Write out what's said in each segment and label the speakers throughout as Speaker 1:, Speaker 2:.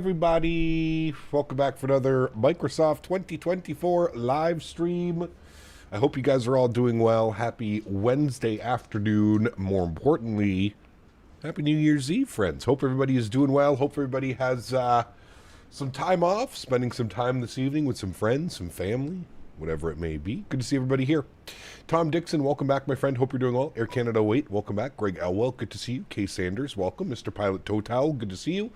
Speaker 1: everybody? Welcome back for another Microsoft 2024 live stream. I hope you guys are all doing well. Happy Wednesday afternoon. More importantly, Happy New Year's Eve, friends. Hope everybody is doing well. Hope everybody has some time off, spending some time this evening with some friends, some family, whatever it may be. Good to see everybody here. Tom Dixon, welcome back, my friend. Hope you're doing well. Air Canada 08, welcome back. Greg Elwell, good to see you. Kay Sanders, welcome. Mr. Pilot Total, good to see you.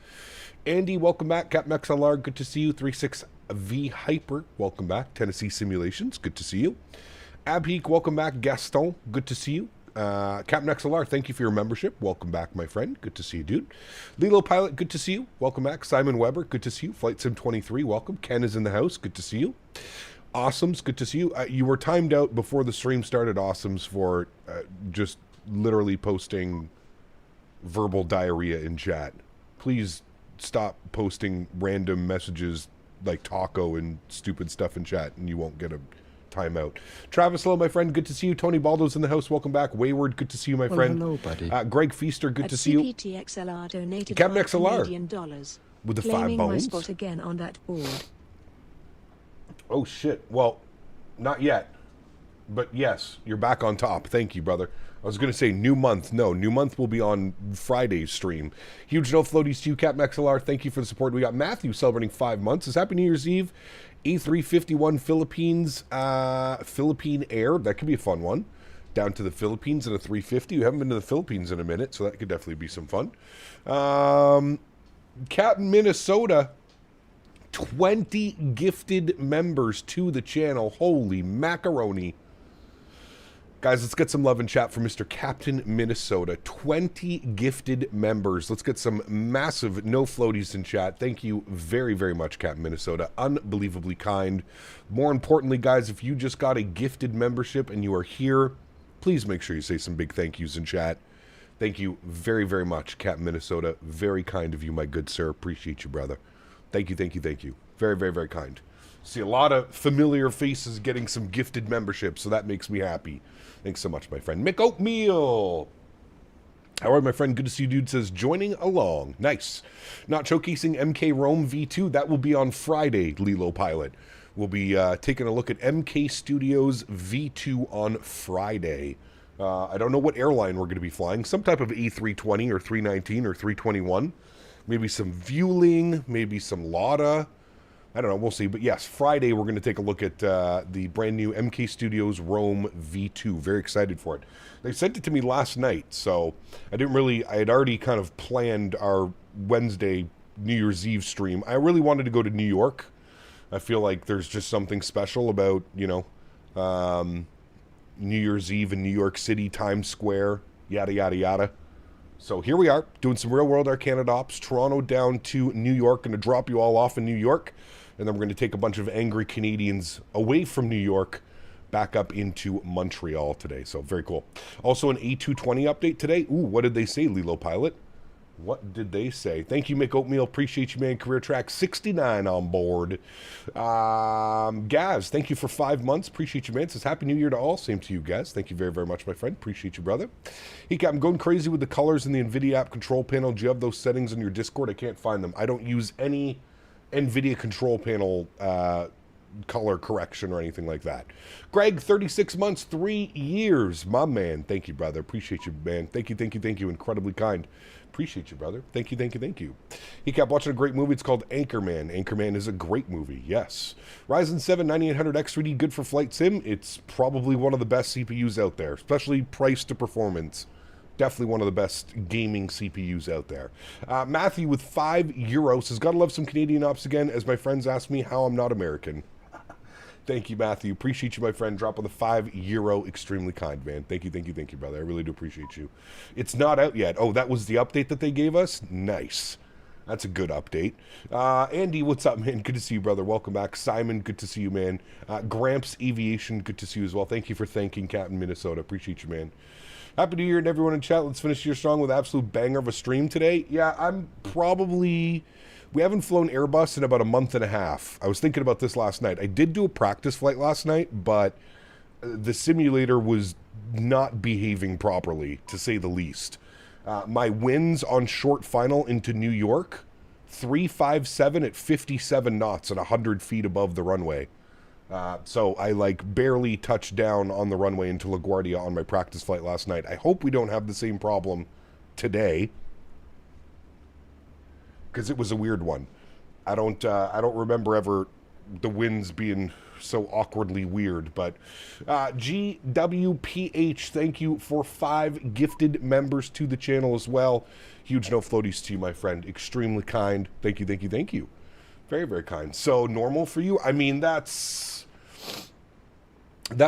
Speaker 1: Andy, welcome back. Captain XLR, good to see you. 36V Hyper, welcome back. Tennessee Simulations, good to see you. Abheek, welcome back. Gaston, good to see you. Captain XLR, thank you for your membership. Welcome back, my friend. Good to see you, dude. Lilo Pilot, good to see you. Welcome back. Simon Weber, good to see you. Flight Sim 23, welcome. Ken is in the house, good to see you. Awesomes, good to see you. You were timed out before the stream started, Awesomes, for just literally posting verbal diarrhea in chat. Please stop posting random messages like taco and stupid stuff in chat, and you won't get a timeout. Travis, hello, my friend. Good to see you. TonyBaldo's in the house. Welcome back. Wayward, good to see you, my friend.
Speaker 2: Hello, buddy.
Speaker 1: Greg Feaster, good to see you.
Speaker 3: CPTXLR donated
Speaker 1: Captain
Speaker 3: $5
Speaker 1: XLR
Speaker 3: Canadian
Speaker 1: with the 5
Speaker 3: claiming my
Speaker 1: bones.
Speaker 3: spot again on that board.
Speaker 1: Oh, shit. Well, not yet. But yes, you're back on top. Thank you, brother. I was going to say new month. No, new month will be on Friday's stream. Huge no floaties to you, Captain XLR. Thank you for the support. We got Matthew celebrating 5 months. It's Happy New Year's Eve. A351 Philippines, Philippine Air. That could be a fun one. Down to the Philippines in a 350. We haven't been to the Philippines in a minute, so that could definitely be some fun. Captain Minnesota. 20 gifted members to the channel. Holy macaroni. Guys, let's get some love in chat for Mr. Captain Minnesota. 20 gifted members. Let's get some massive no floaties in chat. Thank you very, very much, Captain Minnesota. Unbelievably kind. More importantly, guys, if you just got a gifted membership and you are here, please make sure you say some big thank yous in chat. Thank you very, very much, Captain Minnesota. Very kind of you, my good sir. Appreciate you, brother. Thank you, thank you, thank you. Very, very, very kind. See a lot of familiar faces getting some gifted memberships, so that makes me happy. Thanks so much, my friend. Mick Oatmeal. All right, my friend. Good to see you, dude. Says, joining along. Nice. Not showcasing MK Rome V2. That will be on Friday, Lilo Pilot. We'll be taking a look at MK Studios V2 on Friday. I don't know what airline we're going to be flying. Some type of A320 or 319 or 321. Maybe some Vueling, maybe some Lauda. I don't know, we'll see. But yes, Friday we're going to take a look at the brand new MK Studios Rome V2. Very excited for it. They sent it to me last night, so I had already kind of planned our Wednesday New Year's Eve stream. I really wanted to go to New York. I feel like there's just something special about, you know, New Year's Eve in New York City, Times Square, yada, yada, yada. So here we are, doing some real-world Air Canada ops. Toronto down to New York. Going to drop you all off in New York. And then we're going to take a bunch of angry Canadians away from New York back up into Montreal today. So very cool. Also an A220 update today. Ooh, what did they say, Lilo Pilot? What did they say? Thank you, Mick Oatmeal. Appreciate you, man. Career Track 69 on board. Gaz, thank you for 5 months. Appreciate you, man. Says Happy New Year to all. Same to you, Gaz. Thank you very, very much, my friend. Appreciate you, brother. Hey, Cap, I'm going crazy with the colors in the NVIDIA app control panel. Do you have those settings in your Discord? I can't find them. I don't use any NVIDIA control panel color correction or anything like that. Greg, 36 months, 3 years. My man. Thank you, brother. Appreciate you, man. Thank you, thank you, thank you. Incredibly kind. Appreciate you, brother. Thank you, thank you, thank you. He kept watching a great movie. It's called Anchorman. Anchorman is a great movie, yes. Ryzen 7 9800X3D, good for flight sim. It's probably one of the best CPUs out there, especially price to performance. Definitely one of the best gaming CPUs out there. Matthew with €5 says, gotta love some Canadian ops again, as my friends ask me how I'm not American. Thank you, Matthew. Appreciate you, my friend. Dropping the €5. Extremely kind, man. Thank you, thank you, thank you, brother. I really do appreciate you. It's not out yet. Oh, that was the update that they gave us? Nice. That's a good update. Andy, what's up, man? Good to see you, brother. Welcome back. Simon, good to see you, man. Gramps Aviation, good to see you as well. Thank you for thanking Captain Minnesota. Appreciate you, man. Happy New Year to everyone in chat. Let's finish your strong with an absolute banger of a stream today. Yeah, I'm probably... We haven't flown Airbus in about a month and a half. I was thinking about this last night. I did do a practice flight last night, but the simulator was not behaving properly, to say the least. My wins on short final into New York 357 at 57 knots at 100 feet above the runway. So I like barely touched down on the runway into LaGuardia on my practice flight last night. I hope we don't have the same problem today, because it was a weird one. I don't remember ever the winds being so awkwardly weird. But GWPH, thank you for 5 gifted members to the channel as well. Huge no floaties to you, my friend. Extremely kind. Thank you, thank you, thank you. Very, very kind. So normal for you? I mean, that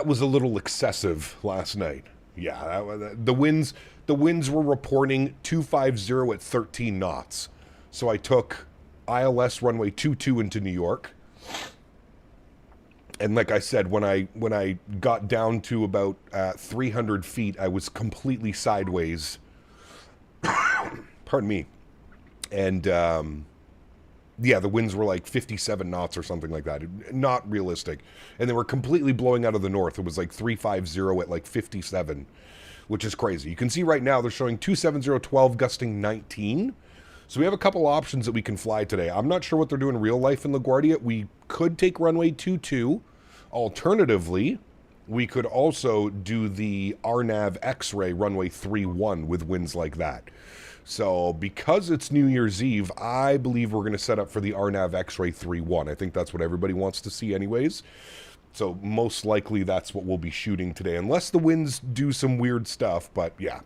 Speaker 1: was a little excessive last night. Yeah, the winds were reporting 250 at 13 knots. So I took ILS runway 22 into New York. And like I said, when I got down to about 300 feet, I was completely sideways. Pardon me. And yeah, the winds were like 57 knots or something like that. Not realistic. And they were completely blowing out of the north. It was like 350 at like 57, which is crazy. You can see right now they're showing 270-12 gusting 19. So we have a couple options that we can fly today. I'm not sure what they're doing in real life in LaGuardia. We could take runway 22. Alternatively, we could also do the RNAV X-ray runway 31 with winds like that. So because it's New Year's Eve, I believe we're going to set up for the RNAV X-ray 31. I think that's what everybody wants to see anyways. So most likely that's what we'll be shooting today, unless the winds do some weird stuff. But yeah,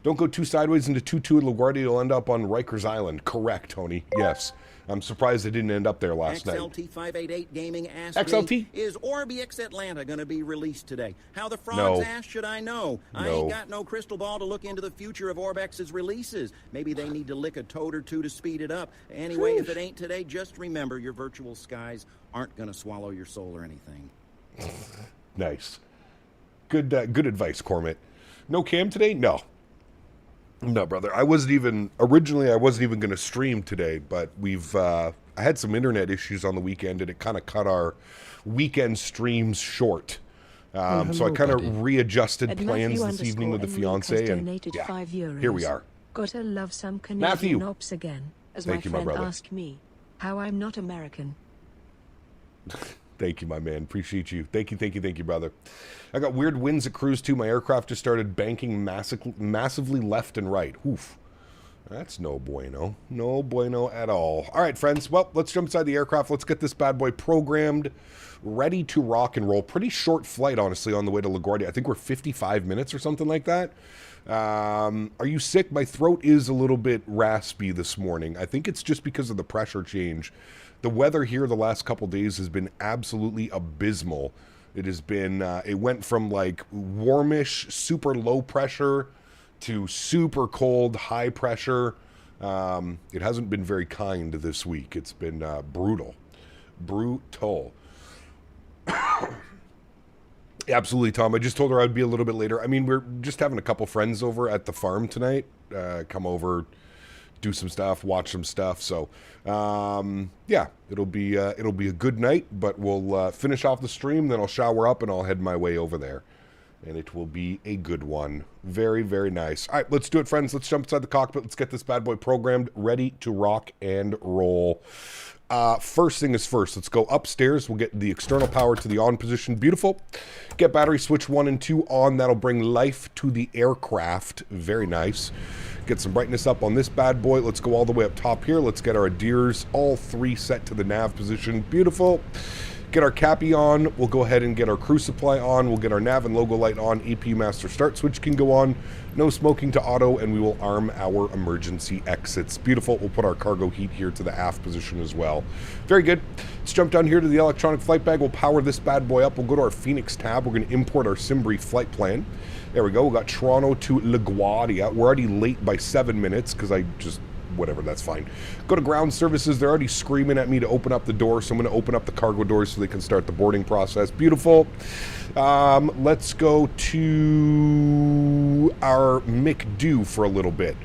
Speaker 1: don't go too sideways into 22 at LaGuardia. You'll end up on Rikers Island. Correct, Tony. Yes. I'm surprised they didn't end up there last night.
Speaker 2: XLT588 Gaming asked
Speaker 1: XLT?
Speaker 2: me, is Orbix Atlanta going to be released today? How the frogs asked should I know? I ain't got no crystal ball to look into the future of Orbex's releases. Maybe they need to lick a toad or two to speed it up. Anyway, if it ain't today, just remember your virtual skies aren't going to swallow your soul or anything.
Speaker 1: Nice. Good advice, Cormit. No cam today? No, brother. Originally I wasn't even going to stream today, but I had some internet issues on the weekend, and it kind of cut our weekend streams short. So I kind of readjusted plans this evening with the fiance, and yeah, here we are.
Speaker 3: Gotta love some Canadian ops again, as
Speaker 1: Thank
Speaker 3: my
Speaker 1: you, my
Speaker 3: friend
Speaker 1: brother.
Speaker 3: asked me, how I'm not American.
Speaker 1: Thank you, my man. Appreciate you. Thank you, brother. I got weird winds at cruise, too. My aircraft just started banking massively left and right. Oof. That's no bueno. No bueno at all. All right, friends. Well, let's jump inside the aircraft. Let's get this bad boy programmed, ready to rock and roll. Pretty short flight, honestly, on the way to LaGuardia. I think we're 55 minutes or something like that. Are you sick? My throat is a little bit raspy this morning. I think it's just because of the pressure change. The weather here the last couple days has been absolutely abysmal. It has been, it went from like warmish, super low pressure to super cold, high pressure. It hasn't been very kind this week. It's been brutal. Brutal. Absolutely, Tom. I just told her I'd be a little bit later. I mean, we're just having a couple friends over at the farm tonight. Come over, do some stuff, watch some stuff. So, yeah, it'll be a good night. But we'll finish off the stream, then I'll shower up and I'll head my way over there, and it will be a good one. Very, very nice. All right, let's do it, friends. Let's jump inside the cockpit. Let's get this bad boy programmed, ready to rock and roll. First thing is first, let's go upstairs. We'll get the external power to the on position. Beautiful. Get battery switch 1 and 2 on. That'll bring life to the aircraft. Very nice. Get some brightness up on this bad boy. Let's go all the way up top here. Let's get our adheres, all 3 set to the nav position. Beautiful. Get our cappy on. We'll go ahead and get our crew supply on. We'll get our nav and logo light on. APU master start switch can go on. No smoking to auto, and we will arm our emergency exits. Beautiful. We'll put our cargo heat here to the aft position as well. Very good. Let's jump down here to the electronic flight bag. We'll power this bad boy up. We'll go to our Fenix tab. We're going to import our Simbri flight plan. There we go. We got Toronto to LaGuardia. We're already late by 7 minutes because I just... whatever, that's fine. Go to ground services. They're already screaming at me to open up the door, so I'm going to open up the cargo doors so they can start the boarding process. Beautiful. Let's go to our McDo for a little bit.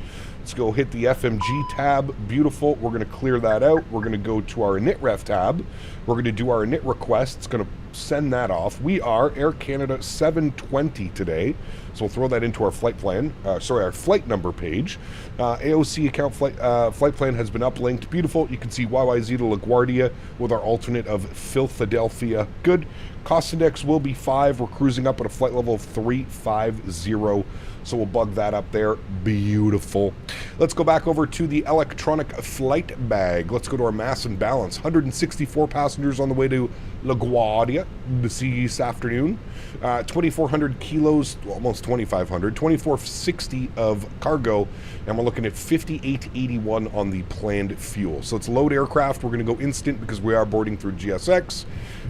Speaker 1: Let's go hit the FMG tab. Beautiful. We're going to clear that out. We're going to go to our init ref tab. We're going to do our init request. It's going to send that off. We are Air Canada 720 today, so we'll throw that into our flight plan. Our flight number page. AOC account flight plan has been uplinked. Beautiful. You can see YYZ to LaGuardia with our alternate of Philadelphia. Good. Cost index will be 5. We're cruising up at a flight level of 350. So we'll bug that up there. Beautiful. Let's go back over to the electronic flight bag. Let's go to our mass and balance. 164 passengers on the way to LaGuardia this afternoon. 2,400 kilos, almost 2,500. 2,460 of cargo. And we're looking at 5881 on the planned fuel. So it's load aircraft. We're going to go instant because we are boarding through GSX.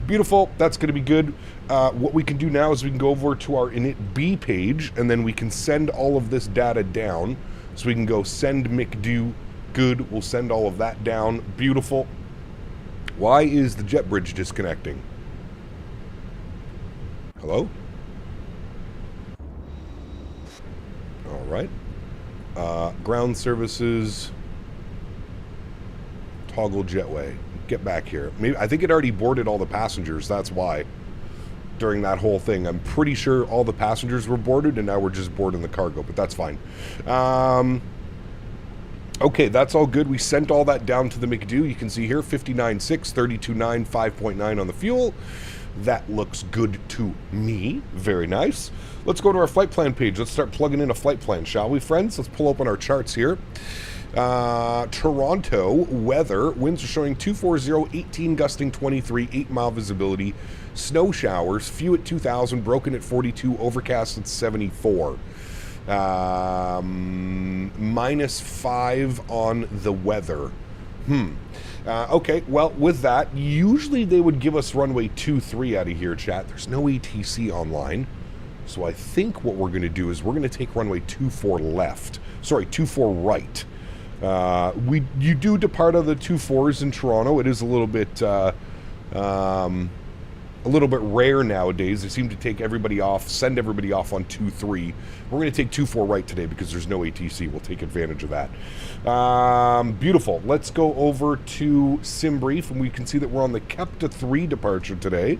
Speaker 1: Beautiful. That's going to be good. What we can do now is we can go over to our init B page, and then we can send all of this data down. So we can go send McDo. Good. We'll send all of that down. Beautiful. Why is the jet bridge disconnecting? Hello? All right. Ground services. Toggle jetway. Get back here. Maybe I think it already boarded all the passengers. That's why. During that whole thing, I'm pretty sure all the passengers were boarded, and now we're just boarding the cargo. But that's fine. Okay, that's all good. We sent all that down to the McDo. You can see here 59.6, 32.9, 5.9 on the fuel. That looks good to me. Very nice. Let's go to our flight plan page. Let's start plugging in a flight plan, shall we, friends? Let's pull open our charts here. Toronto weather, winds are showing 240, 18 gusting 23, 8-mile visibility, snow showers, few at 2,000, broken at 42, overcast at 74. -5 on the weather. Okay, well, with that, usually they would give us runway 23 out of here, chat. There's no ATC online. So I think what we're going to do is we're going to take runway 24 left. Sorry, 24 right. You do depart of the 24s in Toronto. It is a little bit rare nowadays. They seem to take everybody off, send everybody off on 2-3. We're going to take 2-4 right today because there's no ATC. We'll take advantage of that. Beautiful. Let's go over to SimBrief, and we can see that we're on the Kepta 3 departure today.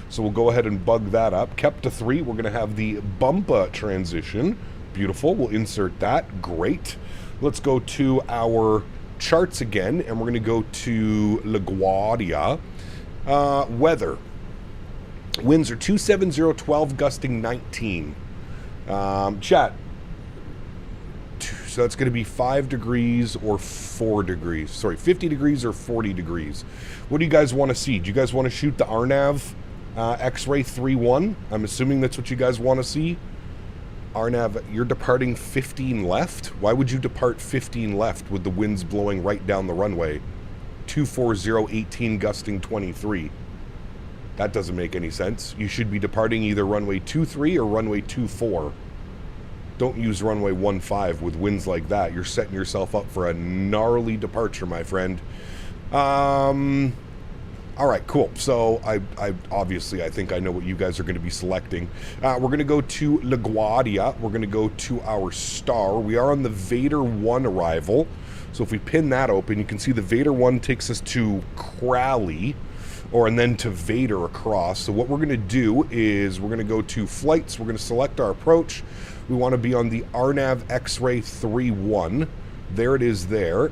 Speaker 1: So we'll go ahead and bug that up. Kepta 3, we're going to have the Bumpa transition. Beautiful. We'll insert that. Great. Let's go to our charts again, and we're going to go to LaGuardia. Weather. Winds are 270, 12, gusting 19. Chat. So that's going to be 5 degrees or 4 degrees. Sorry, 50 degrees or 40 degrees. What do you guys want to see? Do you guys want to shoot the RNAV X-Ray 3-1? I'm assuming that's what you guys want to see. RNAV, you're departing 15 left? Why would you depart 15 left with the winds blowing right down the runway? 240, 18, gusting 23. That doesn't make any sense. You should be departing either runway 23 or runway 24. Don't use runway 15 with winds like that. You're setting yourself up for a gnarly departure, my friend. All right, cool. So I obviously, I think I know what you guys are going to be selecting. We're going to go to LaGuardia. We're going to go to our star. We are on the Vader 1 arrival. So if we pin that open, you can see the Vader 1 takes us to Crowley, and then to Vader across. So what we're going to do is we're going to go to flights. We're going to select our approach. We want to be on the RNAV X-Ray 3-1. There it is there.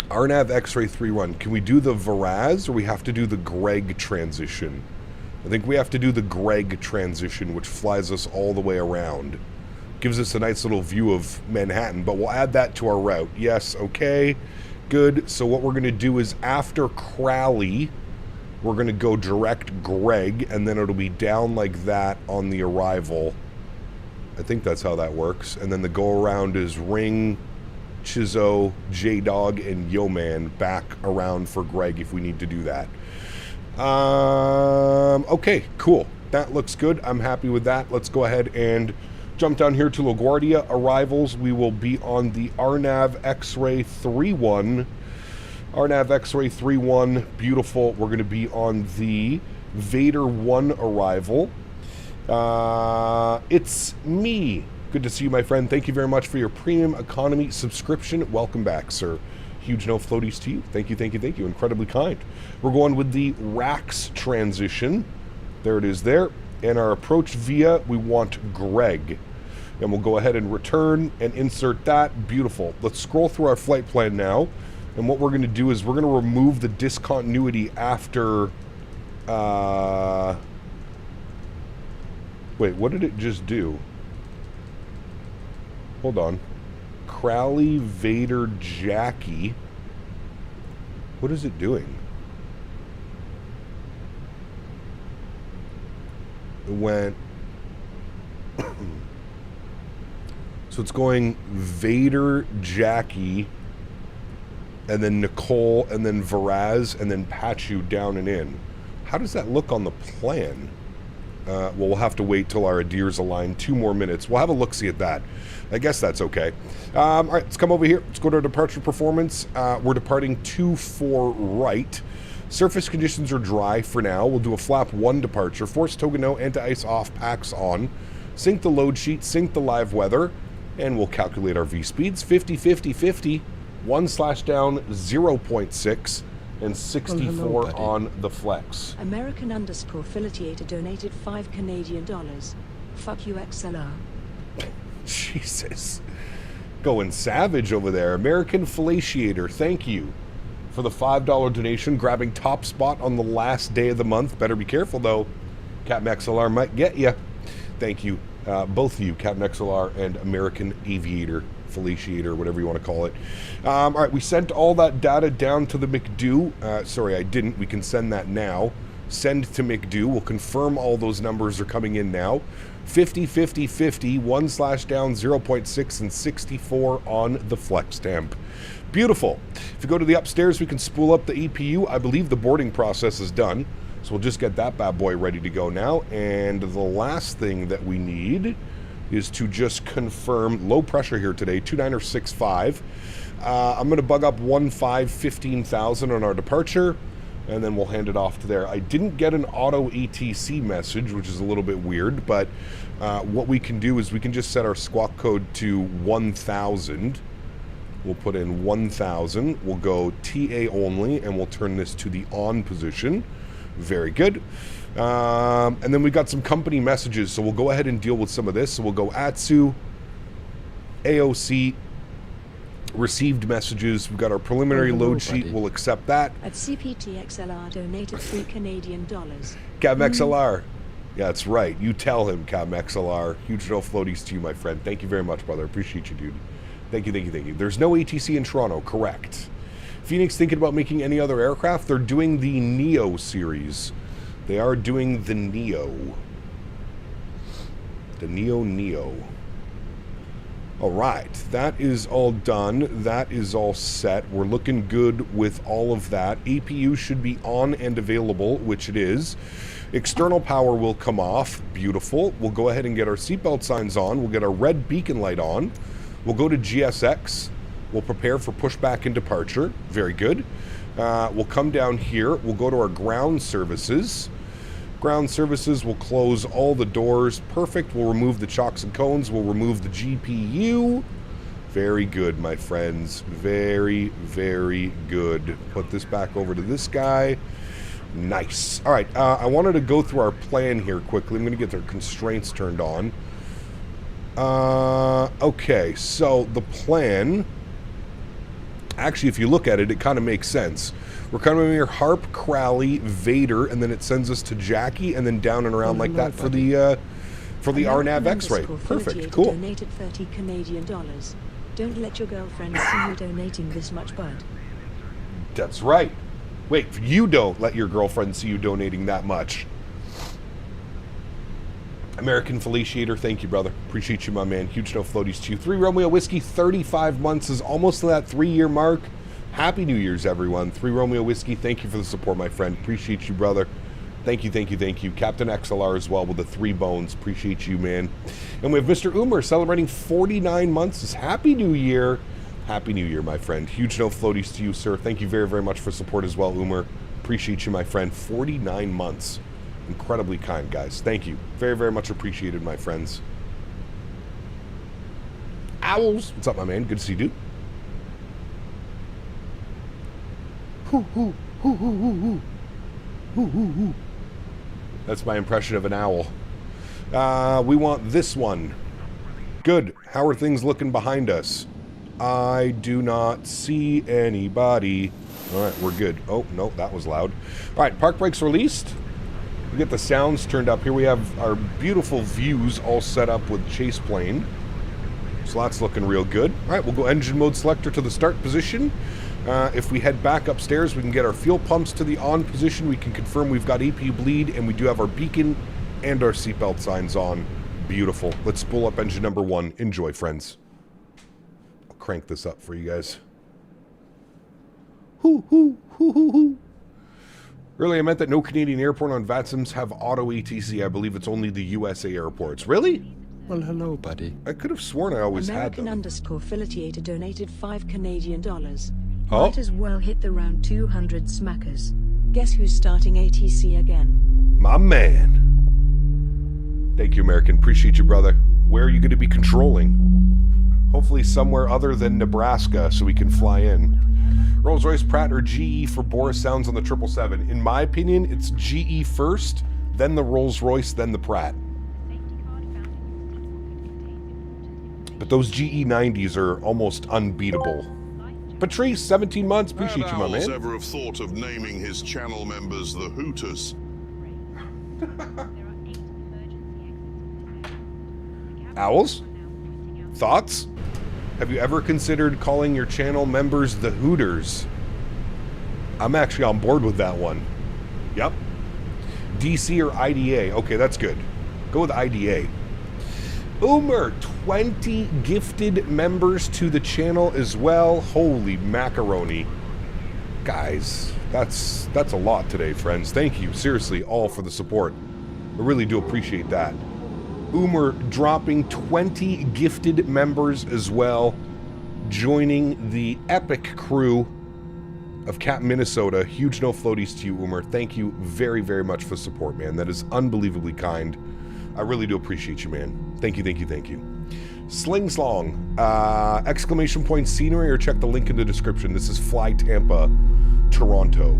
Speaker 1: RNAV X-Ray 3-1. Can we do the Varaz, or we have to do the Greg transition? I think we have to do the Greg transition, which flies us all the way around. Gives us a nice little view of Manhattan, but we'll add that to our route. Yes, okay, good. So what we're going to do is after Crowley, we're going to go direct Greg, and then it'll be down like that on the arrival. I think that's how that works. And then the go-around is Ring, Chizo, J-Dog, and Yo-Man back around for Greg if we need to do that. Okay, cool. That looks good. I'm happy with that. Let's go ahead and jump down here to LaGuardia. Arrivals, we will be on the RNAV X-Ray 3-1. RNAV X-Ray 3-1, beautiful. We're going to be on the Vader 1 arrival. It's me. Good to see you, my friend. Thank you very much for your premium economy subscription. Welcome back, sir. Huge no floaties to you. Thank you, thank you, thank you. Incredibly kind. We're going with the racks transition. There it is there. And our approach via, we want Greg. And we'll go ahead and return and insert that. Beautiful. Let's scroll through our flight plan now. And what we're going to do is we're going to remove the discontinuity after... wait, what did it just do? Hold on. Crowley, Vader, Jackie. What is it doing? It went... So it's going Vader, Jackie, and then Nicole, and then Varaz, and then Pachu down and in. How does that look on the plan? Well, we'll have to wait till our adheres align. 2 more minutes. We'll have a look-see at that. I guess that's okay. All right, let's come over here. Let's go to our departure performance. We're departing 2-4 right. Surface conditions are dry for now. We'll do a flap 1 departure. Force Togano, anti-ice off, packs on. Sync the load sheet, sync the live weather, and we'll calculate our V-speeds. 50, 50, 50, 1/down, 0.6. And 64 on the flex.
Speaker 3: American_Philitiator donated $5 Fuck you, XLR.
Speaker 1: Jesus. Going savage over there. American Feliciator, thank you for the $5 donation. Grabbing top spot on the last day of the month. Better be careful, though. Captain XLR might get you. Thank you. Both of you, Captain XLR and American Aviator. Feliciator, whatever you want to call it. All right, we sent all that data down to the McDo. Sorry, I didn't. We can send that now. Send to McDo. We'll confirm all those numbers are coming in now. 50, 50, 50, 1/down, 0.6, and 64 on the flex stamp. Beautiful. If you go to the upstairs, we can spool up the EPU. I believe the boarding process is done. So we'll just get that bad boy ready to go now. And the last thing that we need is to just confirm low pressure here today, 2965. I'm going to bug up 15,000 on our departure, and then we'll hand it off to there. I didn't get an auto ATC message, which is a little bit weird, but what we can do is we can just set our squawk code to 1000. We'll put in 1000. We'll go TA only, and we'll turn this to the on position. Very good. And then we got some company messages, so we'll go ahead and deal with some of this. So we'll go ATSU, AOC, received messages. We've got our preliminary load sheet. We'll accept that.
Speaker 3: At CPTXLR donated $3
Speaker 1: Cab XLR. Yeah, that's right. You tell him, Cab XLR. Huge no floaties to you, my friend. Thank you very much, brother. Appreciate you, dude. Thank you, thank you, thank you. There's no ATC in Toronto, correct. Phoenix thinking about making any other aircraft? They're doing the Neo series. They are doing the Neo. The Neo. All right, that is all done. That is all set. We're looking good with all of that. APU should be on and available, which it is. External power will come off. Beautiful. We'll go ahead and get our seatbelt signs on. We'll get our red beacon light on. We'll go to GSX. We'll prepare for pushback and departure. Very good. We'll come down here. We'll go to our ground services. Ground services will close all the doors. Perfect. We'll remove the chocks and cones. We'll remove the GPU. Very good, my friends. Very, very good. Put this back over to this guy. Nice. All right. I wanted to go through our plan here quickly. I'm going to get their constraints turned on. Okay. So the plan... Actually, if you look at it, it kind of makes sense. We're coming here, Harp, Crowley, Vader, and then it sends us to Jackie, and then down and around like that for the RNAV X-ray. Perfect, cool.
Speaker 3: Donated $30 Don't let your girlfriend see you donating this much, bud.
Speaker 1: That's right. Wait, you don't let your girlfriend see you donating that much. American Feliciator, thank you, brother. Appreciate you, my man. Huge no floaties to you. 3 Romeo Whiskey, 35 months is almost to that 3-year mark. Happy New Year's, everyone. 3 Romeo Whiskey, thank you for the support, my friend. Appreciate you, brother. Thank you, thank you, thank you. Captain XLR as well with the 3 bones. Appreciate you, man. And we have Mr. Umer celebrating 49 months. Happy New Year. Happy New Year, my friend. Huge no floaties to you, sir. Thank you very, very much for support as well, Umer. Appreciate you, my friend. 49 months. Incredibly kind, guys. Thank you. Very, very much appreciated, my friends. Owls. What's up, my man? Good to see you, dude. That's my impression of an owl. We want this one. Good. How are things looking behind us? I do not see anybody. Alright, we're good. Oh, no, that was loud. Alright, park brakes released. We get the sounds turned up. Here we have our beautiful views all set up with chase plane. So that's looking real good. Alright, we'll go engine mode selector to the start position. If we head back upstairs, we can get our fuel pumps to the on position. We can confirm we've got AP bleed, and we do have our beacon and our seatbelt signs on. Beautiful. Let's spool up engine number 1. Enjoy, friends. I'll crank this up for you guys. Really, I meant that no Canadian airport on VATSIMs have auto ATC. I believe it's only the USA airports. Really?
Speaker 4: Well, hello, buddy.
Speaker 1: I could have sworn I always had them.
Speaker 3: American_Philitiator donated $5 Canadian.
Speaker 1: Oh.
Speaker 3: Might as well hit the round 200 smackers. Guess who's starting ATC again?
Speaker 1: My man. Thank you, American. Appreciate you, brother. Where are you going to be controlling? Hopefully somewhere other than Nebraska so we can fly in. Rolls-Royce, Pratt, or GE for Boris sounds on the 777. In my opinion, it's GE first, then the Rolls-Royce, then the Pratt. But those GE90s are almost unbeatable. Patrice, 17 months. Appreciate you, my man.
Speaker 5: Ever have thought of naming his channel members the Hooters?
Speaker 1: Owls? Thoughts? Have you ever considered calling your channel members the Hooters? I'm actually on board with that one. Yep. DC or IDA? Okay, that's good. Go with IDA. Umer, 20 gifted members to the channel as well. Holy macaroni. Guys, that's a lot today, friends. Thank you, seriously, all for the support. I really do appreciate that. Umer dropping 20 gifted members as well, joining the epic crew of Cap Minnesota. Huge no floaties to you, Umer. Thank you very, very much for the support, man. That is unbelievably kind. I really do appreciate you, man. Thank you, thank you, thank you. Slingslong, exclamation point scenery, or check the link in the description. This is Fly Tampa, Toronto.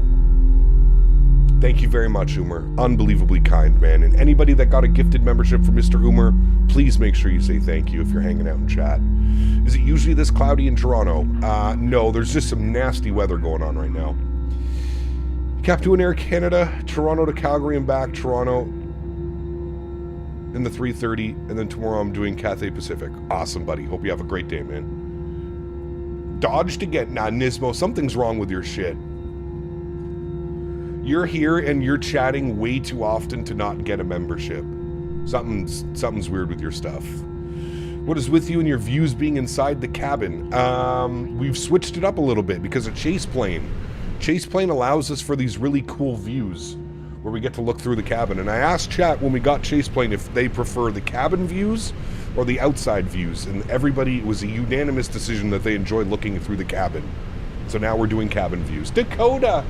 Speaker 1: Thank you very much, Umer. Unbelievably kind, man. And anybody that got a gifted membership from Mr. Umer, please make sure you say thank you if you're hanging out in chat. Is it usually this cloudy in Toronto? No, there's just some nasty weather going on right now. Cap 2 in Air Canada, Toronto to Calgary and back, Toronto in the 3:30, and then tomorrow I'm doing Cathay Pacific. Awesome, buddy. Hope you have a great day, man. Dodged again. Nah, Nismo, something's wrong with your shit. You're here and you're chatting way too often to not get a membership. Something's weird with your stuff. What is with you and your views being inside the cabin? We've switched it up a little bit because of Chase Plane. Chase Plane allows us for these really cool views where we get to look through the cabin. And I asked chat when we got Chase Plane if they prefer the cabin views or the outside views. And everybody, it was a unanimous decision that they enjoy looking through the cabin. So now we're doing cabin views. Dakota!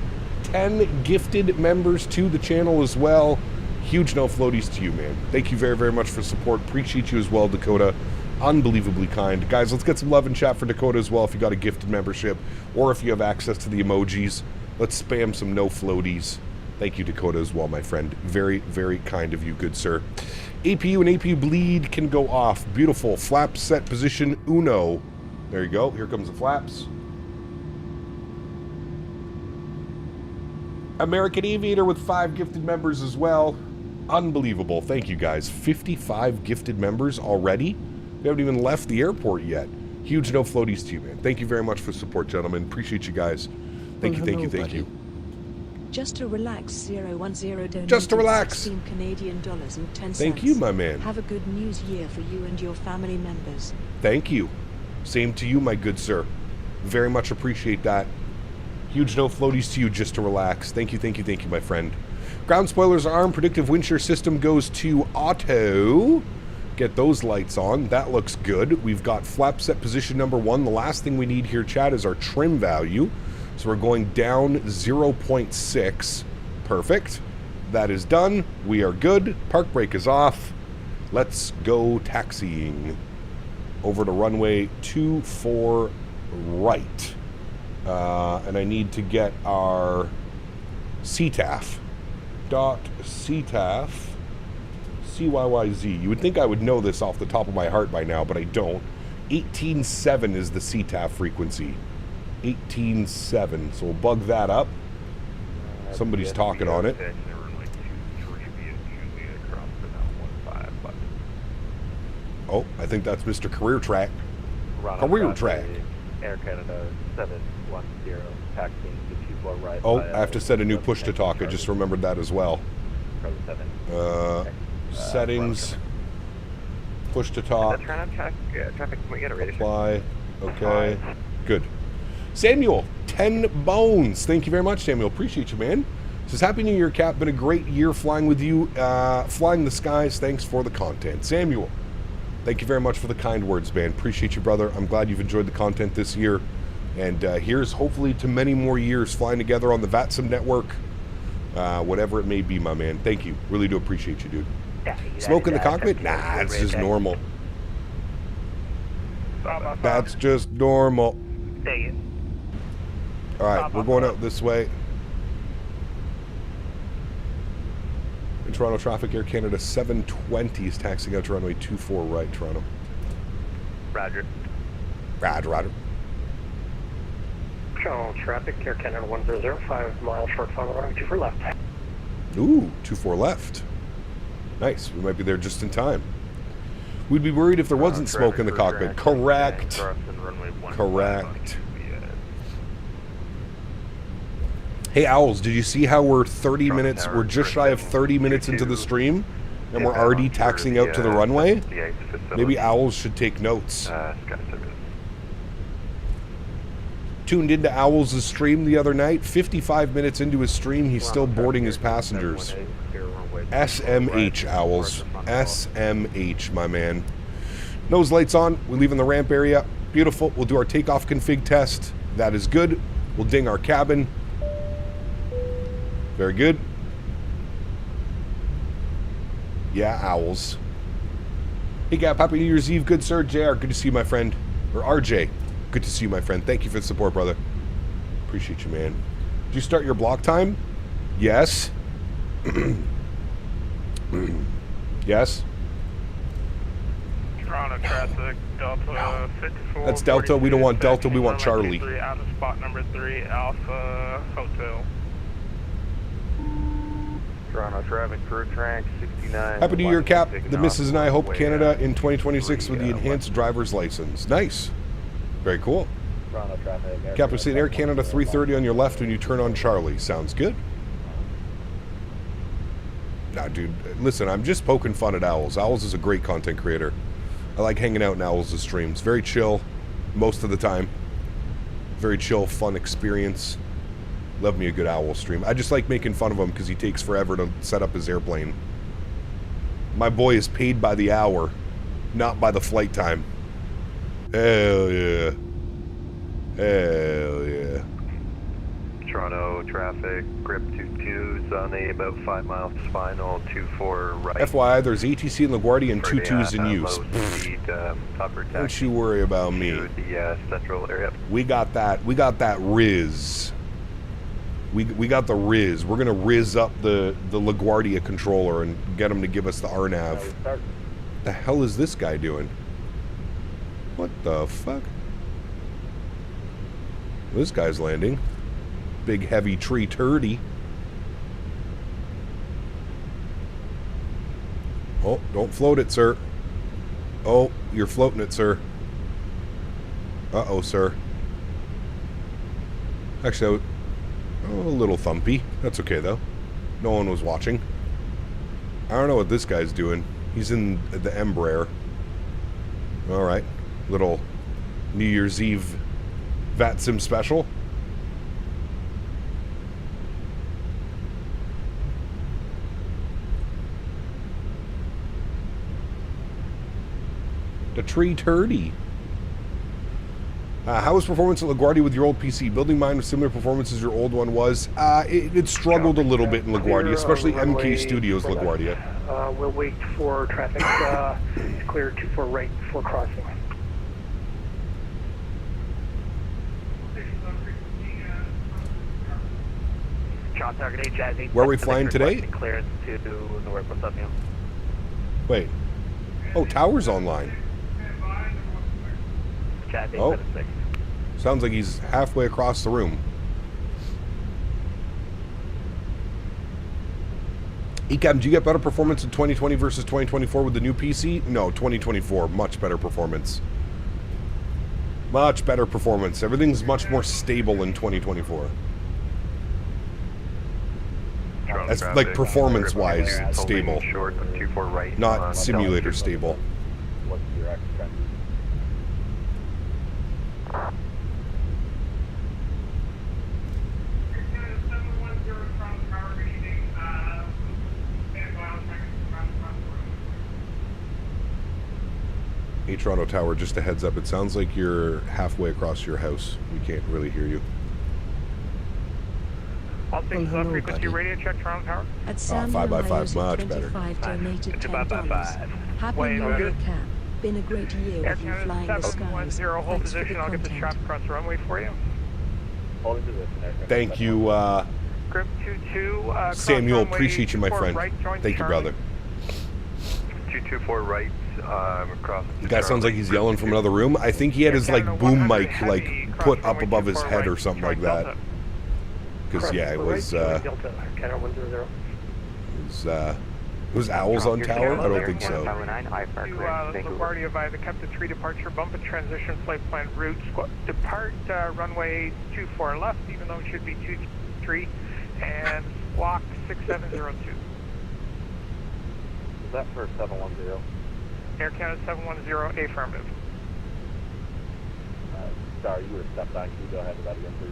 Speaker 1: 10 gifted members to the channel as well. Huge no floaties to you, man. Thank you very, very much for support. Appreciate you as well, Dakota. Unbelievably kind. Guys, let's get some love and chat for Dakota as well if you got a gifted membership or if you have access to the emojis. Let's spam some no floaties. Thank you, Dakota, as well, my friend. Very, very kind of you, good sir. APU and APU bleed can go off. Beautiful. Flap set position uno. There you go. Here comes the flaps. American Aviator with 5 gifted members as well. Unbelievable. Thank you, guys. 55 gifted members already. We haven't even left the airport yet. Huge no floaties to you, man. Thank you very much for support, gentlemen. Appreciate you guys. Thank you, thank you, thank you.
Speaker 3: Just to relax, 010 donated
Speaker 1: Just to relax.
Speaker 3: 16 Canadian dollars and 10 cents.
Speaker 1: Thank you, my man.
Speaker 3: Have a good news year for you and your family members.
Speaker 1: Thank you. Same to you, my good sir. Very much appreciate that. Huge no floaties to you, just to relax. Thank you, thank you, thank you, my friend. Ground spoilers are armed. Predictive wind shear system goes to auto. Get those lights on. That looks good. We've got flap set position number 1. The last thing we need here, chat, is our trim value. So we're going down 0.6. Perfect. That is done. We are good. Park brake is off. Let's go taxiing over to runway 24 right. And I need to get our CTAF. .CTAF CYYZ. You would think I would know this off the top of my heart by now, but I don't. 18.7 is the CTAF frequency. 18.7. So we'll bug that up. Somebody's talking on it. Oh, I think that's Mr. Career Track. Career Track.
Speaker 4: Air Canada 710, taxiing to 24 right.
Speaker 1: Oh, I have to set a new push to talk. I just remembered that as well. Settings. Push to talk. Apply. Okay. Good. Samuel, 10 bones. Thank you very much, Samuel. Appreciate you, man. Says, Happy New Year, Cap. Been a great year flying with you. Flying the skies. Thanks for the content. Samuel, thank you very much for the kind words, man. Appreciate you, brother. I'm glad you've enjoyed the content this year. And here's hopefully to many more years flying together on the VATSIM network. Whatever it may be, my man. Thank you. Really do appreciate you, dude. Smoke in the cockpit? Nah, it's just normal. That's just normal. Alright, we're going out this way. In Toronto traffic, Air Canada 720 is taxiing out to runway 24 right, Toronto.
Speaker 4: Roger.
Speaker 1: Roger.
Speaker 6: Toronto traffic, Air Canada 1005 miles short final runway 24 left.
Speaker 1: Ooh, 24 left. Nice. We might be there just in time. We'd be worried if there wasn't smoke in the cockpit. Correct. Correct. Hey, Owls, did you see how we're 30 minutes, we're just shy of 30 minutes into the stream, and we're already taxiing out to the runway? Maybe Owls should take notes. Tuned into Owls' stream the other night. 55 minutes into his stream, he's still boarding his passengers. SMH, Owls. SMH, my man. Nose lights on. We leave in the ramp area. Beautiful. We'll do our takeoff config test. That is good. We'll ding our cabin. Very good. Yeah, Owls. Hey, Gap. Happy New Year's Eve. Good, sir. JR, good to see you, my friend. Or RJ, good to see you, my friend. Thank you for the support, brother. Appreciate you, man. Did you start your block time? Yes. Yes.
Speaker 7: Toronto traffic, Delta 54.
Speaker 1: That's Delta. We don't want Delta. We want Charlie.
Speaker 7: Out of spot number 3, Alpha Hotel.
Speaker 4: Toronto traffic, crew track 69.
Speaker 1: Happy New Year, Cap. The missus and I hope Canada in 2026 with the enhanced driver's license. Nice. Very cool.
Speaker 4: Toronto traffic.
Speaker 1: Cap, we're seeing Air Canada 330 on your left when you turn on Charlie. Sounds good. Nah, dude, listen, I'm just poking fun at Owls. Owls is a great content creator. I like hanging out in Owls' streams. Very chill most of the time. Very chill, fun experience. Love me a good Owl stream. I just like making fun of him because he takes forever to set up his airplane. My boy is paid by the hour, not by the flight time. Hell yeah. Hell yeah.
Speaker 4: Toronto traffic, grip 22s on a about 5 miles to final, 24 right.
Speaker 1: FYI, there's ATC in LaGuardia and 22s in use.
Speaker 4: Speed,
Speaker 1: Don't you worry about me.
Speaker 4: The central area.
Speaker 1: We got that. We got that Riz. We got the Riz. We're gonna Riz up the LaGuardia controller and get him to give us the RNAV. The hell is this guy doing? What the fuck? This guy's landing. Big heavy tree turdy. Oh, don't float it, sir. Oh, you're floating it, sir. Uh-oh, sir. Actually, a little thumpy. That's okay, though. No one was watching. I don't know what this guy's doing. He's in the Embraer. Alright. Little New Year's Eve VATSIM special. The tree turdy. How was performance at LaGuardia with your old PC? Building mine with similar performance as your old one was. It struggled a little bit in LaGuardia, especially MK Studios LaGuardia.
Speaker 6: We'll wait for traffic to clear 24 right before crossing.
Speaker 1: Where are we flying today?
Speaker 4: Clearance to Newark. What's up, Neil?
Speaker 1: Wait. Oh, tower's online. Oh. Sounds like he's halfway across the room. Ecam, do you get better performance in 2020 versus 2024 with the new PC? No, 2024, much better performance. Much better performance. Everything's much more stable in 2024. That's like performance-wise stable, not simulator stable. Hey, Toronto Tower, just a heads up. It sounds like you're halfway across your house. We can't really hear you.
Speaker 7: All things
Speaker 1: hello,
Speaker 7: frequency
Speaker 1: buddy.
Speaker 7: radio check Toronto Tower.
Speaker 3: At Sam
Speaker 1: 5x5, much better.
Speaker 3: donated
Speaker 4: It's
Speaker 3: $10.
Speaker 4: 5x5.
Speaker 3: Happy
Speaker 7: Wait,
Speaker 3: New
Speaker 7: okay.
Speaker 3: Year, Cap. Been a great year
Speaker 7: Air
Speaker 3: with you
Speaker 7: Canada
Speaker 3: flying the skies.
Speaker 7: 710, hold
Speaker 3: Thanks for the
Speaker 7: position. I'll get the
Speaker 3: content.
Speaker 7: traffic across the runway for you.
Speaker 1: Thank you,
Speaker 7: Grip 22.
Speaker 1: Samuel. Appreciate you, my friend.
Speaker 7: Right,
Speaker 1: Thank you, brother.
Speaker 4: 224 right, across.
Speaker 1: The guy sounds like he's yelling from another room. I think he had his like boom mic like put up above his head or something like that. Because yeah, it was owls on tower. I don't think so.
Speaker 7: LaGuardia via the Captain 3 departure, bump and transition flight plan route. Depart runway 24 left, even though it should be 23, and squawk 6702.
Speaker 4: Is that for 710?
Speaker 7: Air Canada 710, affirmative.
Speaker 4: Sorry, you were stepped on. Can you go ahead with that again, please?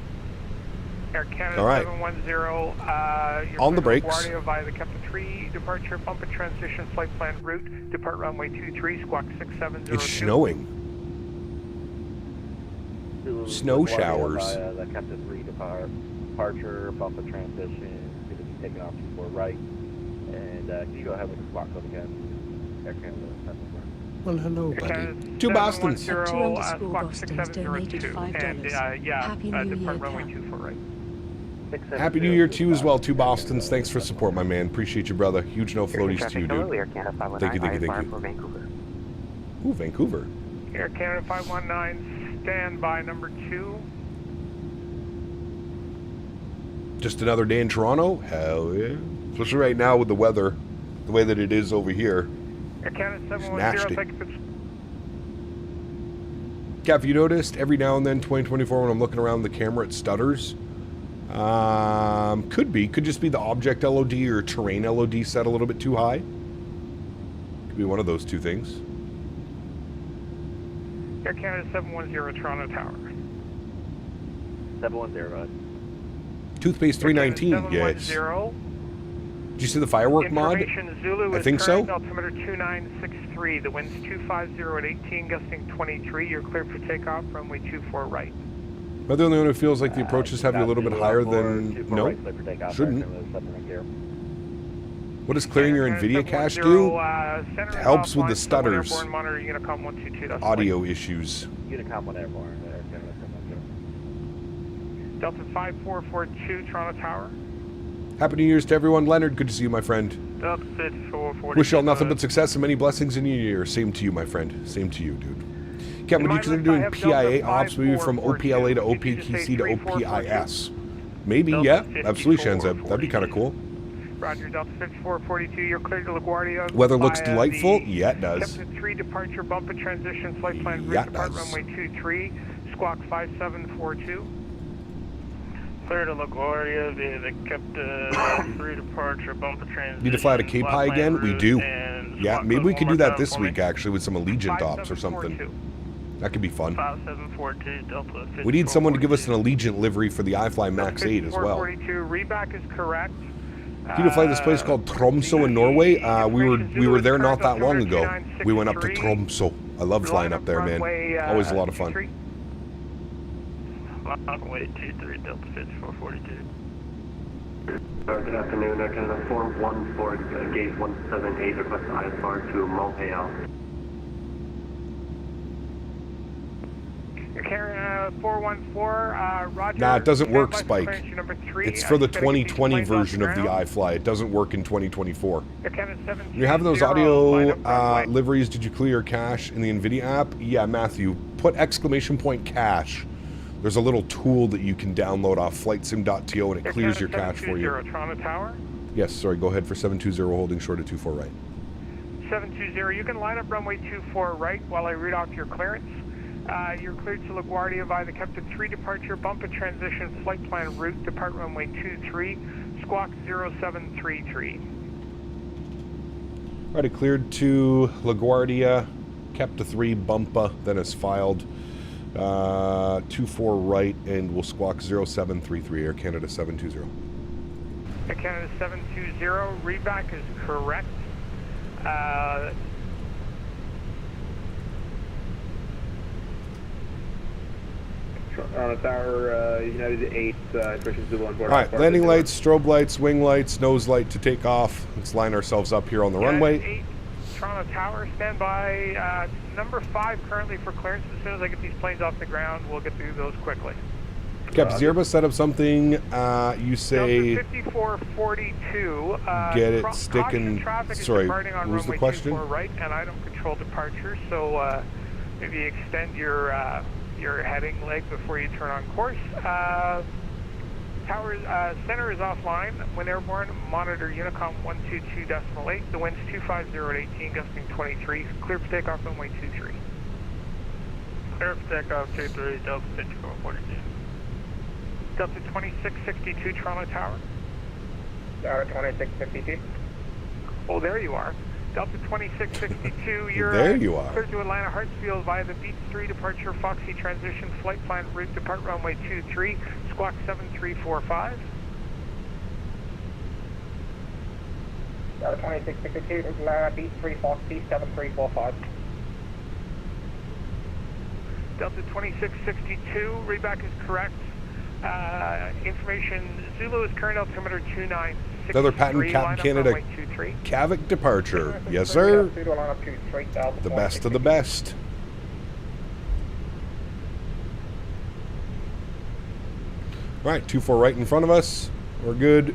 Speaker 7: Air Canada
Speaker 1: All right.
Speaker 7: 710, you're
Speaker 1: On the
Speaker 7: clear
Speaker 1: brakes.
Speaker 7: LaGuardia via the Captain 3 departure, bump and transition flight plan route. Depart runway 23, squawk 6702.
Speaker 1: It's snowing. Snow showers.
Speaker 4: The Captain 3 departure, bump and transition. Going to be taking off 24 right. And can you go ahead with the squawk code again? Air Canada 710.
Speaker 1: Well, hello,
Speaker 7: Air
Speaker 1: buddy.
Speaker 7: Canada
Speaker 1: 2 Bostons.
Speaker 7: 710,
Speaker 3: 2
Speaker 7: squawk
Speaker 3: Bostons
Speaker 7: 6702.
Speaker 3: donated $5.
Speaker 7: And
Speaker 3: Happy New
Speaker 7: depart
Speaker 3: Year,
Speaker 7: runway
Speaker 3: Cap.
Speaker 7: 24 right.
Speaker 1: Happy New Year to you as well, 2 Bostons. Thanks for support, my man. Appreciate you, brother. Huge no floaties to you, dude. Thank you. Ooh, Vancouver.
Speaker 7: Air Canada 519, stand by number 2.
Speaker 1: Just another day in Toronto? Hell yeah. Especially right now with the weather, the way that it is over here.
Speaker 7: Air Canada
Speaker 1: nasty.
Speaker 7: 710, thank you.
Speaker 1: Cap, you noticed every now and then, 2024, when I'm looking around the camera, it stutters? Could just be the object LOD or terrain LOD set a little bit too high. Could be one of those two things.
Speaker 7: Air Canada 710, Toronto Tower.
Speaker 4: 710,
Speaker 1: Toothpaste 319, yes.
Speaker 7: 710.
Speaker 1: Did you see the firework mod?
Speaker 7: Information Zulu
Speaker 1: I
Speaker 7: is
Speaker 1: think so.
Speaker 7: current altimeter 2963. The wind's 250 at 18, gusting 23. You're clear for takeoff, runway 24 right.
Speaker 1: Am I the only one who feels like the approaches have you a little bit higher than... No, shouldn't. What does clearing your NVIDIA cache do? It helps with the stutters. Audio issues.
Speaker 4: Unicom 1 Airborne.
Speaker 7: Delta 5442, Toronto Tower.
Speaker 1: Happy New Year's to everyone. Leonard, good to see you, my friend.
Speaker 7: Delta 5442.
Speaker 1: Wish you all nothing but success and many blessings in your year. Same to you, my friend. Same to you, dude. Captain, would you consider doing PIA ops, maybe from OPLA to OPKC to OPIS? Maybe, yeah. Absolutely, Shanza. That'd be kind of cool.
Speaker 7: Roger, Delta 5442. You're clear to LaGuardia.
Speaker 1: Weather looks delightful. Yeah, it does.
Speaker 7: Captain 3 departure, bump and transition, flight plan route,
Speaker 1: Yeah, it
Speaker 7: depart
Speaker 1: does.
Speaker 7: runway 23, squawk 5742. Clear to LaGuardia via the Captain 3 departure, bump and transition.
Speaker 1: Need to fly to Cape High again? We do. Yeah, maybe we could do that this week, actually, with some Allegiant ops or something. That could be fun.
Speaker 7: 5742, Delta
Speaker 1: We need someone to give us an Allegiant livery for the iFly Max 8 as well.
Speaker 7: 5442, reback is correct.
Speaker 1: You to fly this place called Tromsø in Norway. We were there not that long ago. We went up to Tromsø. I love flying up there, man. Always a lot of fun.
Speaker 7: Runway 23, Delta 5442.
Speaker 8: Good afternoon, Air Canada 414, gate 178, request IFR to Montreal.
Speaker 7: Air Canada 414, Roger.
Speaker 1: Nah, it doesn't work,
Speaker 7: Stand by for
Speaker 1: Spike.
Speaker 7: clearance number 3.
Speaker 1: It's for the
Speaker 7: Just gotta get these
Speaker 1: 2020
Speaker 7: planes off
Speaker 1: version
Speaker 7: the
Speaker 1: of the
Speaker 7: ground.
Speaker 1: iFly. It doesn't work in 2024.
Speaker 7: Air Canada 720,
Speaker 1: You have those
Speaker 7: line
Speaker 1: audio
Speaker 7: up runway.
Speaker 1: liveries. Did you clear your cache in the NVIDIA app? Yeah, Matthew. Put ! cache. There's a little tool that you can download off flightsim.to and it
Speaker 7: Air
Speaker 1: clears
Speaker 7: Canada
Speaker 1: your cache for you.
Speaker 7: 720, Toronto Tower.
Speaker 1: Yes, sorry, go ahead for 720 holding short of 24 right.
Speaker 7: 720, you can line up runway 24 right while I read off your clearance. You're cleared to LaGuardia via the Captain 3 departure, bump and transition flight plan route, depart runway 23, squawk 0733.
Speaker 1: Alright, it cleared to LaGuardia, Capta 3, bumpa, then is filed 24 right, and we'll squawk 0733, Air Canada 720.
Speaker 7: Air Canada 720, readback is correct.
Speaker 4: On the tower, United 8, information Zulu on board.
Speaker 1: Alright, landing lights, strobe lights, wing lights, nose light to take off. Let's line ourselves up here on the runway.
Speaker 7: 8, Toronto Tower, stand by. Number 5 currently for clearance. As soon as I get these planes off the ground, we'll get through those quickly.
Speaker 1: Captain Airbus set up something, you say...
Speaker 7: Delta 5442.
Speaker 1: Get it, stick and... Sorry, what was the question?
Speaker 7: Right, and I don't control departure, so maybe extend your heading leg before you turn on course. Tower center is offline. When airborne, monitor Unicom 122.8. The wind's 250 at 18, gusting 23. Clear for takeoff runway 23. Clear for takeoff 23, Delta 5442. Delta 2662, Toronto Tower.
Speaker 6: Tower 2652.
Speaker 7: Oh, there you are. Delta 2662, you're
Speaker 1: there you are.
Speaker 7: cleared to Atlanta Hartsfield via the Beach 3 departure, Foxy transition, flight plan route, depart runway 23, squawk 7345.
Speaker 6: Delta 2662, Atlanta Beach 3 Foxy 7345.
Speaker 7: Delta 2662, readback is correct. Information, Zulu is current altimeter 2963.
Speaker 1: Another patent Captain Canada Cavic departure. Yes, sir. The best of the best. Alright, 24 right in front of us. We're good.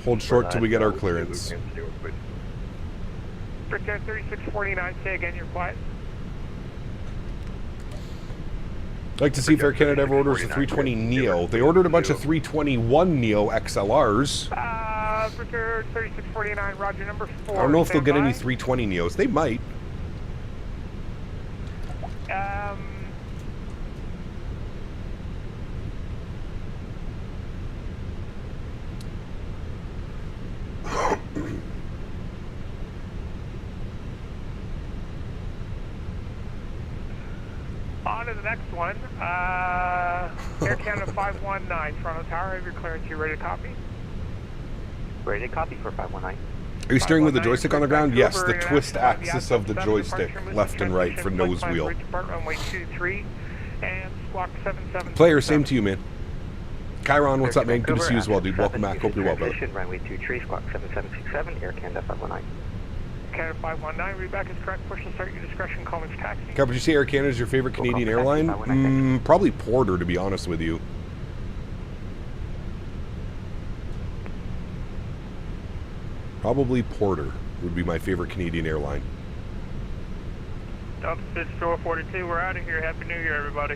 Speaker 1: Hold short till we get our clearance.
Speaker 7: Brickhead 3649, say again, you're quiet.
Speaker 1: I'd like to see if Air Canada ever orders a 320 Neo. They ordered a bunch of 321 Neo XLRs.
Speaker 7: Brickhead 3649, Roger, number 4.
Speaker 1: I don't know if they'll get any 320 Neos. They might.
Speaker 7: On to the next one. Air Canada 519, Toronto Tower, have your clearance. You ready to copy?
Speaker 4: Ready to copy for 519.
Speaker 1: Are you steering with the joystick on the ground? Yes, the twist axis of the joystick, left and right for nose wheel. Player, same to you, man. Chiron, what's up, man? Good to see you as well, dude. Welcome back. Hope you're well, brother.
Speaker 4: Runway 23, squawk 7767, Air Canada 519.
Speaker 7: Canada 519, readback is correct. Push to start your discretion. Call me for taxi.
Speaker 1: Carl, would you say Air Canada is your favorite Canadian airline? Probably Porter, to be honest with you. Probably Porter would be my favorite Canadian airline.
Speaker 7: Delta 5442, we're out of here. Happy New Year, everybody.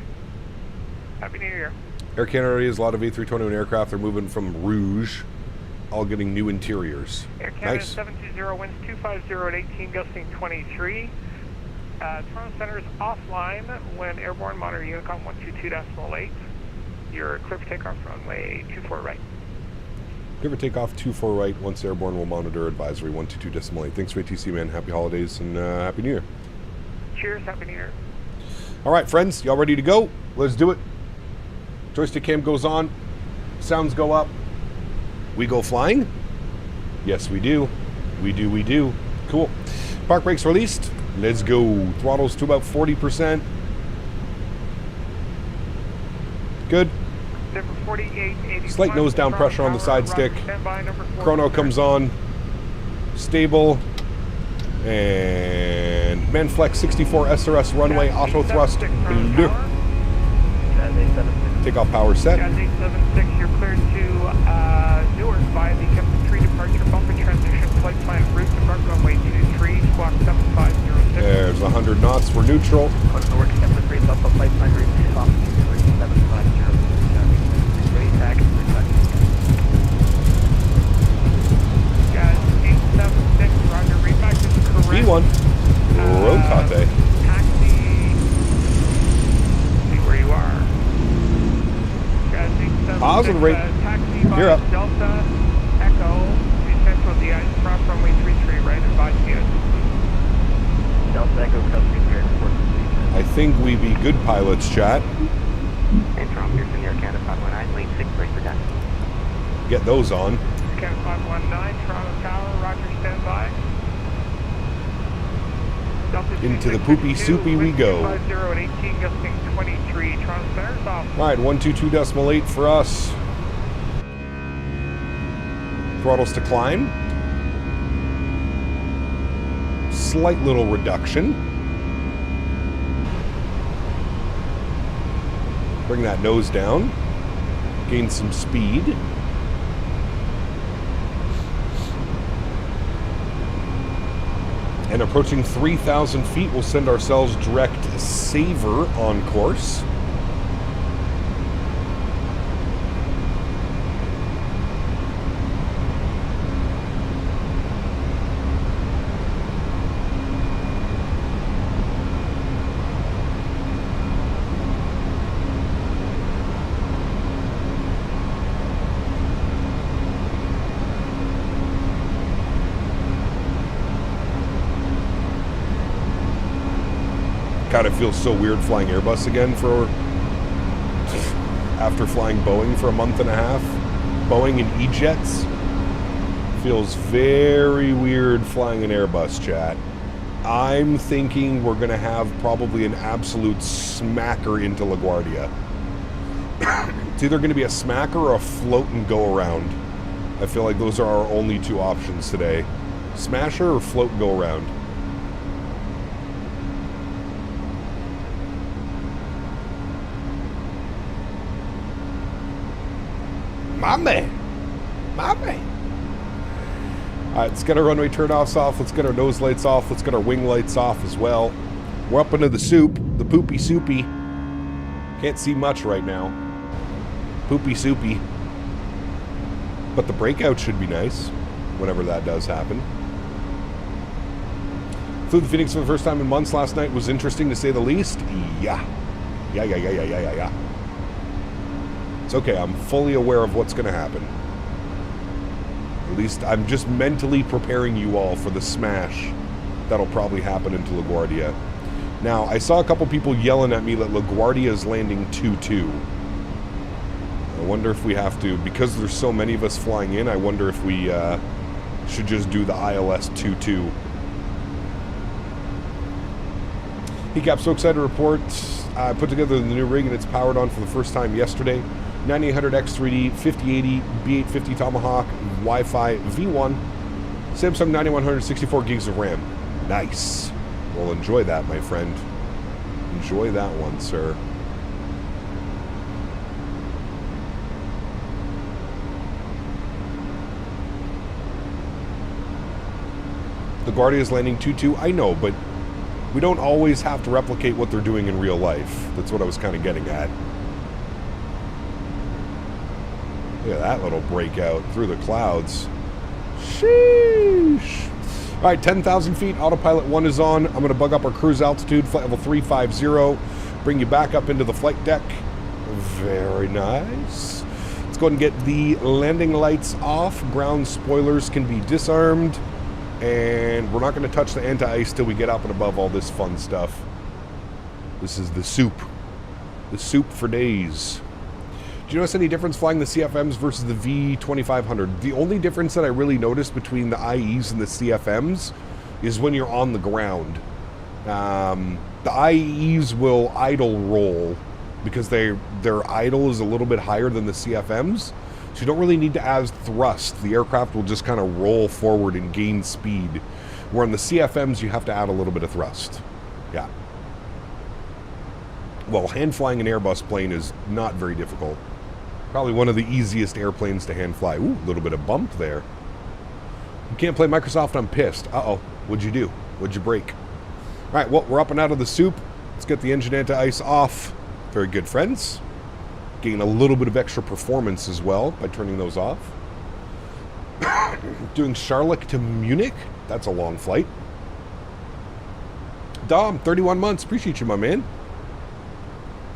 Speaker 7: Happy New Year.
Speaker 1: Air Canada has a lot of A321 aircraft. They're moving from Rouge, all getting new interiors.
Speaker 7: Air Canada
Speaker 1: Nice.
Speaker 7: 720, winds 250 at 18, gusting 23. Toronto Center is offline when airborne, monitor Unicom 122.8. You're clear for takeoff runway 24 right.
Speaker 1: Give or take off 24 right. Once airborne, will monitor advisory 122.8. Thanks for ATC, man. Happy holidays and Happy New Year.
Speaker 7: Cheers. Happy New Year.
Speaker 1: All right, friends. Y'all ready to go? Let's do it. Joystick cam goes on. Sounds go up. We go flying? Yes, we do. We do. Cool. Park brakes released. Let's go. Throttles to about 40%. Good. Slight nose down pressure on the side stick. Chrono comes on. Stable. And Manflex 64 SRS runway auto thrust blue. Takeoff power set.
Speaker 7: Jazz 876, you're cleared to Newark via the Captain 3 departure bump and transition flight plan route to Park runway 23, squawk 7506.
Speaker 1: There's 100 knots. We're neutral.
Speaker 4: Newark, Captain 3, bump up flight plan route, squawk 7506. Ready, tag,
Speaker 7: Jazz 876, roger, read back to the correct.
Speaker 1: B1. Rotate.
Speaker 7: Taxi, see where you are. Jazz 876,
Speaker 1: Positive rate.
Speaker 7: taxi
Speaker 1: You're
Speaker 7: by
Speaker 1: up.
Speaker 7: Delta Echo, descent from the ice prop runway 33, right advise you.
Speaker 4: Delta Echo, Custody, Air Report.
Speaker 1: I think we be good pilots, chat.
Speaker 4: And from Houston, Air Canada 519, lane 6, break for taxi.
Speaker 1: Get those on.
Speaker 7: Canada 519, Toronto Tower, roger, stand by. Delta
Speaker 1: Into the
Speaker 7: 2662,
Speaker 1: poopy soupy we go.
Speaker 7: 50 at 18, gusting 23, Toronto Center's off.
Speaker 1: All right, 122.8 for us. Throttles to climb. Slight little reduction. Bring that nose down. Gain some speed. And approaching 3,000 feet, we'll send ourselves direct Saver on course. God, it feels so weird flying Airbus again after flying Boeing for a month and a half. Boeing and E-Jets. Feels very weird flying an Airbus, chat. I'm thinking we're going to have probably an absolute smacker into LaGuardia. It's either going to be a smacker or a float and go around. I feel like those are our only two options today. Smasher or float and go around. My man. My man. All right, let's get our runway turnoffs off. Let's get our nose lights off. Let's get our wing lights off as well. We're up into the soup, the poopy soupy. Can't see much right now. Poopy soupy. But the breakout should be nice whenever that does happen. Flew the Phoenix for the first time in months last night. Was interesting to say the least. Yeah. Yeah. It's okay, I'm fully aware of what's going to happen. At least I'm just mentally preparing you all for the smash that'll probably happen into LaGuardia. Now, I saw a couple people yelling at me that LaGuardia is landing 2-2. I wonder if we have to, because there's so many of us flying in, I wonder if we should just do the ILS 2-2. Hey Cap, so excited to report. I put together the new rig and it's powered on for the first time yesterday. 9800 X3D, 5080, B850 Tomahawk, Wi-Fi V1, Samsung 9100, 64 gigs of RAM. Nice. Well, enjoy that, my friend. Enjoy that one, sir. LaGuardia is landing 2-2. I know, but we don't always have to replicate what they're doing in real life. That's what I was kind of getting at. Look at that little breakout through the clouds. Sheesh. All right, 10,000 feet. Autopilot 1 is on. I'm going to bug up our cruise altitude, flight level 350. Bring you back up into the flight deck. Very nice. Let's go ahead and get the landing lights off. Ground spoilers can be disarmed. And we're not going to touch the anti-ice till we get up and above all this fun stuff. This is the soup. The soup for days. Do you notice any difference flying the CFMs versus the V2500? The only difference that I really noticed between the IEs and the CFMs is when you're on the ground. The IEs will idle roll because their idle is a little bit higher than the CFMs. So you don't really need to add thrust. The aircraft will just kind of roll forward and gain speed. Where on the CFMs, you have to add a little bit of thrust. Yeah. Well, hand flying an Airbus plane is not very difficult. Probably one of the easiest airplanes to hand fly. Ooh, a little bit of bump there. You can't play Microsoft, I'm pissed. Uh-oh, what'd you do? What'd you break? All right, well, we're up and out of the soup. Let's get the engine anti-ice off. Very good, friends. Gain a little bit of extra performance as well by turning those off. Doing Sólríkt to Munich. That's a long flight. Dom, 31 months. Appreciate you, my man.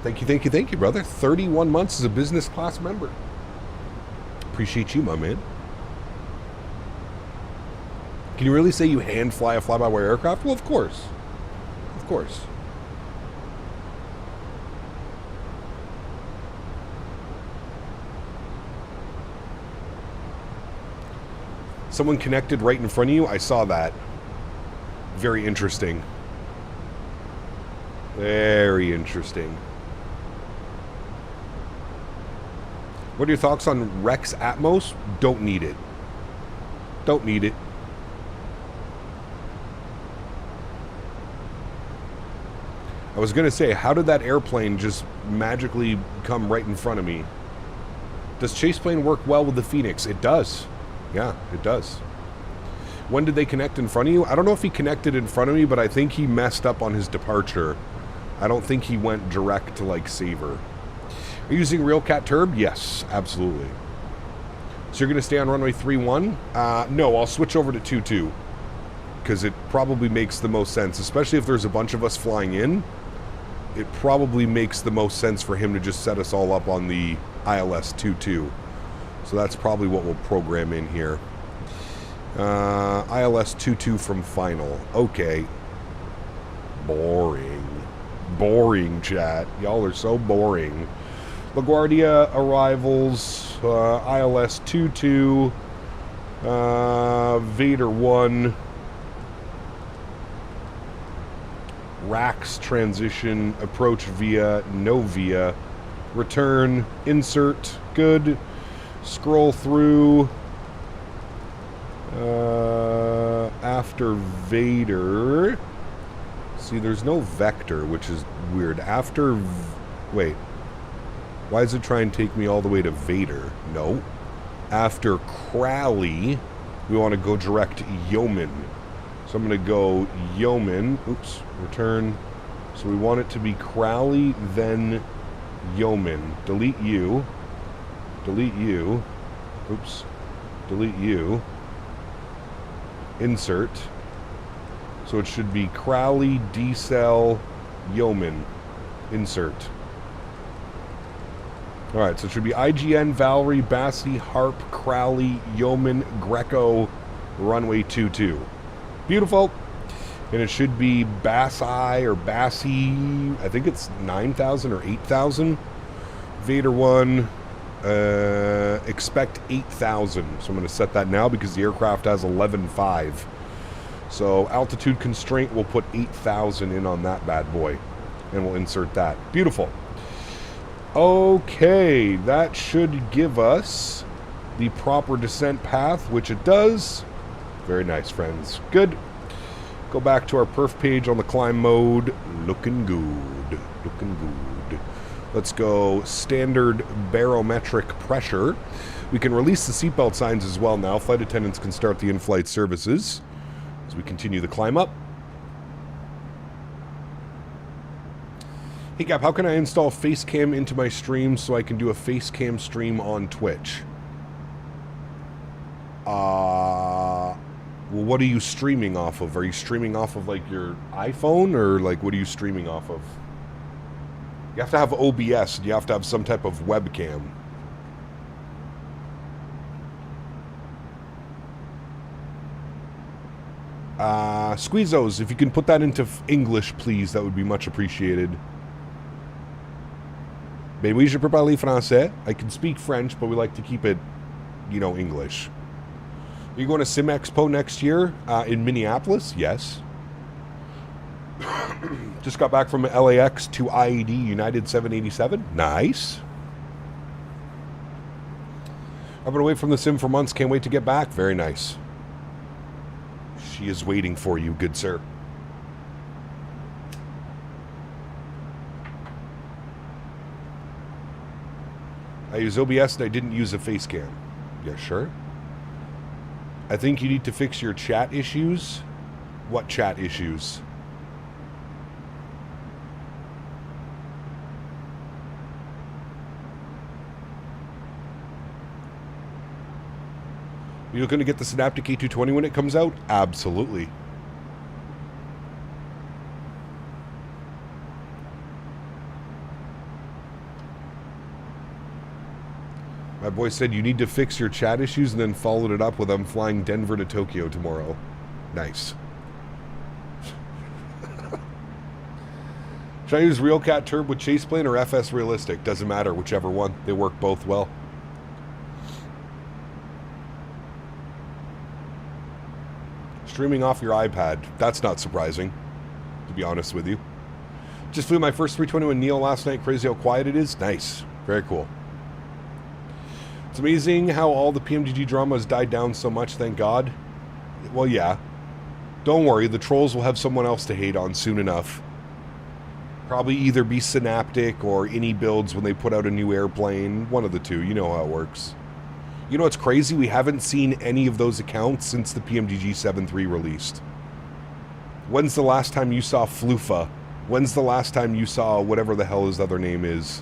Speaker 1: Thank you, brother. 31 months as a business class member. Appreciate you, my man. Can you really say you hand fly a fly-by-wire aircraft? Well, of course. Of course. Someone connected right in front of you? I saw that. Very interesting. Very interesting. What are your thoughts on Rex Atmos? Don't need it. Don't need it. I was going to say, how did that airplane just magically come right in front of me? Does chase plane work well with the Fenix? It does. Yeah, it does. When did they connect in front of you? I don't know if he connected in front of me, but I think he messed up on his departure. I don't think he went direct to, like, Saver. Are you using Real Cat Turb? Yes, absolutely. So you're going to stay on runway 31? No, I'll switch over to 22. Because it probably makes the most sense, especially if there's a bunch of us flying in. It probably makes the most sense for him to just set us all up on the ILS 22. So that's probably what we'll program in here. ILS 22 from final. Okay. Boring. Boring, chat. Y'all are so boring. LaGuardia arrivals. ILS 22. Vader 1. Rax transition. Approach via. No via. Return. Insert. Good. Scroll through. After Vader. See, there's no vector, which is weird. After... Wait. Why does it try and take me all the way to Vader? No. After Crowley, we want to go direct Yeoman. So I'm going to go Yeoman. Oops. Return. So we want it to be Crowley, then Yeoman. Delete you. Delete you. Oops. Delete you. Insert. So it should be Crowley, D-Cell, Yeoman. Insert. Alright, so it should be IGN, Valerie, Bassi, Harp, Crowley, Yeoman, Greco, runway 22. Beautiful. And it should be Bassi or Bassi, I think it's 9,000 or 8,000. Vader 1, expect 8,000. So I'm going to set that now because the aircraft has 11.5. So altitude constraint, we'll put 8,000 in on that bad boy. And we'll insert that. Beautiful. Okay, that should give us the proper descent path, which it does. Very nice, friends. Good. Go back to our perf page on the climb mode. Looking good. Looking good. Let's go standard barometric pressure. We can release the seatbelt signs as well now. Flight attendants can start the in-flight services as we continue the climb up. Hey Gap, how can I install Facecam into my stream so I can do a Facecam stream on Twitch? Well, what are you streaming off of? Are you streaming off of, like, your iPhone? Or, like, what are you streaming off of? You have to have OBS. You have to have some type of webcam. Squeezos, if you can put that into English, please, that would be much appreciated. Ben oui, je peux parler français. I can speak French, but we like to keep it, you know, English. Are you going to Sim Expo next year in Minneapolis? Yes. Just got back from LAX to IED United 787. Nice. I've been away from the sim for months. Can't wait to get back. Very nice. She is waiting for you, good sir. I use OBS and I didn't use a face cam. Yeah, sure. I think you need to fix your chat issues. What chat issues? Are you looking to get the Synaptic A220 when it comes out? Absolutely. My boy said you need to fix your chat issues and then followed it up with I'm flying Denver to Tokyo tomorrow. Nice. Should I use Real Cat Turb with Chase Plane or FS Realistic? Doesn't matter, whichever one. They work both well. Streaming off your iPad. That's not surprising, to be honest with you. Just flew my first 321 Neo last night. Crazy how quiet it is. Nice. Very cool. It's amazing how all the PMGG drama has died down so much, thank God. Well, yeah. Don't worry, the trolls will have someone else to hate on soon enough. Probably either be Synaptic or any builds when they put out a new airplane. One of the two. You know how it works. You know what's crazy? We haven't seen any of those accounts since the PMGG 7.3 released. When's the last time you saw Flufa? When's the last time you saw whatever the hell his other name is?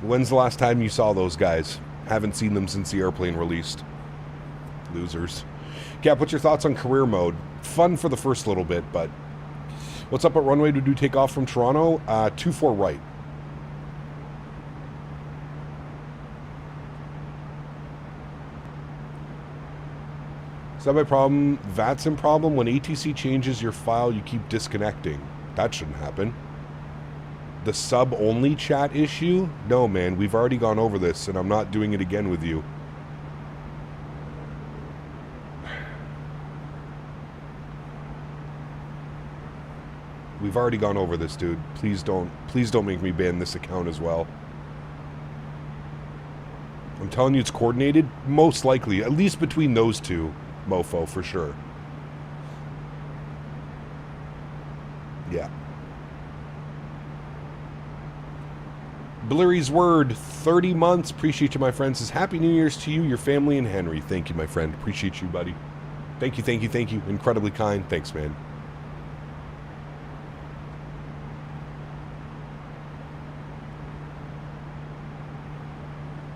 Speaker 1: When's the last time you saw those guys? Haven't seen them since the airplane released. Losers. Cap, what's your thoughts on career mode? Fun for the first little bit, but... What's up at runway to do takeoff from Toronto? 24 right. Is that my problem? Vatsim problem? When ATC changes your file, you keep disconnecting. That shouldn't happen. The sub-only chat issue? No, man. We've already gone over this, and I'm not doing it again with you. We've already gone over this, dude. Please don't make me ban this account as well. I'm telling you it's coordinated. Most likely. At least between those two. Mofo, for sure. Yeah. Blurry's word, 30 months. Appreciate you, my friend. Says, Happy New Year's to you, your family, and Henry. Thank you, my friend. Appreciate you, buddy. Thank you, thank you, thank you. Incredibly kind. Thanks, man.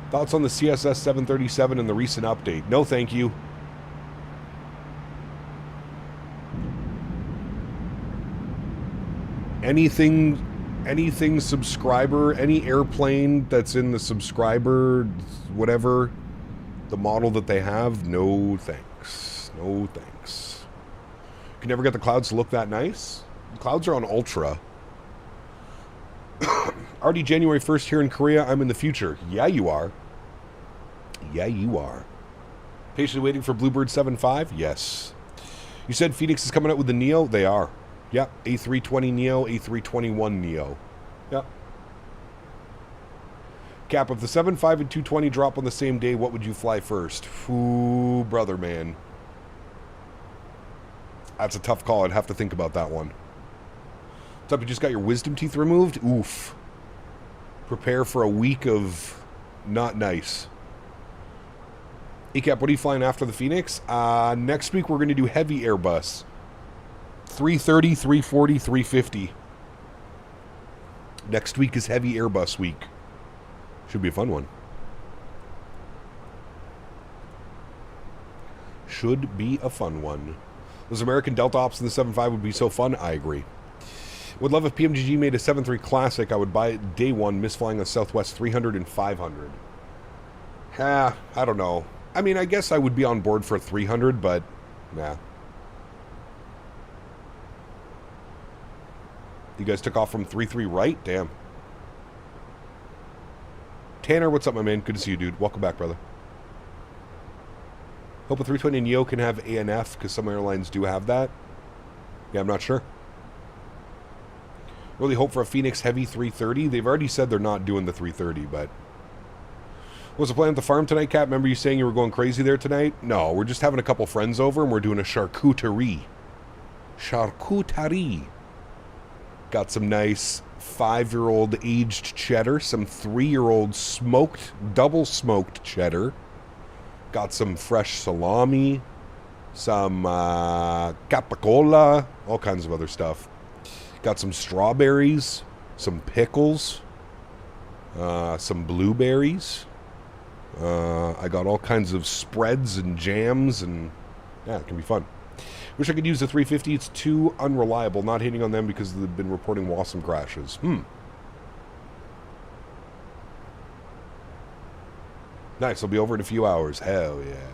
Speaker 1: Thoughts on the CSS 737 and the recent update? No, thank you. Anything subscriber, any airplane that's in the subscriber, whatever, the model that they have, no thanks. No thanks. You can never get the clouds to look that nice. The clouds are on Ultra. Already January 1st here in Korea. I'm in the future. Yeah, you are. Yeah, you are. Patiently waiting for Bluebird 7.5? Yes. You said Fenix is coming out with the Neo? They are. Yep. A320 Neo, A321 Neo. Yep. Cap, if the 7.5 and 220 drop on the same day, what would you fly first? Ooh, brother, man. That's a tough call. I'd have to think about that one. What's up? You just got your wisdom teeth removed? Oof. Prepare for a week of not nice. Cap, what are you flying after the Fenix? Next week we're going to do heavy Airbus. 330, 340, 350. Next week is heavy Airbus week. Should be a fun one. Should be a fun one. Those American Delta Ops in the 7.5 would be so fun. I agree. Would love if PMGG made a 7.3 Classic. I would buy it day one, miss flying a Southwest 300 and 500. I don't know. I mean, I guess I would be on board for a 300, but nah. You guys took off from 3-3 right? Damn. Tanner, what's up, my man? Good to see you, dude. Welcome back, brother. Hope a 320 Neo can have ANF, because some airlines do have that. Yeah, I'm not sure. Really hope for a Fenix Heavy 330. They've already said they're not doing the 330, but... What's the plan at the farm tonight, Cap? Remember you saying you were going crazy there tonight? No, we're just having a couple friends over, and we're doing a charcuterie. Charcuterie. Got some nice 5-year-old aged cheddar, some 3-year-old double smoked cheddar. Got some fresh salami, some capicola, all kinds of other stuff. Got some strawberries, some pickles, some blueberries. I got all kinds of spreads and jams, and yeah, it can be fun. Wish I could use the 350. It's too unreliable. Not hating on them because they've been reporting Wasm crashes. Nice. I'll be over in a few hours. Hell yeah.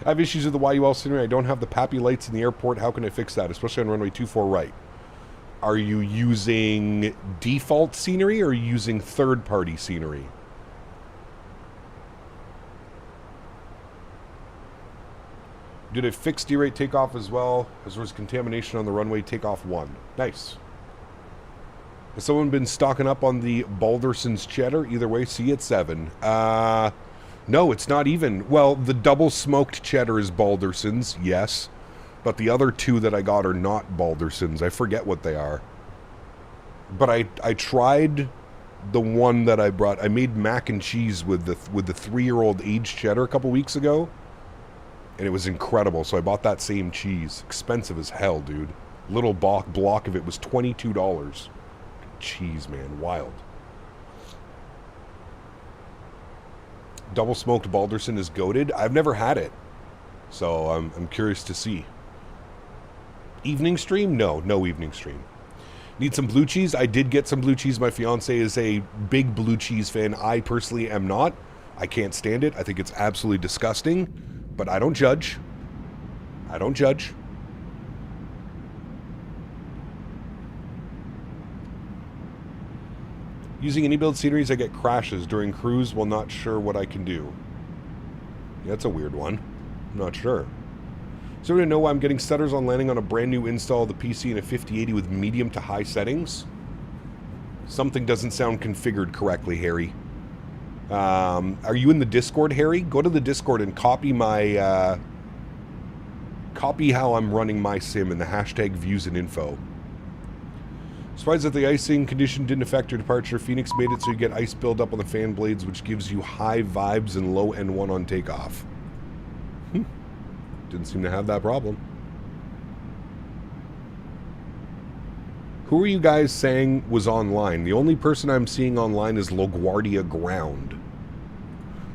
Speaker 1: I have issues with the YUL scenery. I don't have the PAPI lights in the airport. How can I fix that? Especially on runway 24 right. Are you using default scenery or are you using third-party scenery? Did it fix derate takeoff as well as there was contamination on the runway takeoff 1? Nice. Has someone been stocking up on the Balderson's cheddar? Either way, see you at 7. No, it's not even. Well, the double smoked cheddar is Balderson's, yes. But the other 2 that I got are not Balderson's. I forget what they are. But I tried the one that I brought. I made mac and cheese with the 3-year-old aged cheddar a couple weeks ago. And it was incredible, so I bought that same cheese. Expensive as hell, dude. Little block of it was $22. Cheese, man. Wild. Double smoked Balderson is goated. I've never had it. So I'm curious to see. Evening stream? No evening stream. Need some blue cheese? I did get some blue cheese. My fiance is a big blue cheese fan. I personally am not. I can't stand it. I think it's absolutely disgusting. But I don't judge. I don't judge. Using any build sceneries, I get crashes during cruise while not sure what I can do. Yeah, that's a weird one. I'm not sure. So to know why I'm getting stutters on landing on a brand new install of the PC in a 5080 with medium to high settings? Something doesn't sound configured correctly, Harry. Are you in the Discord, Harry? Go to the Discord and copy my, copy how I'm running my sim in the hashtag views and info. Surprised that the icing condition didn't affect your departure. Fenix made it so you get ice buildup on the fan blades, which gives you high vibes and low N1 on takeoff. Didn't seem to have that problem. Who are you guys saying was online? The only person I'm seeing online is LaGuardia Ground.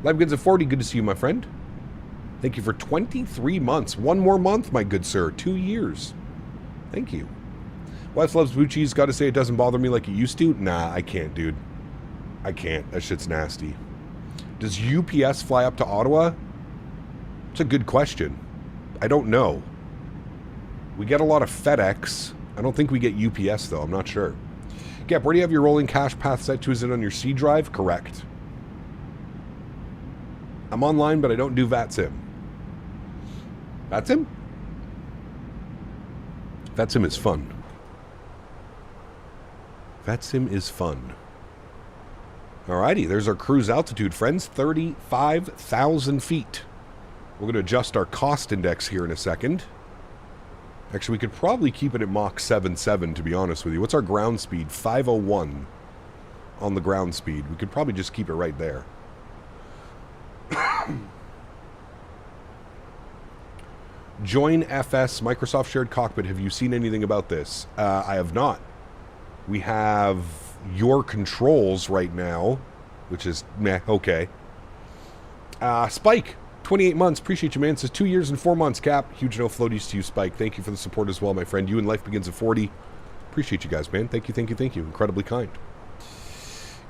Speaker 1: LiveGoods at 40, good to see you, my friend. Thank you for 23 months. One more month, my good sir. 2 years. Thank you. Wife loves blue cheese. Gotta say, it doesn't bother me like it used to. Nah, I can't, dude. I can't. That shit's nasty. Does UPS fly up to Ottawa? It's a good question. I don't know. We get a lot of FedEx. I don't think we get UPS, though. I'm not sure. Gep, where do you have your rolling cache path set to? Is it on your C drive? Correct. I'm online, but I don't do VATSIM. VATSIM? VATSIM is fun. VATSIM is fun. Alrighty, there's our cruise altitude, friends. 35,000 feet. We're going to adjust our cost index here in a second. Actually, we could probably keep it at Mach 7.7, to be honest with you. What's our ground speed? 501 on the ground speed. We could probably just keep it right there. Join FS, Microsoft Shared Cockpit. Have you seen anything about this? I have not. We have your controls right now, which is meh, okay. Spike, 28 months. Appreciate you, man. It says 2 years and 4 months, Cap. Huge no floaties to you, Spike. Thank you for the support as well, my friend. You and Life Begins at 40. Appreciate you guys, man. Thank you, thank you, thank you. Incredibly kind.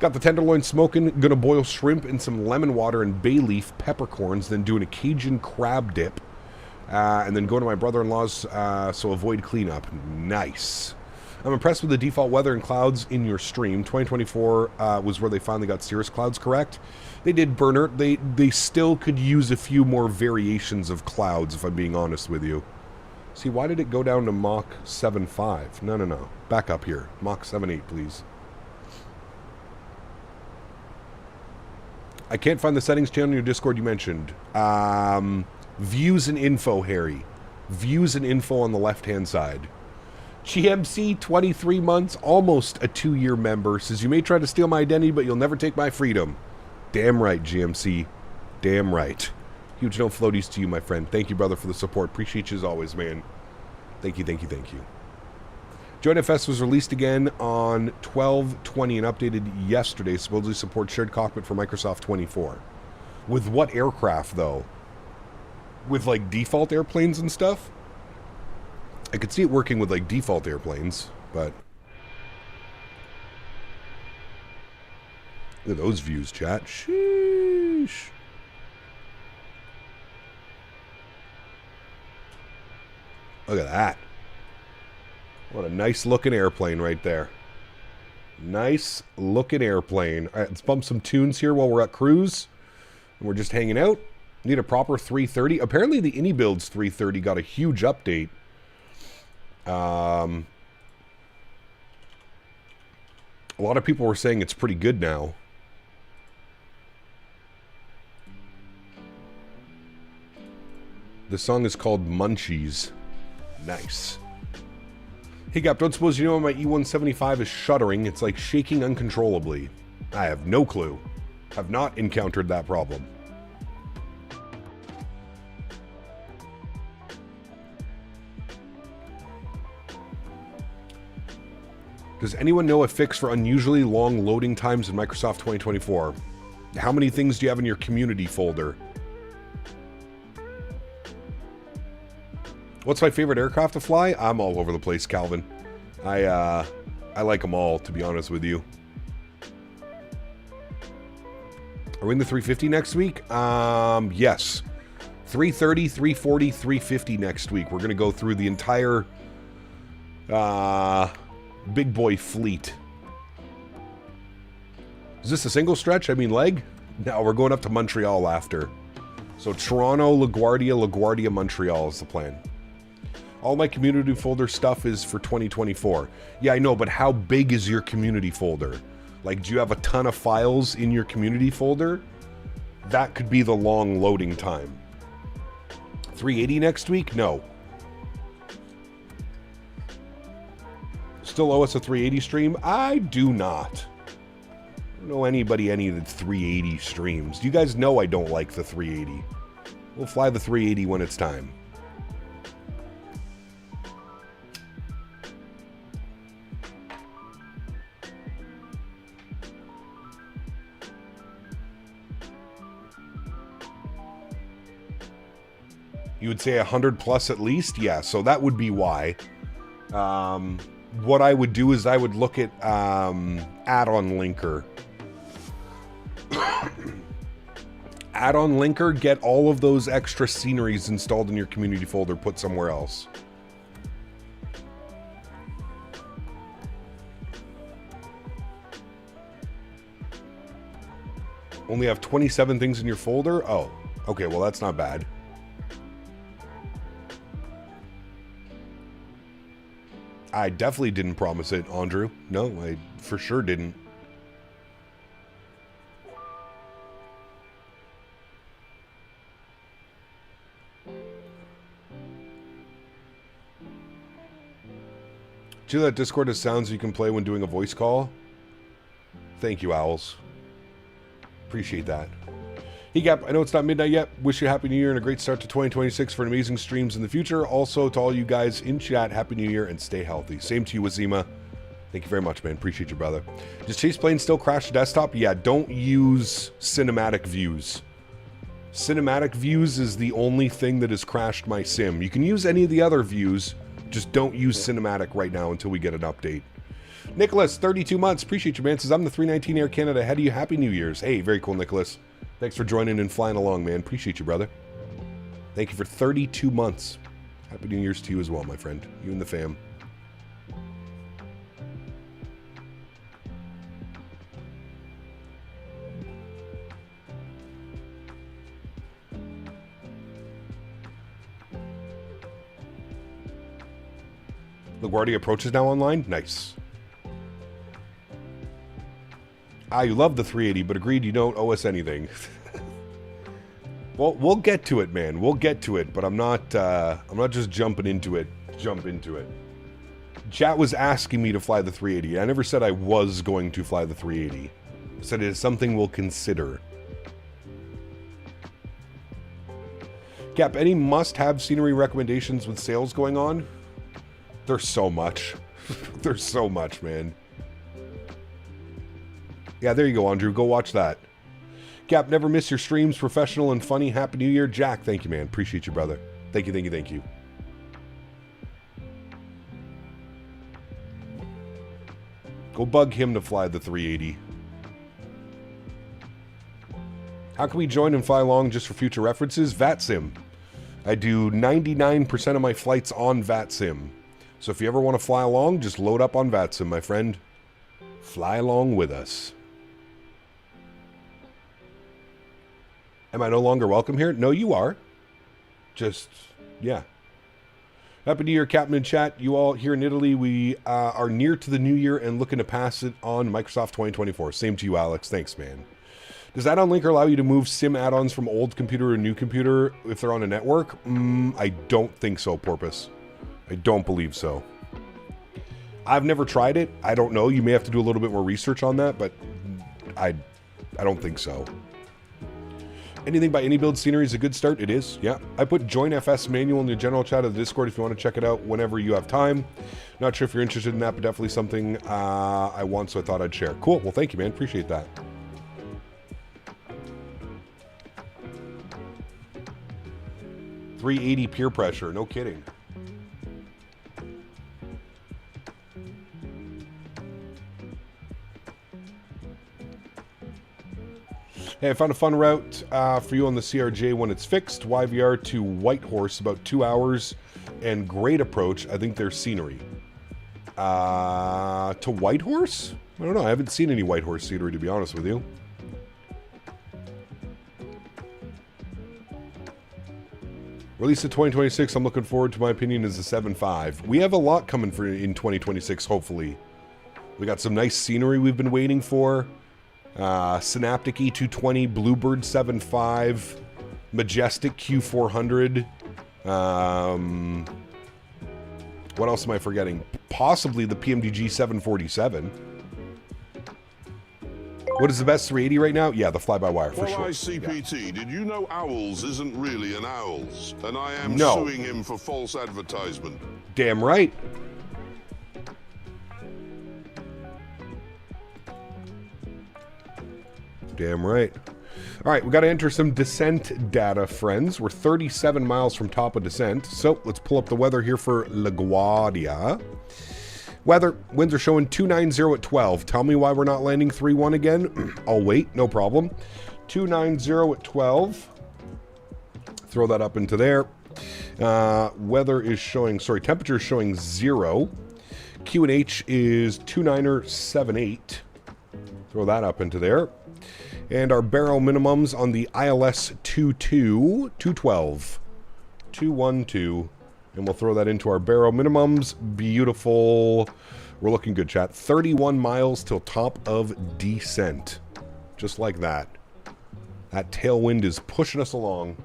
Speaker 1: Got the tenderloin smoking. Gonna boil shrimp in some lemon water and bay leaf peppercorns, then doing a Cajun crab dip. And then going to my brother-in-law's, so avoid cleanup. Nice. I'm impressed with the default weather and clouds in your stream. 2024 was where they finally got cirrus clouds correct. They did, Burner. They still could use a few more variations of clouds, if I'm being honest with you. See, why did it go down to Mach 7.5? No. Back up here. Mach 7.8, please. I can't find the settings channel in your Discord you mentioned. Views and info, Harry. Views and info on the left-hand side. GMC, 23 months, almost a 2-year member. Says, you may try to steal my identity, but you'll never take my freedom. Damn right, GMC. Damn right. Huge no floaties to you, my friend. Thank you, brother, for the support. Appreciate you as always, man. Thank you, thank you, thank you. Joint FS was released again on 12/20 and updated yesterday. Supposedly supports shared cockpit for Microsoft 24. With what aircraft, though? With, like, default airplanes and stuff? I could see it working with, like, default airplanes, but... Look at those views, chat. Sheesh. Look at that. What a nice looking airplane right there. Nice looking airplane. All right, let's bump some tunes here while we're at cruise. And we're just hanging out. Need a proper 330. Apparently the AnyBuilds 330 got a huge update. A lot of people were saying it's pretty good now. The song is called Munchies. Nice. Hey Gap, don't suppose you know my E175 is shuddering. It's like shaking uncontrollably. I have no clue. Have not encountered that problem. Does anyone know a fix for unusually long loading times in Microsoft 2024? How many things do you have in your community folder? What's my favorite aircraft to fly? I'm all over the place, Calvin. I like them all, to be honest with you. Are we in the 350 next week? Yes. 330, 340, 350 next week. We're going to go through the entire big boy fleet. Is this a single stretch? I mean leg? No, we're going up to Montreal after. So Toronto, LaGuardia, Montreal is the plan. All my community folder stuff is for 2024. Yeah, I know, but how big is your community folder? Like, do you have a ton of files in your community folder? That could be the long loading time. 380 next week? No. Still owe us a 380 stream? I do not. I don't know anybody any of the 380 streams. You guys know I don't like the 380. We'll fly the 380 when it's time. You would say 100 plus at least? Yeah, so that would be why. What I would do is I would look at add-on linker. Add-on linker, get all of those extra sceneries installed in your community folder, put somewhere else. Only have 27 things in your folder? Oh, okay, well that's not bad. I definitely didn't promise it, Andrew. No, I for sure didn't. Do you know that Discord has sounds you can play when doing a voice call? Thank you, Owls. Appreciate that. Hey Gap, I know it's not midnight yet. Wish you a Happy New Year and a great start to 2026 for amazing streams in the future. Also, to all you guys in chat, Happy New Year and stay healthy. Same to you, Wazima. Thank you very much, man. Appreciate you, brother. Does Chase Plane still crash the desktop? Yeah, don't use cinematic views. Cinematic views is the only thing that has crashed my sim. You can use any of the other views, just don't use cinematic right now until we get an update. Nicholas, 32 months. Appreciate you, man. Says, I'm the 319 Air Canada ahead of you. Happy New Year's. Hey, very cool, Nicholas. Thanks for joining and flying along, man. Appreciate you, brother. Thank you for 32 months. Happy New Year's to you as well, my friend. You and the fam. LaGuardia Approach is now online? Nice. You love the 380, but agreed you don't owe us anything. Well, we'll get to it, man. We'll get to it, but I'm not just jumping into it. Jump into it. Chat was asking me to fly the 380. I never said I was going to fly the 380. I said it is something we'll consider. Cap, any must-have scenery recommendations with sales going on? There's so much. There's so much, man. Yeah, there you go, Andrew. Go watch that. Cap, never miss your streams. Professional and funny. Happy New Year. Jack, thank you, man. Appreciate you, brother. Thank you, thank you, thank you. Go bug him to fly the 380. How can we join and fly along just for future references? VATSIM. I do 99% of my flights on VATSIM. So if you ever want to fly along, just load up on VATSIM, my friend. Fly along with us. Am I no longer welcome here? No, you are. Just, yeah. Happy New Year, Captain and chat. You all here in Italy, we are near to the new year and looking to pass it on Microsoft 2024. Same to you, Alex. Thanks, man. Does add-on linker allow you to move SIM add-ons from old computer to new computer if they're on a network? I don't think so, Porpoise. I don't believe so. I've never tried it. I don't know. You may have to do a little bit more research on that, but I don't think so. Anything by Any Build Scenery is a good start. It is, yeah. I put Join FS manual in the general chat of the Discord if you want to check it out whenever you have time. Not sure if you're interested in that, but definitely something I want, so I thought I'd share. Cool. Well, thank you, man. Appreciate that. $380 peer pressure. No kidding. Hey, I found a fun route for you on the CRJ when it's fixed. YVR to Whitehorse, about 2 hours, and great approach. I think there's scenery. To Whitehorse? I don't know. I haven't seen any Whitehorse scenery, to be honest with you. Release of 2026, I'm looking forward to, my opinion, is the 7.5. We have a lot coming for in 2026, hopefully. We got some nice scenery we've been waiting for. Synaptic E220, Bluebird 7.5, Majestic Q400. What else am I forgetting? Possibly the PMDG 747. What is the best 380 right now? Yeah, the fly-by-wire, for sure.
Speaker 5: ICPT, yeah. Did you know Owls isn't really an Owls? And I am suing him for false advertisement.
Speaker 1: Damn right. Damn right. All right, we got to enter some descent data, friends. We're 37 miles from top of descent. So let's pull up the weather here for LaGuardia. Weather, winds are showing 290 at 12. Tell me why we're not landing 3-1 again. I'll wait, no problem. 290 at 12. Throw that up into there. Weather is showing, temperature is showing 0. QNH is 2978. Throw that up into there. And our barrel minimums on the ILS 212. 212. And we'll throw that into our barrel minimums. Beautiful. We're looking good, chat. 31 miles till top of descent. Just like that. That tailwind is pushing us along.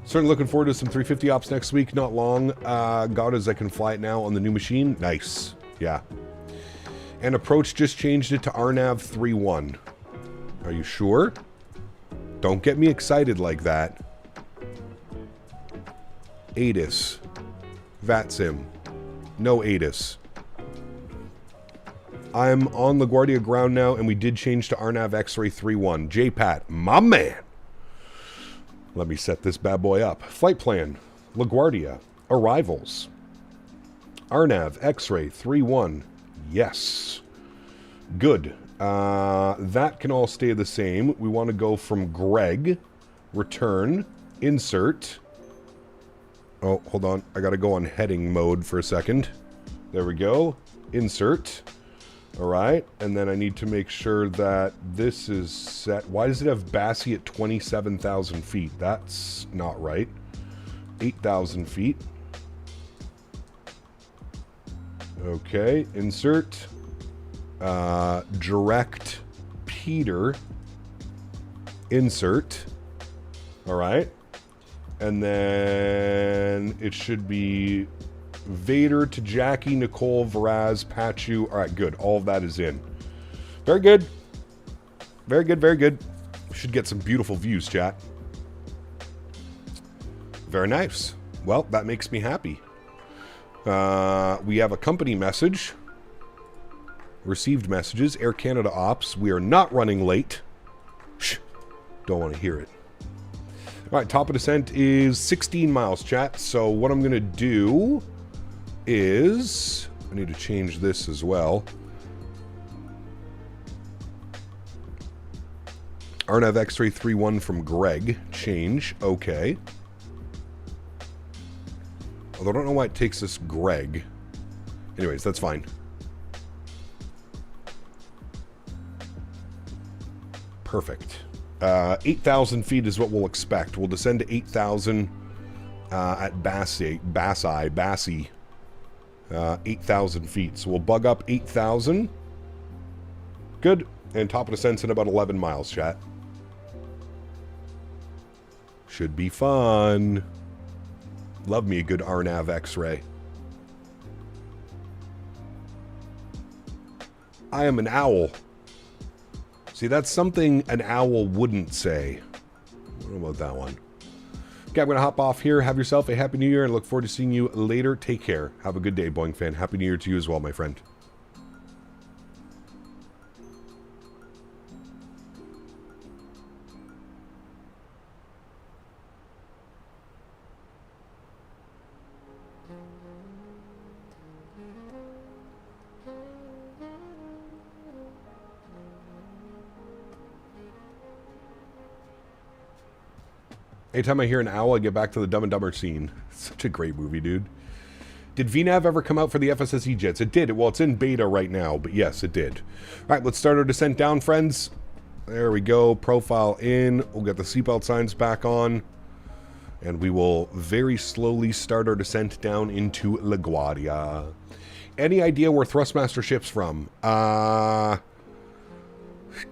Speaker 1: Certainly looking forward to some 350 ops next week. Not long. God, as I can fly it now on the new machine. Nice. Yeah. And approach just changed it to RNAV 3.1. Are you sure? Don't get me excited like that. ATIS. VATSIM. No ATIS. I'm on LaGuardia ground now, and we did change to RNAV X-Ray 3.1. JPAT, my man. Let me set this bad boy up. Flight plan. LaGuardia. Arrivals. RNAV X-Ray 3.1. Yes. Good. That can all stay the same. We want to go from Greg. Return. Insert. Oh, hold on. I got to go on heading mode for a second. There we go. Insert. All right. And then I need to make sure that this is set. Why does it have Bassie at 27,000 feet? That's not right. 8,000 feet. Okay. Insert. Direct Peter. Insert. All right. And then it should be Vader to Jackie, Nicole, Varaz, Pachu. All right, good. All of that is in. Very good. Very good, very good. We should get some beautiful views, chat. Very nice. Well, that makes me happy. We have a company message. Received messages. Air Canada Ops. We are not running late. Shh. Don't want to hear it. All right, top of descent is 16 miles, chat. So what I'm going to do is... I need to change this as well. RNAV X331 from Greg. Change. Okay. Although I don't know why it takes us Greg. Anyways, that's fine. Perfect. 8,000 feet is what we'll expect. We'll descend to 8,000 at Bassi. 8,000 feet. So we'll bug up 8,000. Good. And top of descent's in about 11 miles, chat. Should be fun. Love me a good RNAV X-ray. I am an owl. See, that's something an owl wouldn't say. I don't know about that one. Okay, I'm going to hop off here. Have yourself a Happy New Year and look forward to seeing you later. Take care. Have a good day, Boeing fan. Happy New Year to you as well, my friend. Anytime I hear an owl, I get back to the Dumb and Dumber scene. It's such a great movie, dude. Did VNAV ever come out for the FSSE jets? It did. Well, it's in beta right now, but yes, it did. All right, let's start our descent down, friends. There we go. Profile in. We'll get the seatbelt signs back on. And we will very slowly start our descent down into LaGuardia. Any idea where Thrustmaster ships from?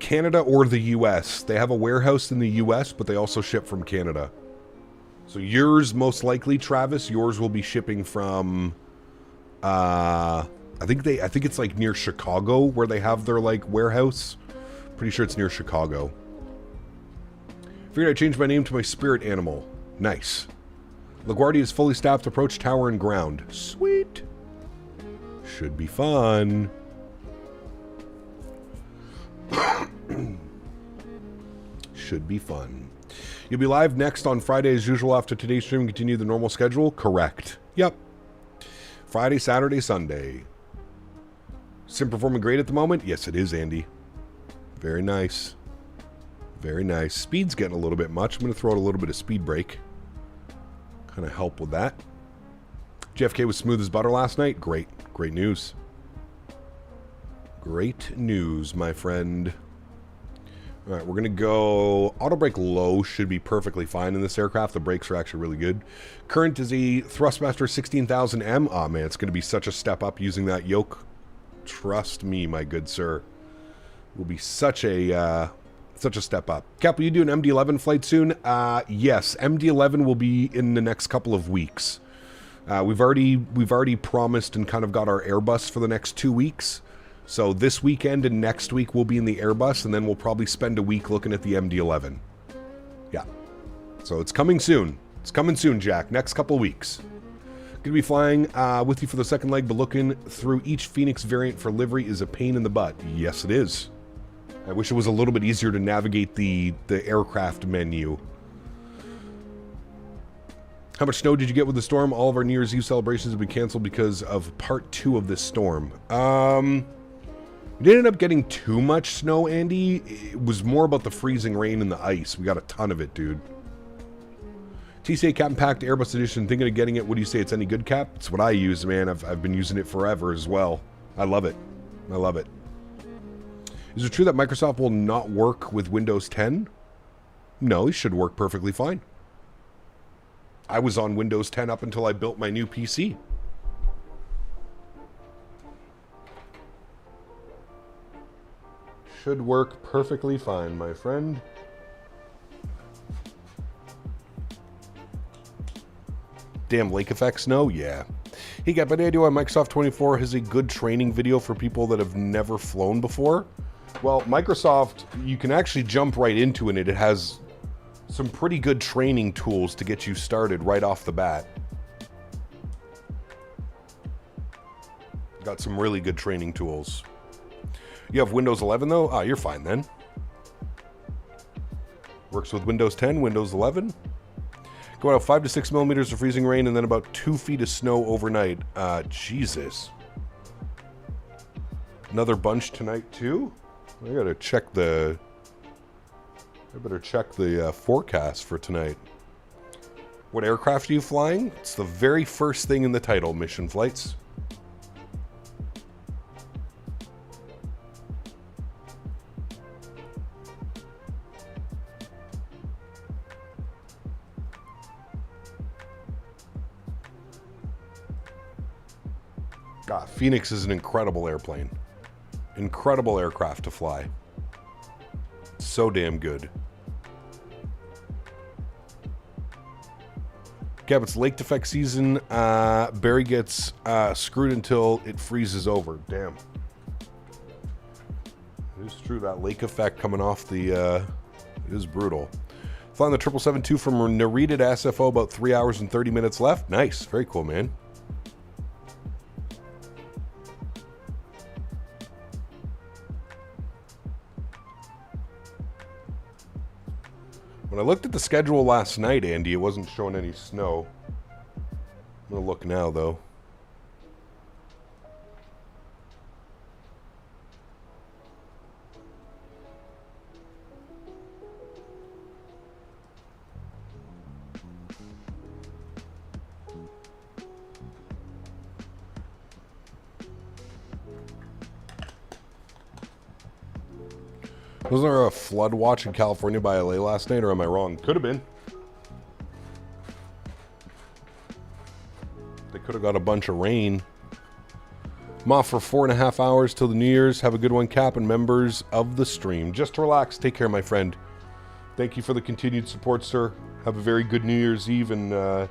Speaker 1: Canada or the US. They have a warehouse in the US, but they also ship from Canada. So yours, most likely, Travis, yours will be shipping from I think it's like near Chicago where they have their like warehouse. Pretty sure it's near Chicago. Figured I'd change my name to my spirit animal. Nice. LaGuardia is fully staffed. Approach tower and ground. Sweet. Should be fun. Should be fun. You'll be live next on Friday as usual after today's stream and continue the normal schedule? Correct. Yep. Friday, Saturday, Sunday. Sim performing great at the moment? Yes, it is, Andy. Very nice. Very nice. Speed's getting a little bit much. I'm going to throw out a little bit of speed brake. Kind of help with that. JFK was smooth as butter last night? Great. Great news. Great news, my friend. All right, we're going to go... Auto brake low should be perfectly fine in this aircraft. The brakes are actually really good. Current is a Thrustmaster 16000M. Oh, man, it's going to be such a step up using that yoke. Trust me, my good sir. It will be such a step up. Cap, will you do an MD-11 flight soon? Yes, MD-11 will be in the next couple of weeks. We've already promised and kind of got our Airbus for the next 2 weeks. So this weekend and next week we'll be in the Airbus, and then we'll probably spend a week looking at the MD-11. Yeah. So it's coming soon. It's coming soon, Jack. Next couple weeks. Going to be flying with you for the second leg, but looking through each Fenix variant for livery is a pain in the butt. Yes, it is. I wish it was a little bit easier to navigate the aircraft menu. How much snow did you get with the storm? All of our New Year's Eve celebrations have been canceled because of part 2 of this storm. We didn't end up getting too much snow, Andy. It was more about the freezing rain and the ice. We got a ton of it, dude. TCA Captain Packed Airbus Edition. Thinking of getting it. What do you say? It's any good, Cap? It's what I use, man. I've been using it forever as well. I love it. I love it. Is it true that Microsoft will not work with Windows 10? No, it should work perfectly fine. I was on Windows 10 up until I built my new PC. Should work perfectly fine, my friend. damn lake effect snow? Yeah. Hey, got an idea why Microsoft 24 has a good training video for people that have never flown before? Well, Microsoft, you can actually jump right into it. It has some pretty good training tools to get you started right off the bat. Got some really good training tools. You have Windows 11 though? Ah, you're fine then. Works with Windows 10, Windows 11. Going out 5 to 6 millimeters of freezing rain and then about 2 feet of snow overnight. Jesus. Another bunch tonight too? I gotta check the... I better check the forecast for tonight. What aircraft are you flying? It's the very first thing in the title, Mission Flights. Fenix is an incredible airplane. Incredible aircraft to fly. So damn good. Cap, it's lake defect season. Barry gets screwed until it freezes over. Damn. It is true, that lake effect coming off the... is brutal. Flying the 777-2 from Narita to SFO, about 3 hours and 30 minutes left. Nice. Very cool, man. When I looked at the schedule last night, Andy, it wasn't showing any snow. I'm going to look now, though. Wasn't there a flood watch in California by LA last night, or am I wrong? Could have been. They could have got a bunch of rain. I'm off for 4.5 hours till the New Year's. Have a good one, Cap, and members of the stream. Just relax. Take care, my friend. Thank you for the continued support, sir. Have a very good New Year's Eve, and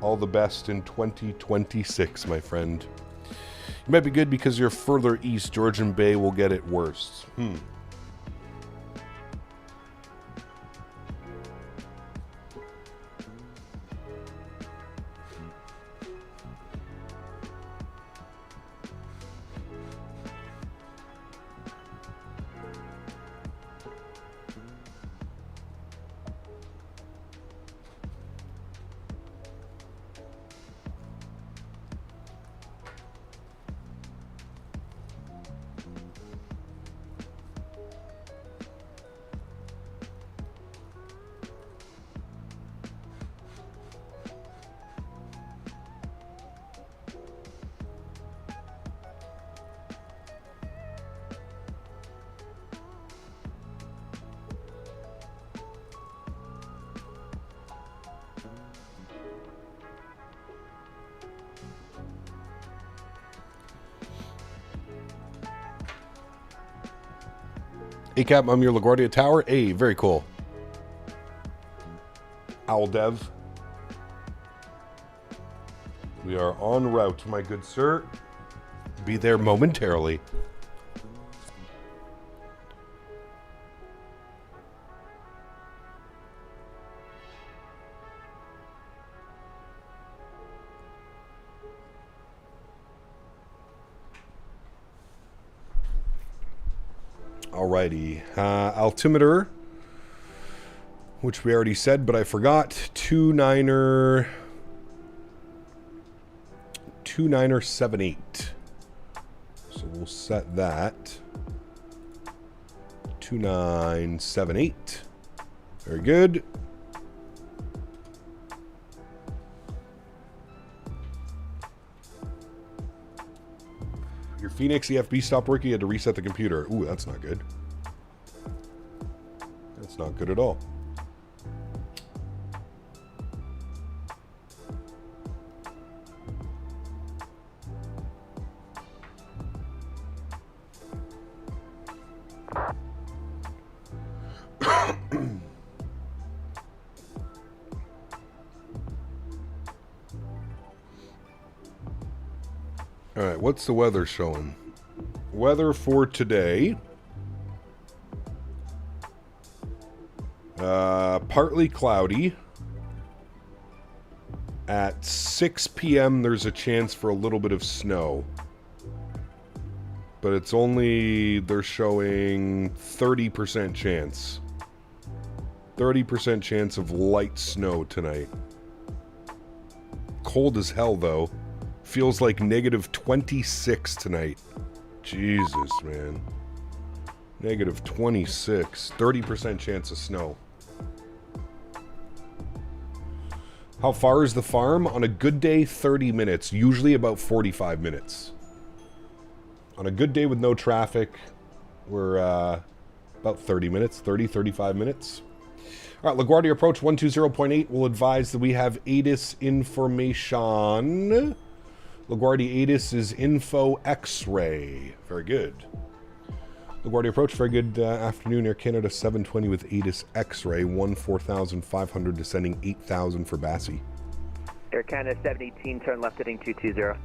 Speaker 1: all the best in 2026, my friend. You might be good because you're further east. Georgian Bay will get it worse. Hey Cap, I'm your LaGuardia Tower. Hey, very cool. Owl Dev. We are en route, my good sir. Be there momentarily. Alrighty, altimeter, which we already said, but I forgot. 2978. So we'll set that. 2978. Very good. Your Fenix EFB stopped working, you had to reset the computer. Ooh, that's not good. That's not good at all. what's the weather showing? Weather for today. Partly cloudy. At 6 p.m. there's a chance for a little bit of snow. But it's only, they're showing 30% chance. 30% chance of light snow tonight. Cold as hell, though. Feels like negative 26 tonight. Jesus, man. Negative 26. 30% chance of snow. How far is the farm? On a good day, 30 minutes. Usually about 45 minutes. On a good day with no traffic, we're about 30 minutes. 30, 35 minutes. All right, LaGuardia approach 120.8 will advise that we have ATIS information. LaGuardia ATIS is info X-ray. Very good. LaGuardia approach, very good afternoon. Air Canada 720 with ATIS X-ray, 14,500 descending 8,000 for Bassie.
Speaker 9: Air Canada 718, turn left heading 220.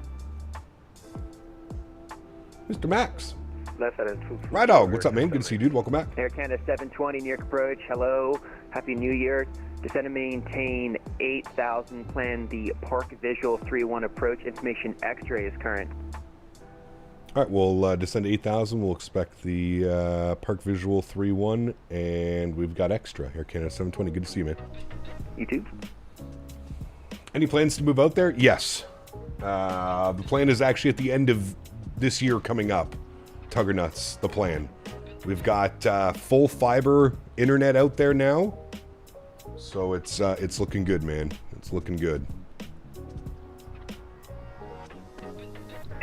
Speaker 1: Mr. Max.
Speaker 4: Left heading 2.
Speaker 1: Right dog, what's up, man? Good to see you, dude. Welcome back.
Speaker 9: Air Canada 720, New York approach. Hello. Happy New Year. Descend and maintain 8,000. Plan the Park Visual 31 approach. Information X-ray is current.
Speaker 1: All right, we'll descend to 8,000. We'll expect the Park Visual 31, and we've got extra. Air Canada 720. Good to see you, man.
Speaker 9: You too.
Speaker 1: Any plans to move out there? Yes. The plan is actually at the end of this year coming up. Tuggernuts, the plan. We've got full fiber internet out there now, so it's looking good, man. It's looking good.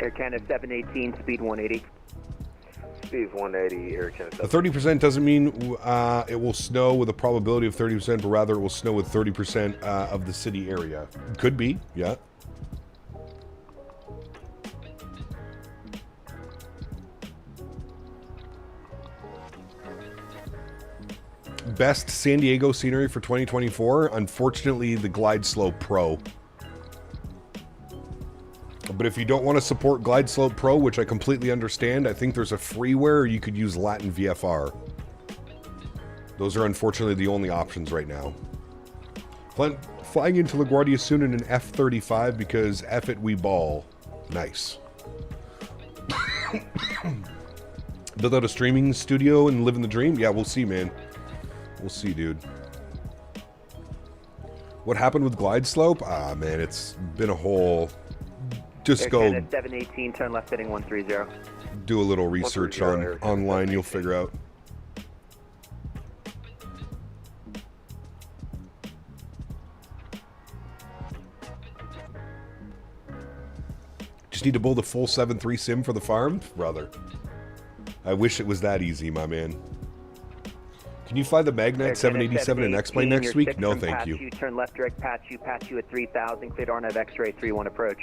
Speaker 9: Air Canada 718, speed 180.
Speaker 4: Speed 180, Air Canada.
Speaker 1: The 30% doesn't mean it will snow with a probability of 30%, but rather it will snow with 30% of the city area. Could be, yeah. Best San Diego scenery for 2024? Unfortunately, the Glide Slope Pro. But if you don't want to support Glide Slope Pro, which I completely understand, I think there's a freeware you could use Latin VFR. Those are unfortunately the only options right now. Flying into LaGuardia soon in an F-35 because F it, we ball. Nice. Build out a streaming studio and live in the dream? Yeah, we'll see, man. We'll see, dude. What happened with Glide Slope? Ah, man, it's been a whole... Just go
Speaker 9: 718, turn left heading 130.
Speaker 1: Do a little research online, you'll figure out. Just need to build a full 7.3 sim for the farm? Brother. I wish it was that easy, my man. Can you fly the Magnet 787 and X-Plane next week? No, thank you.
Speaker 9: Turn left direct, pass you at 3,000, cleared RNAV X-ray 31 approach.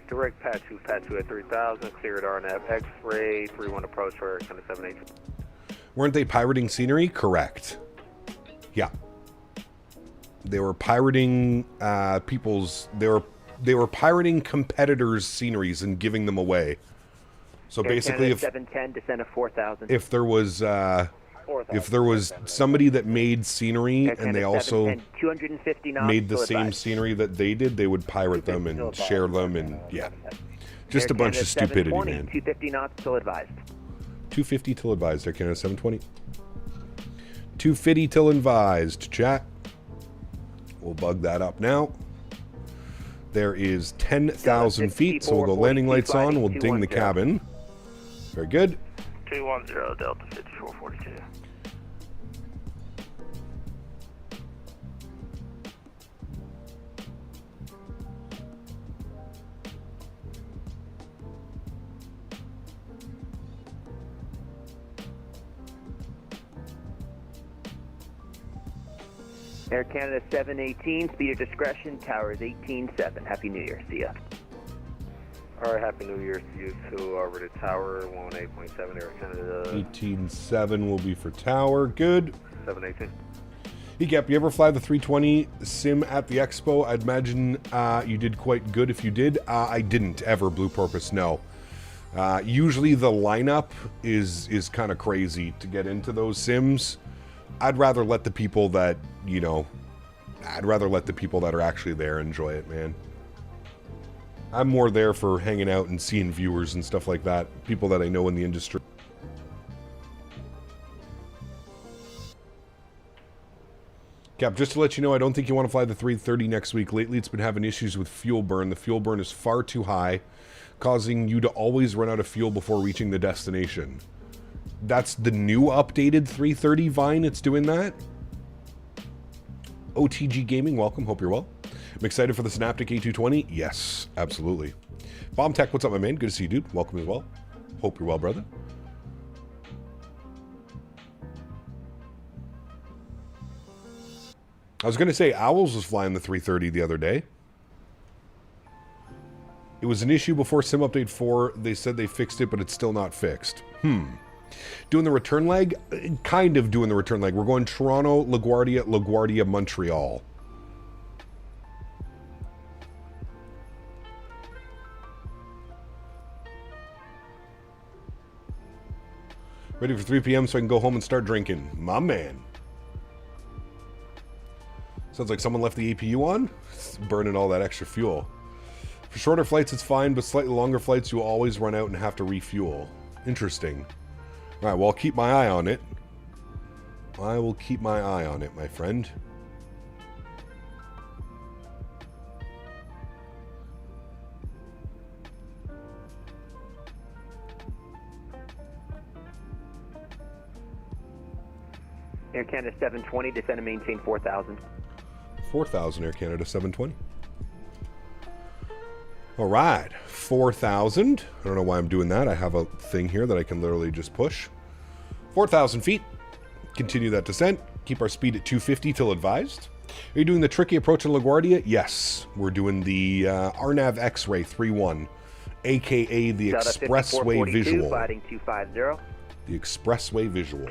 Speaker 4: Direct patch you at 3,000, cleared RNAV X-ray 31 approach for Air Canada 718.
Speaker 1: Weren't they pirating scenery? Correct. Yeah. They were pirating people's... They were pirating competitors' sceneries and giving them away. So
Speaker 9: Air
Speaker 1: basically,
Speaker 9: if 710, descend of 4,000.
Speaker 1: If there was somebody that made scenery and they also made the same scenery that they did, they would pirate them and share them, and yeah, just a bunch of stupidity, man.
Speaker 9: 250 knots till advised.
Speaker 1: 250 till advised. Air Canada 720. 250 till advised. Chat. We'll bug that up now. There is 10,000 feet, so we'll go landing lights on. We'll ding the cabin. Very good.
Speaker 4: 210 Delta 5442.
Speaker 9: Air Canada 718, speed of discretion, towers 18.7. Happy New Year. See ya.
Speaker 4: All right, Happy New Year to you too. Over to Tower 18.7, Air Canada.
Speaker 1: 18.7 will be for Tower. Good.
Speaker 4: 718.
Speaker 1: Hey, Gap, you ever fly the 320 sim at the expo? I'd imagine you did quite good if you did. I didn't ever, Blue Porpoise, no. Usually the lineup is kind of crazy to get into those sims. I'd rather let the people that, you know, I'd rather let the people that are actually there enjoy it, man. I'm more there for hanging out and seeing viewers and stuff like that. People that I know in the industry. Cap, just to let you know, I don't think you want to fly the 330 next week. Lately, it's been having issues with fuel burn. The fuel burn is far too high, causing you to always run out of fuel before reaching the destination. That's the new updated 330 Vine. It's doing that. OTG Gaming, welcome. Hope you're well. I'm excited for the Synaptic A320. Yes, absolutely. Bomb Tech, what's up, my man? Good to see you, dude. Welcome as well. Hope you're well, brother. I was going to say, Owls was flying the 330 the other day. It was an issue before Sim Update 4. They said they fixed it, but it's still not fixed. Doing the return leg? Kind of doing the return leg. We're going Toronto, LaGuardia, Montreal. Ready for 3 p.m. so I can go home and start drinking. My man. Sounds like someone left the APU on. It's burning all that extra fuel. For shorter flights, it's fine, but slightly longer flights, you'll always run out and have to refuel. Interesting. All right, well, I'll keep my eye on it. I will keep my eye on it, my friend.
Speaker 9: Air Canada 720, descend and maintain 4,000.
Speaker 1: 4,000, Air Canada 720. All right, 4,000. I don't know why I'm doing that. I have a thing here that I can literally just push. 4,000 feet. Continue that descent. Keep our speed at 250 till advised. Are you doing the tricky approach in LaGuardia? Yes. We're doing the RNAV X-Ray 3-1, a.k.a. the Expressway Visual.
Speaker 9: Fighting 250.
Speaker 1: The Expressway Visual.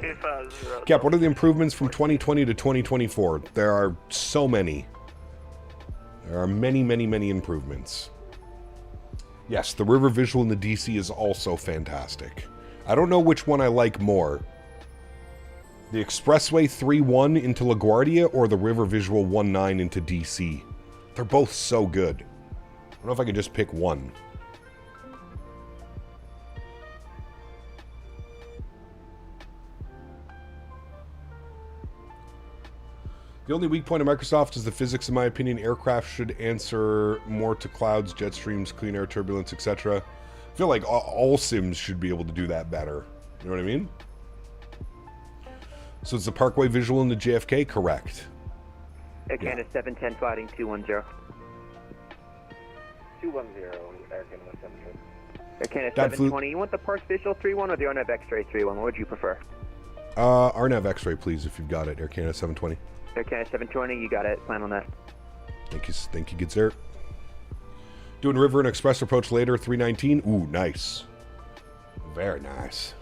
Speaker 1: Cap, what are the improvements from 2020 to 2024? There are so many. There are many, many, many improvements. Yes, the river visual in the DC is also fantastic. I don't know which one I like more. The Expressway 3-1 into LaGuardia or the river visual 1-9 into DC. They're both so good. I don't know if I can just pick one. The only weak point of Microsoft is the physics, in my opinion. Aircraft should answer more to clouds, jet streams, clean air turbulence, etc. I feel like all sims should be able to do that better. You know what I mean? So it's the Parkway visual in the JFK? Correct.
Speaker 9: Air Canada 710 fighting 210.
Speaker 4: 210, Air Canada 710.
Speaker 9: Air Canada 720, you want the Park Visual 3-1 or the RNAV X-Ray 3-1? What would you prefer?
Speaker 1: RNAV X-Ray, please, if you've got it. Air Canada 720.
Speaker 9: Air Canada 720, you got it. Plan on that.
Speaker 1: Thank you, good sir. Doing river and express approach later, 319. Ooh, nice. Very nice.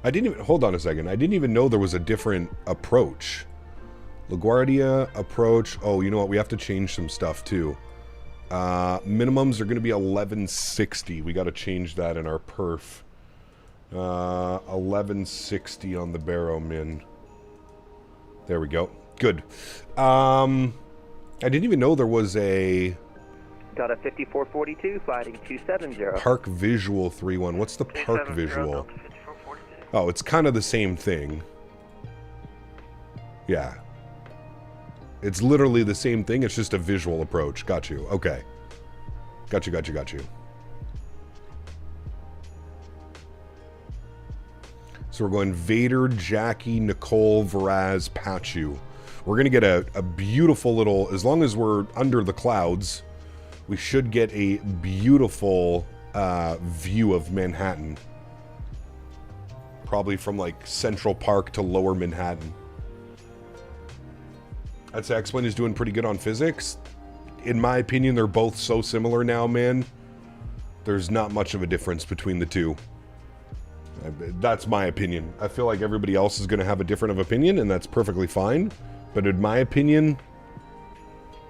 Speaker 1: I didn't even, hold on a second. I didn't even know there was a different approach. LaGuardia approach. Oh, you know what? We have to change some stuff too. Minimums are going to be 1160. We got to change that in our perf. 1160 on the Barrow Min. There we go. Good. I didn't even know there was a...
Speaker 9: Got a 5442, fighting 270.
Speaker 1: Park Visual 3-1. What's the Park Visual? Oh, it's kind of the same thing. Yeah. It's literally the same thing. It's just a visual approach. Got you. Okay. Got you. So we're going Vader, Jackie, Nicole, Varaz, Pachu. We're going to get a beautiful little... As long as we're under the clouds, we should get a beautiful view of Manhattan. Probably from like Central Park to Lower Manhattan. I'd say X-Plane is doing pretty good on physics. in my opinion, they're both so similar now, man. There's not much of a difference between the two. That's my opinion. I feel like everybody else is going to have a different of opinion, and that's perfectly fine. But in my opinion,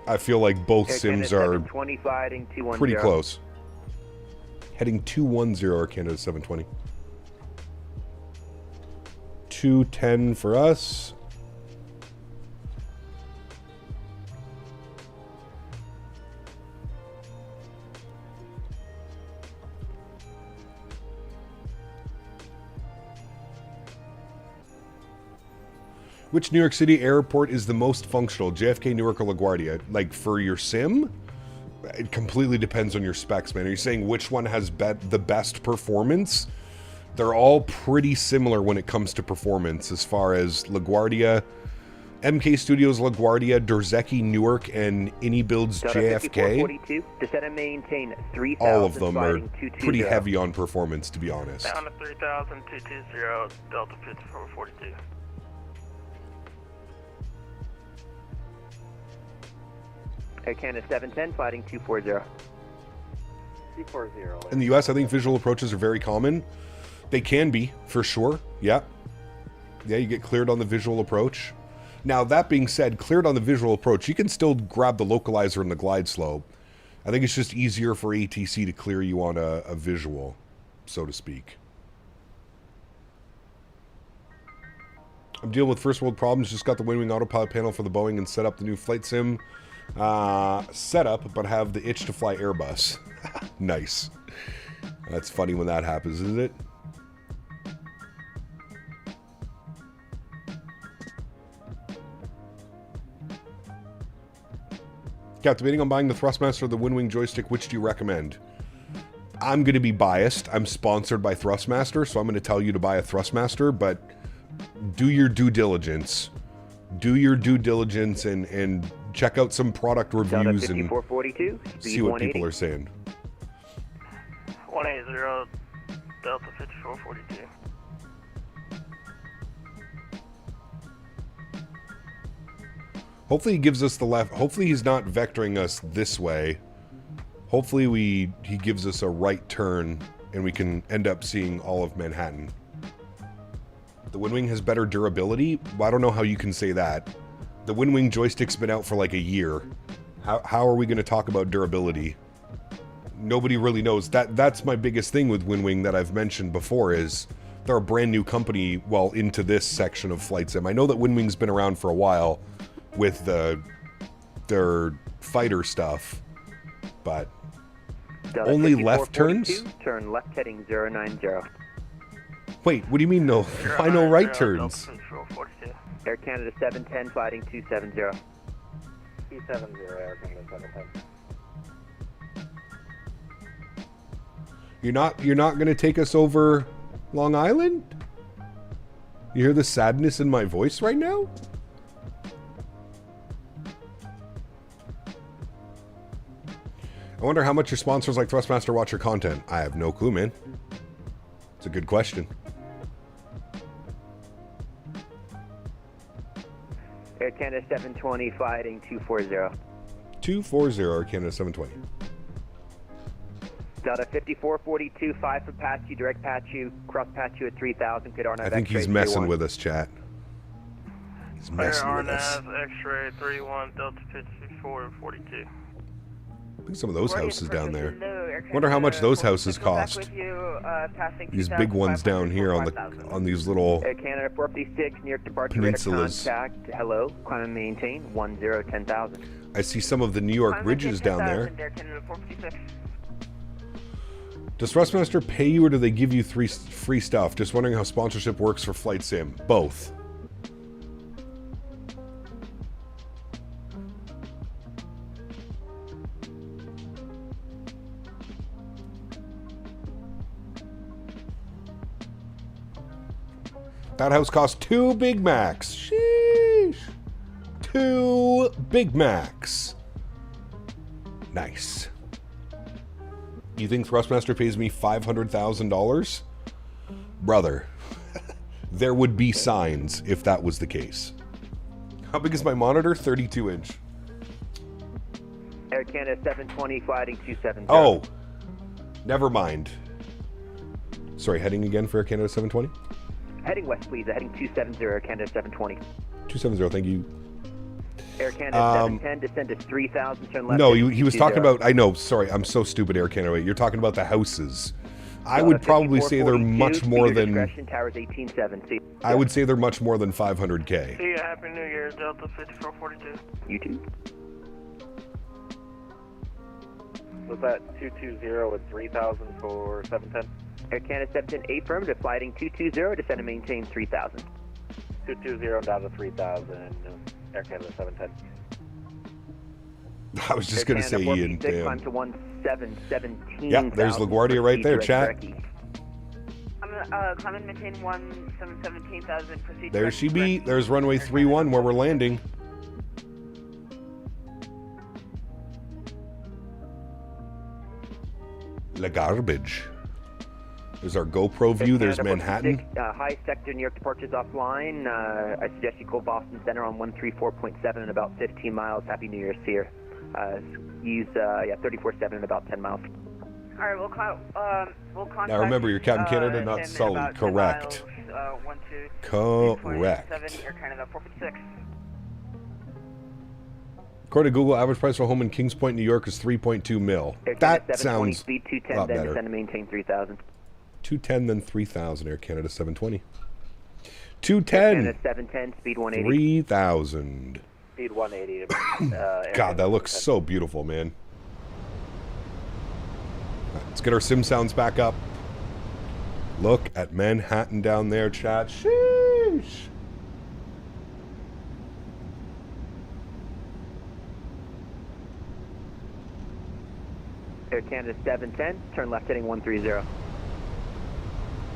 Speaker 1: I feel like both sims are pretty close. Heading 210 Canada 720. 210 for us. Which New York City airport is the most functional? JFK, Newark, or LaGuardia? Like, for your sim? It completely depends on your specs, man. Are you saying which one has the best performance? They're all pretty similar when it comes to performance, as far as LaGuardia, MK Studios LaGuardia, Dorzecki Newark, and AnyBuilds JFK. All of them are pretty heavy on performance, to be honest.
Speaker 10: Down to 3,000, 220, Delta 5442.
Speaker 9: Air Canada 710, fighting 240.
Speaker 4: 240.
Speaker 1: In the US, I think visual approaches are very common. They can be, for sure. Yeah. Yeah, you get cleared on the visual approach. Now, that being said, cleared on the visual approach, you can still grab the localizer and the glide slope. I think it's just easier for ATC to clear you on a visual, so to speak. I'm dealing with first world problems. Just got the Wing autopilot panel for the Boeing and set up the new flight sim setup, but have the itch to fly Airbus. Nice. That's funny when that happens, isn't it? Debating on buying the Thrustmaster or the Wing joystick. Which do you recommend? I'm going to be biased. I'm sponsored by Thrustmaster, so I'm going to tell you to buy a Thrustmaster, but do your due diligence. Do your due diligence and check out some product reviews and see what people are saying.
Speaker 10: 180 Delta 5442.
Speaker 1: Hopefully he gives us the left. Hopefully he's not vectoring us this way. Hopefully he gives us a right turn and we can end up seeing all of Manhattan. The Wing has better durability? Well, I don't know how you can say that. The Wing joystick's been out for like a year. How are we going to talk about durability? Nobody really knows. That's my biggest thing with Wing that I've mentioned before is they're a brand new company, well, into this section of Flight Sim. I know that Wing's been around for a while with their fighter stuff, but only left turns?
Speaker 9: Turn left heading 090.
Speaker 1: Wait, what do you mean no? Why no right turns?
Speaker 9: Air Canada 710, fighting 270.
Speaker 4: 270, Air Canada 710.
Speaker 1: You're not gonna take us over Long Island? You hear the sadness in my voice right now? I wonder how much your sponsors like Thrustmaster watch your content. I have no clue, man. It's a good question.
Speaker 9: Air Canada 720, fighting 240.
Speaker 1: 240, Air Canada 720.
Speaker 9: Delta 5442, 5 for patch you, direct patch you, cross patch you at 3000. Good RNAV.
Speaker 1: I think he's messing with us, chat. He's messing with us.
Speaker 10: X-ray 31, Delta 5442.
Speaker 1: I think some of those houses down there. Wonder how much those houses cost. These big ones down here on these little
Speaker 9: Air Canada 456, New York departure
Speaker 1: peninsulas.
Speaker 9: Contact. Hello, climb and maintain 1010,000.
Speaker 1: I see some of the New York ridges down there. Does Thrustmaster pay you or do they give you free stuff? Just wondering how sponsorship works for Flight Sim. Both. That house cost 2 Big Macs. Sheesh. 2 Big Macs. Nice. You think Thrustmaster pays me $500,000? Brother, there would be signs if that was the case. How big is my monitor? 32 inch.
Speaker 9: Air Canada 720, flighting 270.
Speaker 1: Oh, never mind. Sorry, heading again for Air Canada 720?
Speaker 9: Heading west, please. Heading 270, Air Canada 720.
Speaker 1: 270, thank you.
Speaker 9: Air Canada 710, descend to 3,000, turn left.
Speaker 1: No, he was talking about, I know, sorry, I'm so stupid, Air Canada. You're talking about the houses. I would probably say they're much more than...
Speaker 9: Towers 18.7.
Speaker 1: I would say they're much more than 500K.
Speaker 10: See you, Happy New Year, Delta 5442.
Speaker 9: You too.
Speaker 4: Was that 220 with 3,000 for 710?
Speaker 9: Air Canada 710, affirmative, flighting 220, descend and maintain 3,000.
Speaker 4: 220 down to 3,000, Air Canada 710.
Speaker 1: I was just going to say Ian, damn.
Speaker 9: Climb to 1717.
Speaker 1: Yeah, there's LaGuardia right there, chat.
Speaker 11: I'm climb and maintain 1717,000. Proceed.
Speaker 1: There she be. There's runway 31 where we're landing. La Garbage. There's our GoPro view. There's Manhattan.
Speaker 9: High sector, New York departures offline. I suggest you call Boston Center on 134.7 in about 15 miles. Happy New Year's here. Use 34.7 in about 10 miles.
Speaker 11: All right, we'll contact.
Speaker 1: Now remember, you're Captain Canada, not Sully. Correct. Correct.
Speaker 11: Air Canada 456.
Speaker 1: According to Google, average price for a home in Kings Point, New York is 3.2 mil. That sounds
Speaker 9: speed 210,
Speaker 1: a lot
Speaker 9: then
Speaker 1: better.
Speaker 9: descend and maintain 3,000.
Speaker 1: 210, then 3,000. Air Canada 720.
Speaker 9: Air
Speaker 1: 210.
Speaker 9: Canada 710, speed 180.
Speaker 1: 3,000.
Speaker 4: Speed 180.
Speaker 1: God, that looks so beautiful, man. Let's get our sim sounds back up. Look at Manhattan down there, chat. Sheesh.
Speaker 9: Air Canada 710, turn left heading 130.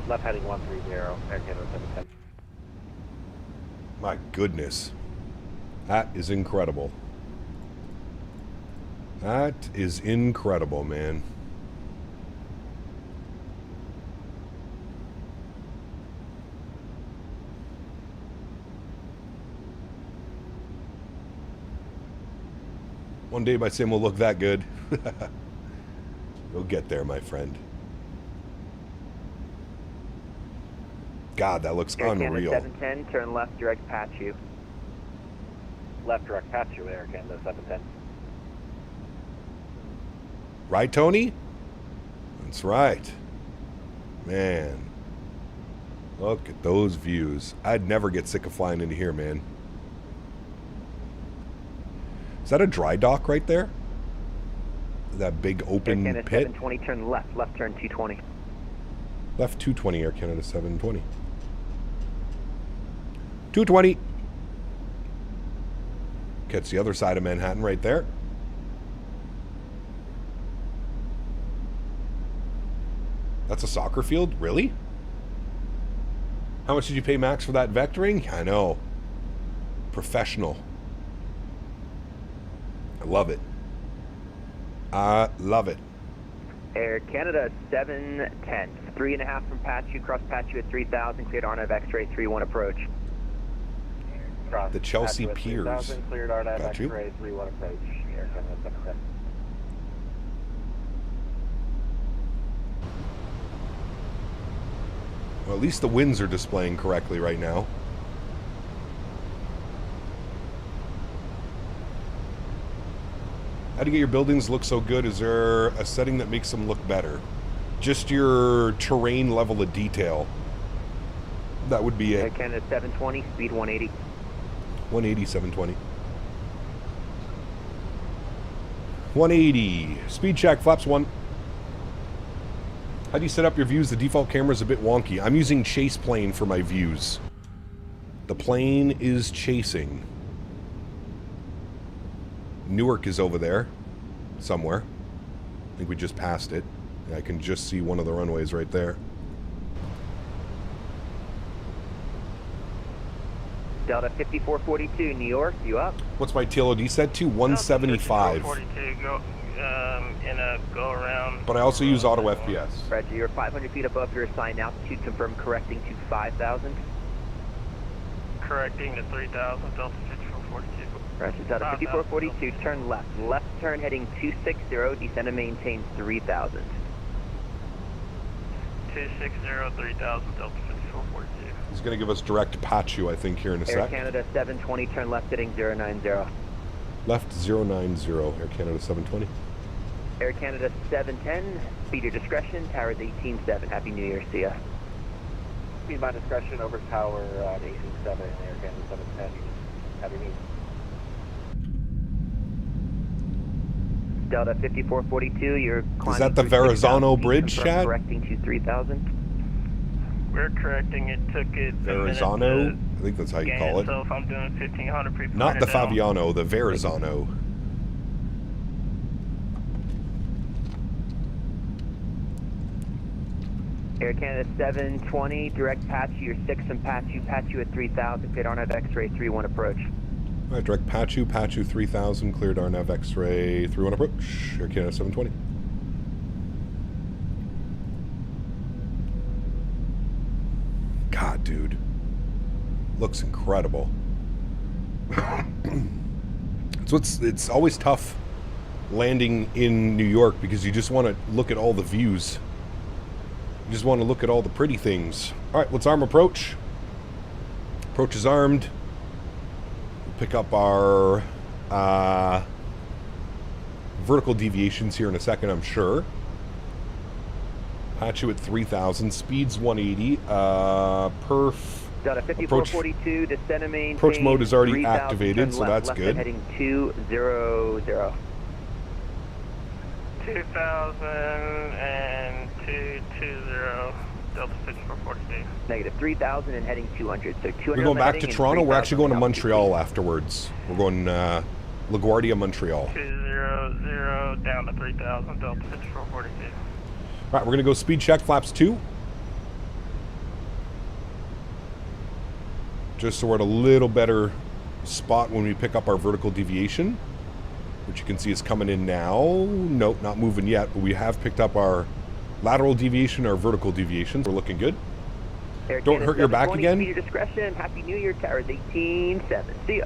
Speaker 4: Left heading 130, Air Canada 710.
Speaker 1: My goodness. That is incredible. That is incredible, man. One day my sim will look that good. You'll get there, my friend. God, that looks unreal.
Speaker 9: Air Canada 710, turn left, direct patch you.
Speaker 4: Left direct patch you, Air Canada 710.
Speaker 1: Right, Tony? That's right. Man. Look at those views. I'd never get sick of flying into here, man. Is that a dry dock right there? That big open
Speaker 9: Air Canada
Speaker 1: pit?
Speaker 9: 720, turn left, left turn 220.
Speaker 1: Left 220, Air Canada 720. 220. Catch the other side of Manhattan right there. That's a soccer field? Really? How much did you pay Max for that vectoring? I know. Professional. I love it. I love it.
Speaker 9: Air Canada 710, 3.5 from Patchu, cross Patchu at 3,000, cleared RNAV X-ray 31 approach.
Speaker 4: Cross
Speaker 1: The Chelsea
Speaker 4: Patchu at
Speaker 1: Piers.
Speaker 4: 3,000, cleared RNAV
Speaker 1: Got you.
Speaker 4: X-ray 31 approach, Air Canada 710.
Speaker 1: Well, at least the winds are displaying correctly right now. How do you get your buildings look so good? Is there a setting that makes them look better? Just your terrain level of detail. That would be
Speaker 9: Air
Speaker 1: it.
Speaker 9: Canada 720, speed 180.
Speaker 1: 180, 720. 180. Speed check, flaps 1. How do you set up your views? The default camera is a bit wonky. I'm using chase plane for my views. The plane is chasing. Newark is over there somewhere. I think we just passed it. I can just see one of the runways right there.
Speaker 9: Delta 5442, New York, you up?
Speaker 1: What's my TLOD set to? 175.
Speaker 10: 42, go in a go around.
Speaker 1: But I also use auto FPS.
Speaker 9: Roger, you're 500 feet above your assigned altitude, confirm correcting to 5,000.
Speaker 10: Correcting to 3,000, Delta 5442.
Speaker 9: Roger, Delta 5442, turn left. Left turn heading 260, descend and maintain 3000.
Speaker 10: 260, 3000, Delta 5442.
Speaker 1: He's going to give us direct Pachu, I think, here in a
Speaker 9: Air
Speaker 1: sec.
Speaker 9: Canada 720, turn left heading 090.
Speaker 1: Left 090, Air Canada 720.
Speaker 9: Air Canada 710, speed your discretion, towers 18.7. Happy New Year, see ya.
Speaker 4: Speed my discretion over tower 18.7, Air Canada 710. Happy New Year.
Speaker 9: Delta 5442, you're climbing.
Speaker 1: Is that the Verrazano Bridge, Chad?
Speaker 9: Correcting to 3000.
Speaker 10: We're correcting it, took it
Speaker 1: Verrazano? I think that's how you call it.
Speaker 10: So if I'm doing 1500 pre
Speaker 1: Not the Faviano, the Verrazano.
Speaker 9: Air Canada 720, direct Pachu, you're 6 and Pachu at 3000, cleared RNAV X-ray 31 approach.
Speaker 1: All right, direct Pachu 3000, cleared RNAV X-ray 31 approach, Air Canada 720. God, dude. Looks incredible. It's always tough landing in New York because you just want to look at all the views. You just want to look at all the pretty things. All right, let's arm approach. Approach is armed. We'll pick up our vertical deviations here in a second, I'm sure. Pachu at 3000, speed's 180. Perf.
Speaker 9: Delta 5442, descend and maintain.
Speaker 1: Approach mode is already activated, so that's good.
Speaker 9: Heading 200.
Speaker 10: 2000 and 220, Delta 5442.
Speaker 9: Negative 3000 and heading 200. So 200.
Speaker 1: We're going back to Toronto. We're actually going to Montreal afterwards. We're going LaGuardia, Montreal.
Speaker 10: 200 down to 3000, Delta 5442.
Speaker 1: All right, we're going to go speed check, flaps 2. Just so we're at a little better spot when we pick up our vertical deviation, which you can see is coming in now. Nope, not moving yet, but we have picked up our lateral deviation, our vertical deviations. We're looking good. Don't hurt your back again.
Speaker 9: Speed your discretion. Happy New Year, towers 18.7. See ya.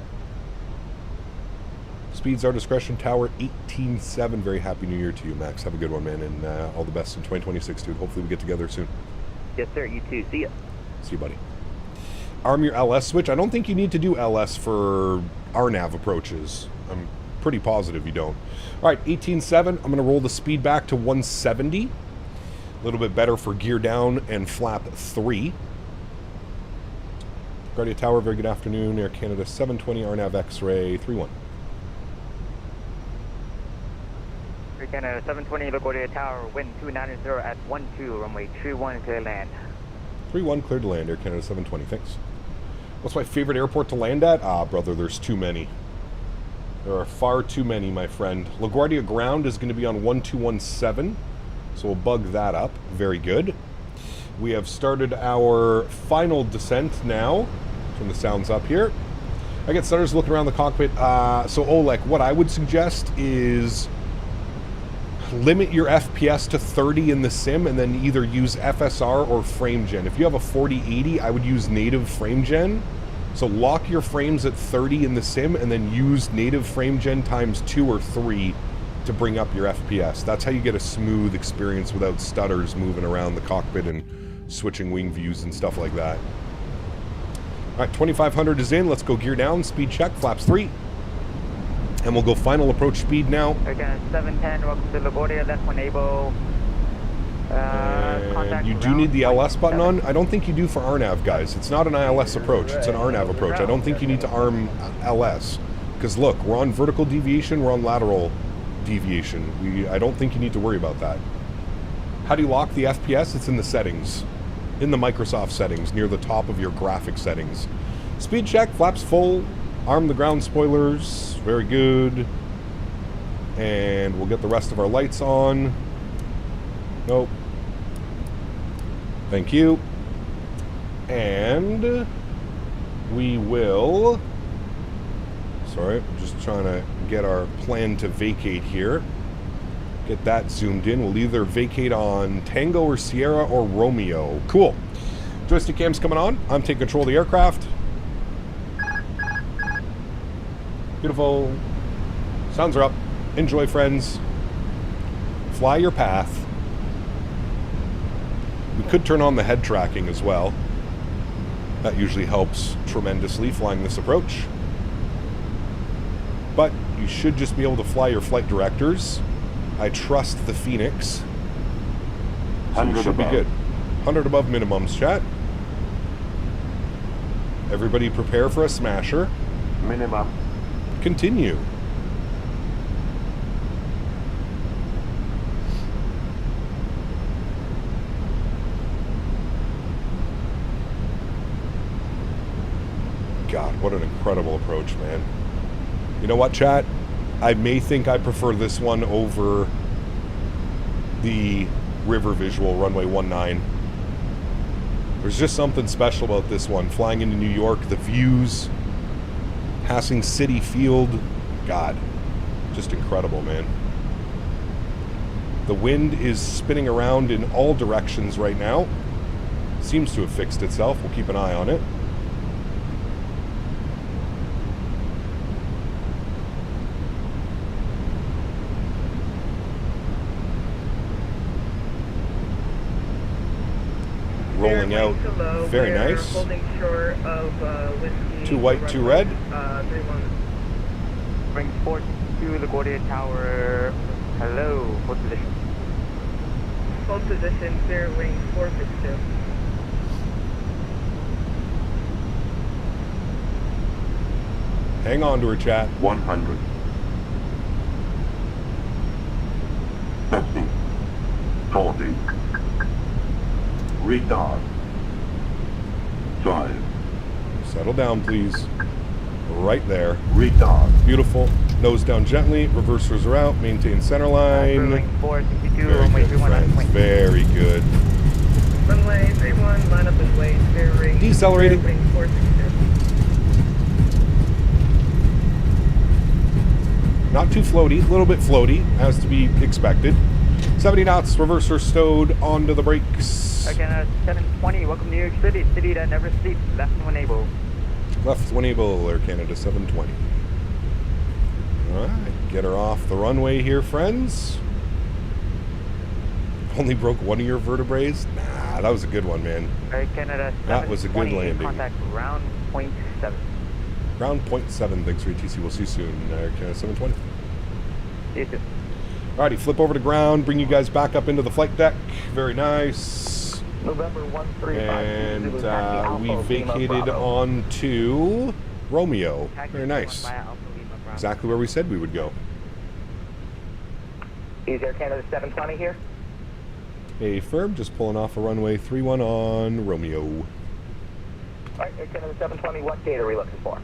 Speaker 1: Speeds our discretion, tower 18.7. Very happy New Year to you, Max. Have a good one, man, and all the best in 2026, dude. Hopefully we get together soon.
Speaker 9: Yes, sir. You too. See ya.
Speaker 1: See you, buddy. Arm your LS switch. I don't think you need to do LS for RNAV approaches. I'm pretty positive you don't. All right, 18.7. I'm going to roll the speed back to 170. A little bit better for gear down and flap 3. Guardia Tower, very good afternoon. Air Canada 720, RNAV X-ray 31.
Speaker 12: Air Canada 720, LaGuardia Tower, wind 290 at 12, runway 21, clear land.
Speaker 1: 31, cleared to land, Air Canada 720, thanks. What's my favorite airport to land at? Ah, brother, there's too many. There are far too many, my friend. LaGuardia ground is going to be on 1217, so we'll bug that up. Very good. We have started our final descent now. Turn the sounds up here. I get starters looking around the cockpit. So Oleg, what I would suggest is limit your FPS to 30 in the sim and then either use FSR or frame gen. If you have a 4080, I would use native frame gen. So lock your frames at 30 in the sim and then use native frame gen times 2 or 3 to bring up your FPS. That's how you get a smooth experience without stutters moving around the cockpit and switching wing views and stuff like that. All right, 2500 is in. Let's go gear down, speed check, flaps 3. And we'll go final approach speed now.
Speaker 12: Again, 710, welcome to LaGuardia, left one able.
Speaker 1: And you do need the LS button on. I don't think you do for RNAV, guys. It's not an ILS approach, it's an RNAV approach. I don't think you need to arm LS. Because look, we're on vertical deviation, we're on lateral deviation. I don't think you need to worry about that. How do you lock the FPS? It's in the settings. In the Microsoft settings, near the top of your graphic settings. Speed check, flaps full. Arm the ground spoilers, very good. And we'll get the rest of our lights on. Nope. Thank you. And we will... Sorry, I'm just trying to get our plan to vacate here. Get that zoomed in. We'll either vacate on Tango or Sierra or Romeo. Cool. Joystick cam's coming on. I'm taking control of the aircraft. Beautiful. Sounds are up. Enjoy, friends. Fly your path. We could turn on the head tracking as well. That usually helps tremendously flying this approach. But you should just be able to fly your flight directors. I trust the Fenix. So you should be good. 100 above minimums, chat. Everybody prepare for a smasher.
Speaker 8: Minimum.
Speaker 1: Continue. God, what an incredible approach, man. You know what, chat? I may think I prefer this one over the river visual, runway 19. There's just something special about this one. Flying into New York, the views, passing City Field. God, just incredible, man. The wind is spinning around in all directions right now. Seems to have fixed itself. We'll keep an eye on it. Rolling out. Very nice.
Speaker 13: Short of, whiskey,
Speaker 1: 2 white, 2 red.
Speaker 13: 3-1.
Speaker 12: Bring 4 to LaGuardia Tower. Hello, hold position.
Speaker 13: Hold position, clear wing 462.
Speaker 1: Hang on to her, chat.
Speaker 8: 100. 50. 40. Retard. 5.
Speaker 1: Settle down, please. Right there.
Speaker 8: Retard.
Speaker 1: Beautiful. Nose down gently. Reversers are out. Maintain center line. Very good, friends. Very good.
Speaker 13: Runway 31, line up and wait. Clear ring.
Speaker 1: Decelerating.
Speaker 13: Clear wing 462.
Speaker 1: Not too floaty. A little bit floaty, as to be expected. 70 knots. Reverser stowed onto the brakes.
Speaker 12: Again, 720. Welcome to New York City. City that never sleeps. Left when able.
Speaker 1: Left when able, Air Canada 720. Alright, get her off the runway here, friends. Only broke one of your vertebrae? Nah, that was a good one, man.
Speaker 12: Air Canada 720.
Speaker 1: That was a good landing.
Speaker 12: Contact round point 7.
Speaker 1: Round point 7, thanks for ETC. We'll see you soon, Air Canada 720.
Speaker 12: See you soon.
Speaker 1: Alrighty, flip over to ground, bring you guys back up into the flight deck. Very nice.
Speaker 14: November 135.
Speaker 1: And we vacated on to Romeo. Very nice. Exactly where we said we would go.
Speaker 14: Is Air Canada 720 here?
Speaker 1: A firm, just pulling off a runway 31 on Romeo.
Speaker 14: Alright, Air Canada 720, what gate are we looking for?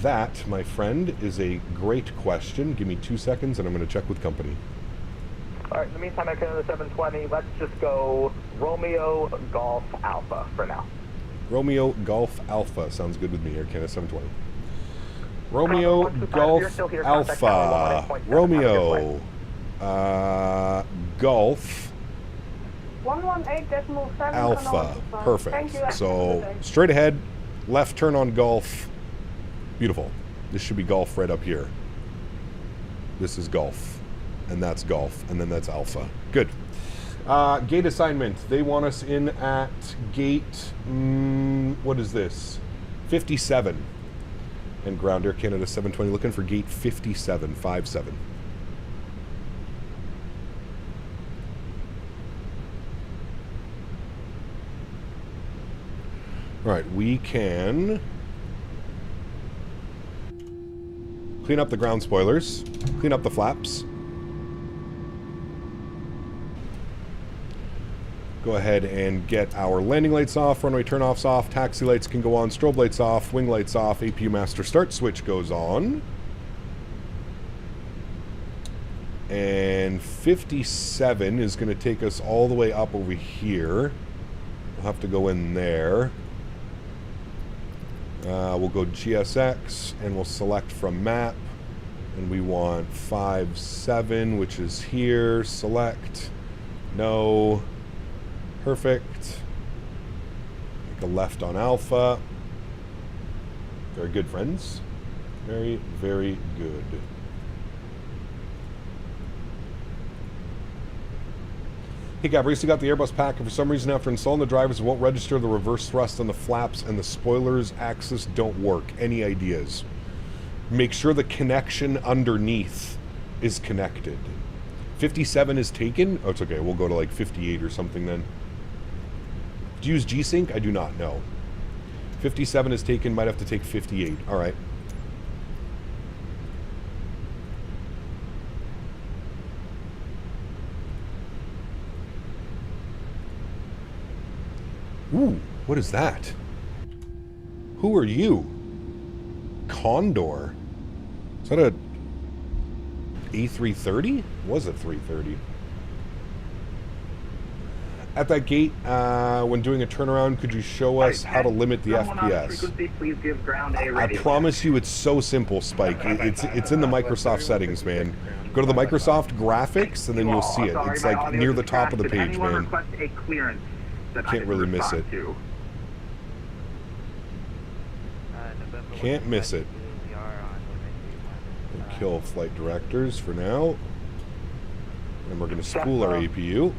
Speaker 1: That, my friend, is a great question. Give me 2 seconds and I'm going to check with company.
Speaker 14: Alright, in the meantime, Air Canada 720, let's just go Romeo Golf Alpha for now.
Speaker 1: Romeo Golf Alpha. Sounds good with me, Air Canada 720. Romeo Golf Alpha. Romeo Golf
Speaker 15: 118.7
Speaker 1: Alpha. Perfect. So straight ahead, left turn on Golf. Beautiful. This should be Golf right up here. This is Golf. And that's Golf. And then that's Alpha. Good. Gate assignment. They want us in at gate, what is this? 57. And ground Air Canada 720 looking for gate 57, 57. All right, we can clean up the ground spoilers, clean up the flaps. Go ahead and get our landing lights off, runway turnoffs off, taxi lights can go on, strobe lights off, wing lights off, APU master start switch goes on. And 57 is going to take us all the way up over here. We'll have to go in there. We'll go GSX and we'll select from map. And we want 57, which is here. Select. No. Perfect. Make a left on Alpha. Very good, friends. Very, very good. Hey Gab, recently got the Airbus pack, and for some reason after installing the drivers it won't register the reverse thrust on the flaps and the spoilers axis don't work. Any ideas? Make sure the connection underneath is connected. 57 is taken? Oh, it's okay. We'll go to like 58 or something then. Do you use G-Sync? I do not know. 57 is taken. Might have to take 58. All right. Ooh, what is that? Who are you? Condor. Is that a A330? Was it 330? At that gate, when doing a turnaround, could you show us how to limit the FPS?
Speaker 14: Please give ground a
Speaker 1: I promise you it's so simple, Spike. It's in the Microsoft settings, man. Go to the Microsoft graphics and then you'll see it. It's like near the top of the page, man. Can't really miss it. Can't miss it. We'll kill flight directors for now. And we're going to spool our APU.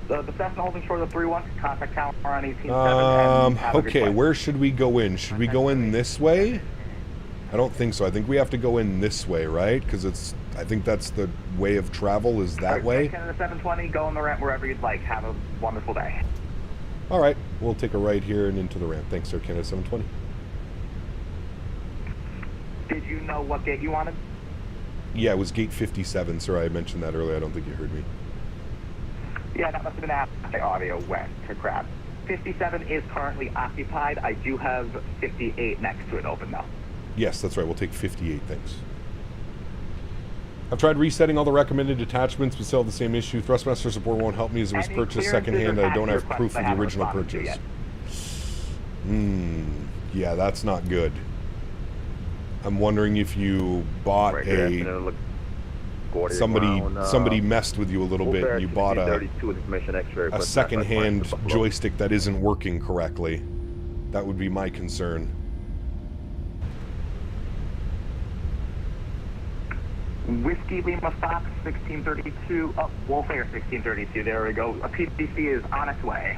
Speaker 14: The Cessna holding short of 3-1. Contact tower on 18.7.
Speaker 1: Okay, where should we go in? Should we go in this way? I don't think so. I think we have to go in this way, right? Because I think that's the way of travel is that way.
Speaker 14: Canada 720, go on the ramp wherever you'd like. Have a wonderful day.
Speaker 1: All right, we'll take a right here and into the ramp. Thanks, sir. Canada 720.
Speaker 14: Did you know what gate you wanted?
Speaker 1: Yeah, it was gate 57, sir. I mentioned that earlier. I don't think you heard me.
Speaker 14: Yeah, that must have been after audio went to crap. 57 is currently occupied. I do have 58 next to it open now.
Speaker 1: Yes, that's right. We'll take 58, thanks. I've tried resetting all the recommended attachments, but still have the same issue. Thrustmaster support won't help me as it was purchased secondhand. I don't have proof of the original purchase. Yeah, that's not good. I'm wondering if you bought somebody messed with you a little bit and you bought a second-hand joystick that isn't working correctly. That would be my concern.
Speaker 14: Whiskey Lima Fox 1632. Oh, Wolf Air 1632. There we go. A PDC is on its way.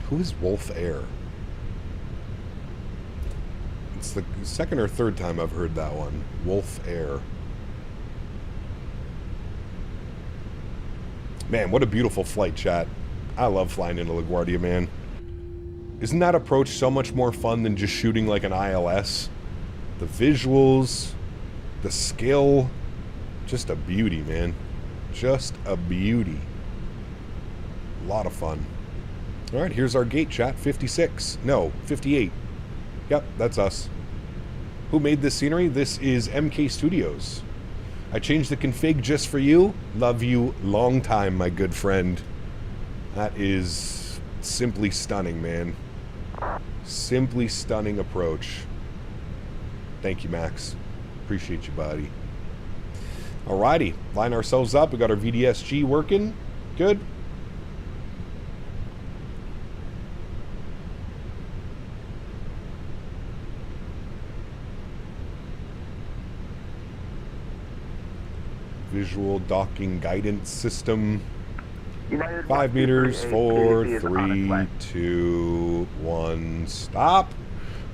Speaker 1: Who is Wolf Air? It's the second or third time I've heard that one. Wolf Air. Man, what a beautiful flight, chat. I love flying into LaGuardia, man. Isn't that approach so much more fun than just shooting like an ILS? The visuals, the skill, just a beauty, man. Just a beauty. A lot of fun. All right, here's our gate, chat. 56. No, 58. Yep, that's us. Who made this scenery? This is MK Studios. I changed the config just for you. Love you long time, my good friend. That is simply stunning, man. Simply stunning approach. Thank you, Max. Appreciate you, buddy. Alrighty, line ourselves up. We got our VDSG working. Good. Visual docking guidance system. 5 meters, 4, 3, 2, 1, stop.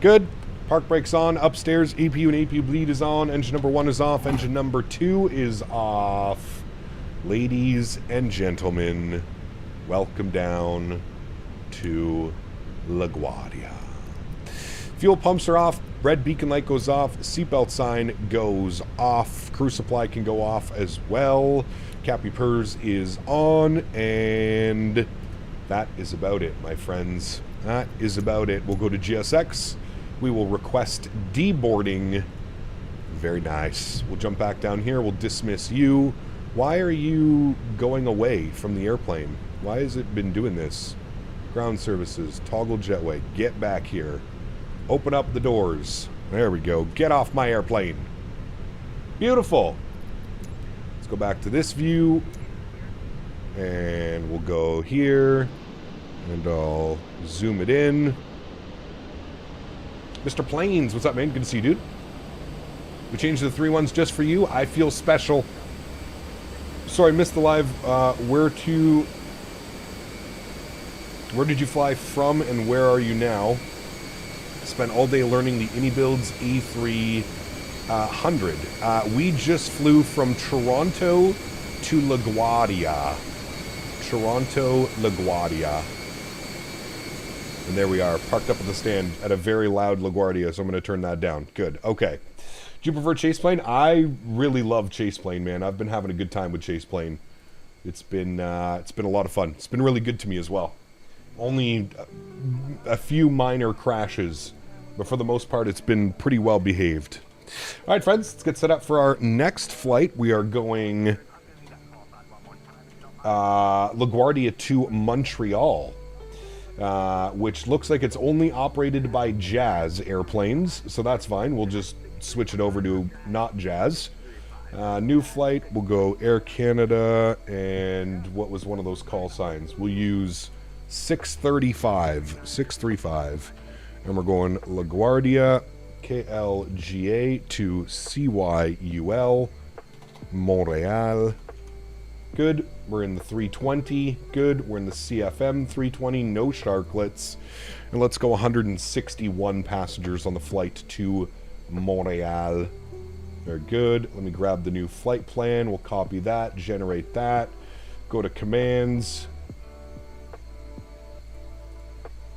Speaker 1: Good. Park brakes on. Upstairs, APU and APU bleed is on. Engine number 1 is off. Engine number 2 is off. Ladies and gentlemen, welcome down to LaGuardia. Fuel pumps are off. Red beacon light goes off. Seatbelt sign goes off. Crew supply can go off as well. Cappy Pers is on. And that is about it, my friends. That is about it. We'll go to GSX. We will request deboarding. Very nice. We'll jump back down here. We'll dismiss you. Why are you going away from the airplane? Why has it been doing this? Ground services. Toggle jetway. Get back here. Open up the doors. There we go. Get off my airplane. Beautiful. Let's go back to this view. And we'll go here. And I'll zoom it in. Mr. Planes, what's up, man? Good to see you, dude. We changed the 3-1s just for you. I feel special. Sorry, missed the live. Where did you fly from and where are you now? Spent all day learning the AnyBuilds A300. We just flew from Toronto to LaGuardia. Toronto, LaGuardia. And there we are, parked up at the stand at a very loud LaGuardia, so I'm going to turn that down. Good. Okay. Do you prefer chase plane? I really love chase plane, man. I've been having a good time with chase plane. It's been a lot of fun. It's been really good to me as well. Only a few minor crashes, but for the most part, it's been pretty well behaved. All right, friends, let's get set up for our next flight. We are going LaGuardia to Montreal, which looks like it's only operated by Jazz airplanes, so that's fine. We'll just switch it over to not Jazz. New flight, we'll go Air Canada, and what was one of those call signs? We'll use 635, and we're going LaGuardia, KLGA to CYUL, Montreal. Good. We're in the 320. Good. We're in the CFM 320. No sharklets. And let's go 161 passengers on the flight to Montreal. Very good. Let me grab the new flight plan. We'll copy that, generate that. Go to commands.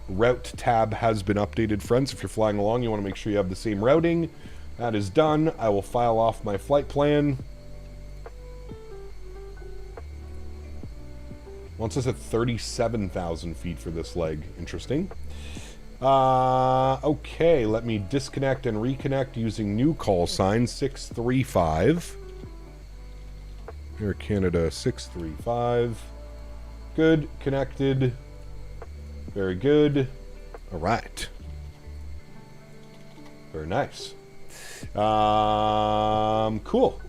Speaker 1: Route tab has been updated, friends. If you're flying along, you want to make sure you have the same routing. That is done. I will file off my flight plan. Wants us at 37,000 feet for this leg. Interesting. Okay, let me disconnect and reconnect using new call sign 635. Air Canada 635. Good, connected. Very good. All right. Very nice. Cool.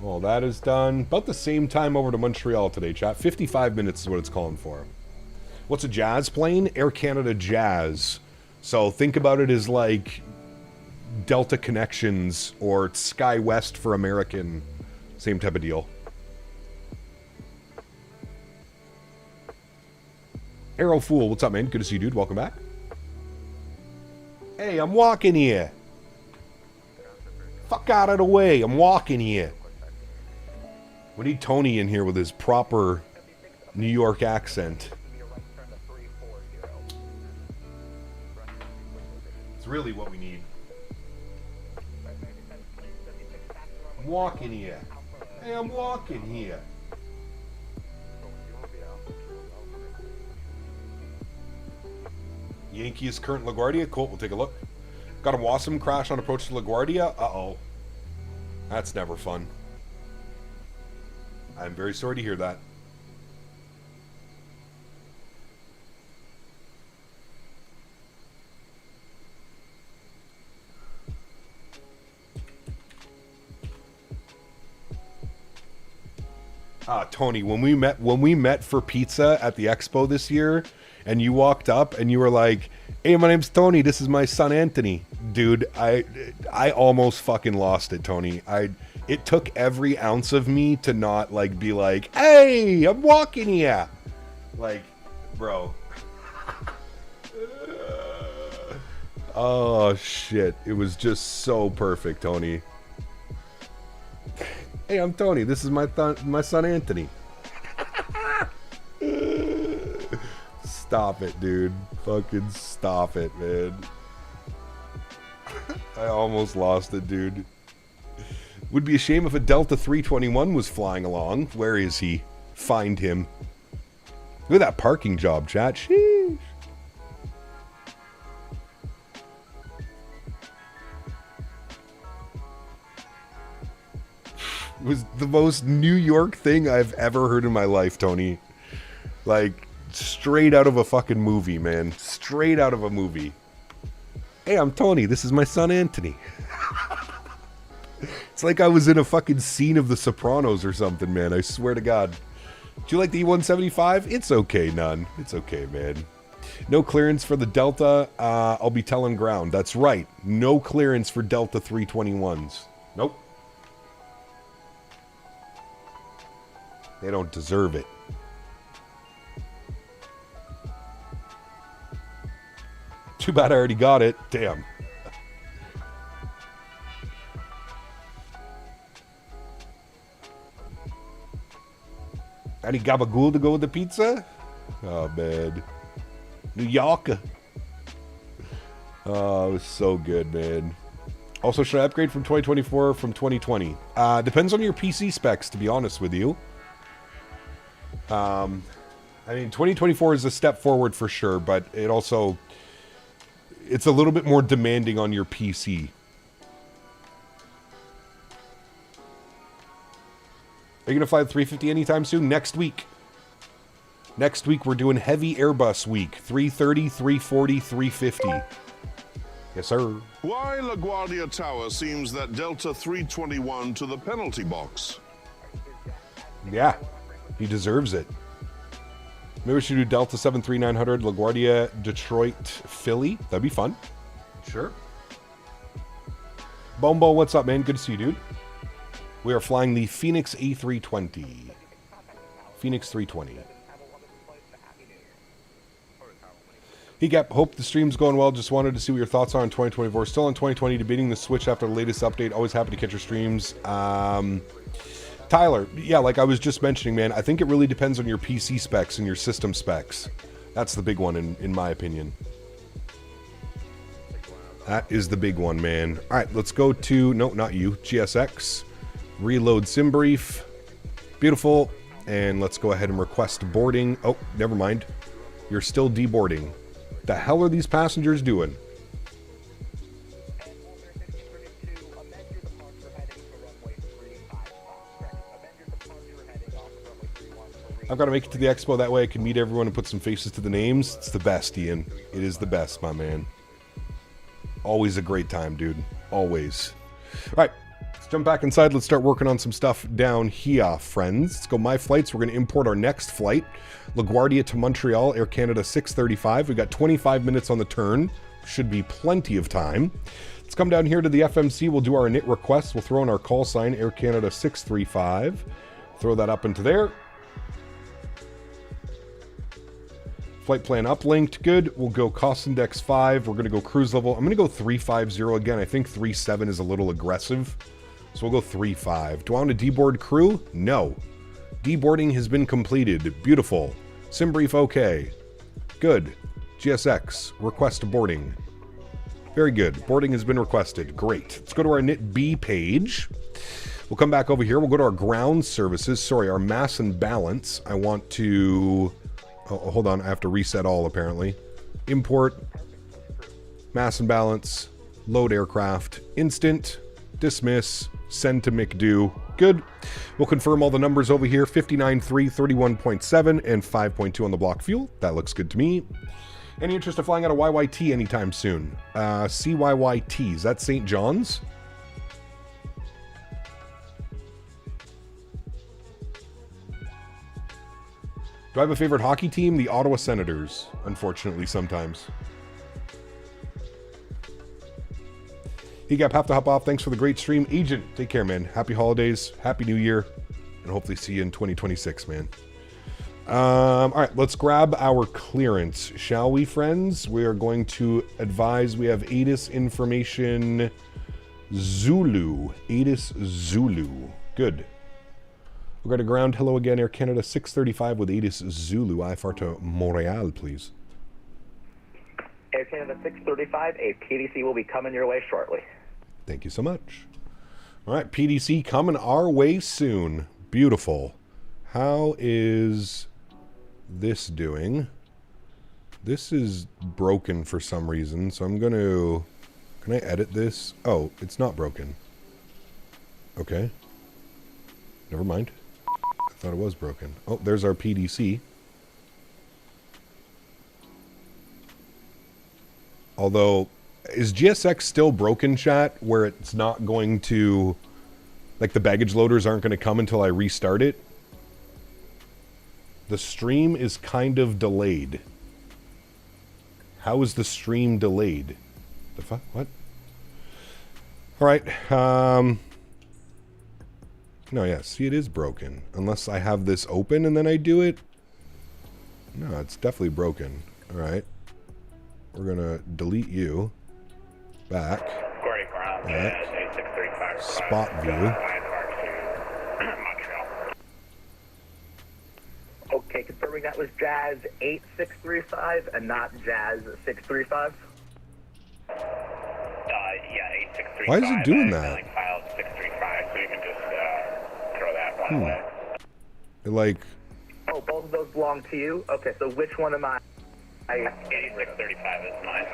Speaker 1: Well, that is done. About the same time over to Montreal today, chat. 55 minutes is what it's calling for. What's a Jazz plane? Air Canada Jazz. So think about it as like Delta Connections or SkyWest for American. Same type of deal. Arrow Fool, what's up, man? Good to see you, dude. Welcome back. Hey, I'm walking here. Fuck out of the way. I'm walking here. We need Tony in here with his proper New York accent. It's really what we need. I'm walking here. Hey, I'm walking here. Yankee is current LaGuardia. Cool, we'll take a look. Got a Wasm crash on approach to LaGuardia. Uh-oh. That's never fun. I'm very sorry to hear that. Tony, when we met for pizza at the expo this year, and you walked up and you were like, "Hey, my name's Tony. This is my son Anthony." Dude, I almost fucking lost it, Tony. It took every ounce of me to not like be like, "Hey, I'm walking here." Like, bro. Oh shit. It was just so perfect, Tony. Hey, I'm Tony. This is my son Anthony. Stop it, dude. Fucking stop it, man. I almost lost it, dude. Would be a shame if a Delta 321 was flying along. Where is he? Find him. Look at that parking job, chat. Sheesh. It was the most New York thing I've ever heard in my life, Tony. Like, straight out of a fucking movie, man. Straight out of a movie. Hey, I'm Tony. This is my son, Anthony. It's like I was in a fucking scene of The Sopranos or something, man. I swear to God. Do you like the E175? It's okay, none. It's okay, man. No clearance for the Delta. I'll be telling ground. That's right. No clearance for Delta 321s. Nope. They don't deserve it. Too bad I already got it. Damn. Any gabagool to go with the pizza? Oh, man. New York. Oh, it was so good, man. Also, should I upgrade from 2024 from 2020? Depends on your PC specs, to be honest with you. I mean, 2024 is a step forward for sure, but it also... It's a little bit more demanding on your PC. Are you going to fly the 350 anytime soon? Next week. Next week, we're doing heavy Airbus week. 330, 340, 350. Yes, sir.
Speaker 5: Why LaGuardia Tower seems that Delta 321 to the penalty box?
Speaker 1: Yeah, he deserves it. Maybe we should do Delta 73900, LaGuardia, Detroit, Philly. That'd be fun. Sure. Bombo, what's up, man? Good to see you, dude. We are flying the Fenix A320. Fenix 320. Hey, Gap, hope the stream's going well. Just wanted to see what your thoughts are on 2024. Still on 2020, debating the Switch after the latest update. Always happy to catch your streams. Tyler, yeah, like I was just mentioning, man, I think it really depends on your PC specs and your system specs. That's the big one, in my opinion. That is the big one, man. All right, let's go to... No, not you. GSX. Reload sim brief. Beautiful. And let's go ahead and request boarding. Oh, never mind. You're still deboarding. The hell are these passengers doing? I've got to make it to the expo. That way I can meet everyone and put some faces to the names. It's the best, Ian. It is the best, my man. Always a great time, dude. Always. All right. Let's jump back inside. Let's start working on some stuff down here, friends. Let's go My Flights. We're going to import our next flight. LaGuardia to Montreal, Air Canada 635. We got 25 minutes on the turn. Should be plenty of time. Let's come down here to the FMC. We'll do our init request. We'll throw in our call sign, Air Canada 635. Throw that up into there. Flight plan uplinked, good. We'll go cost index 5. We're going to go cruise level. I'm going to go 350 again. I think 37 is a little aggressive. So we'll go 35. Do I want to deboard crew? No. Deboarding has been completed. Beautiful. Sim brief okay. Good. GSX, request boarding. Very good. Boarding has been requested. Great. Let's go to our init B page. We'll come back over here. We'll go to our ground services. Sorry, our mass and balance. I want to... Oh, hold on, I have to reset all, apparently. Import, mass and balance, load aircraft, instant, dismiss, send to McDo. Good. We'll confirm all the numbers over here, 59.3, 31.7, and 5.2 on the block fuel. That looks good to me. Any interest in flying out of YYT anytime soon? CYYT, is that St. John's? Do I have a favorite hockey team? The Ottawa Senators, unfortunately, sometimes. Egap, have to hop off. Thanks for the great stream. Agent, take care, man. Happy holidays, happy new year, and hopefully see you in 2026, man. All right, let's grab our clearance, shall we, friends? We are going to advise we have ATIS information Zulu. ATIS Zulu. Good. We'll go to ground. Hello again, Air Canada 635 with ATIS Zulu. IFR to Montreal, please.
Speaker 14: Air Canada 635, a PDC will be coming your way shortly.
Speaker 1: Thank you so much. All right, PDC coming our way soon. Beautiful. How is this doing? This is broken for some reason, so I'm going to... Can I edit this? Oh, it's not broken. Okay. Never mind. I thought it was broken. Oh, there's our PDC. Although, is GSX still broken, chat, where it's not going to... Like, the baggage loaders aren't going to come until I restart it? The stream is kind of delayed. How is the stream delayed? The fuck? What? Alright, no, yeah, see, it is broken. Unless I have this open and then I do it. No, it's definitely broken. Alright. We're gonna delete you. Back. Spot view.
Speaker 14: Okay, confirming that was Jazz 8635 and not Jazz 635.
Speaker 15: Yeah, 8635.
Speaker 1: Why is it doing that?
Speaker 15: Filed 635, so you can just throw that one away.
Speaker 1: Like.
Speaker 14: Oh, both of those belong to you? Okay, so which one am I?
Speaker 15: 8635 is mine.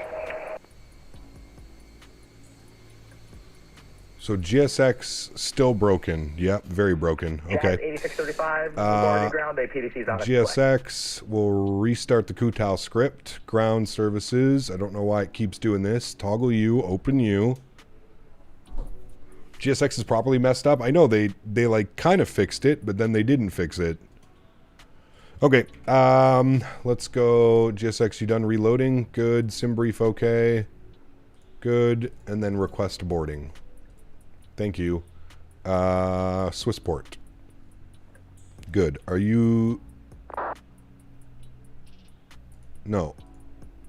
Speaker 1: So GSX still broken. Yep, very broken. Okay.
Speaker 14: 8635, LaGuardia ground, APDC's on
Speaker 1: GSX will restart the Kutal script. Ground services. I don't know why it keeps doing this. Toggle U, open U. GSX is properly messed up. I know they like kind of fixed it, but then they didn't fix it. Okay, let's go. GSX, you done reloading? Good. Sim brief, okay. Good. And then request boarding. Thank you. Swissport. Good. Are you... No.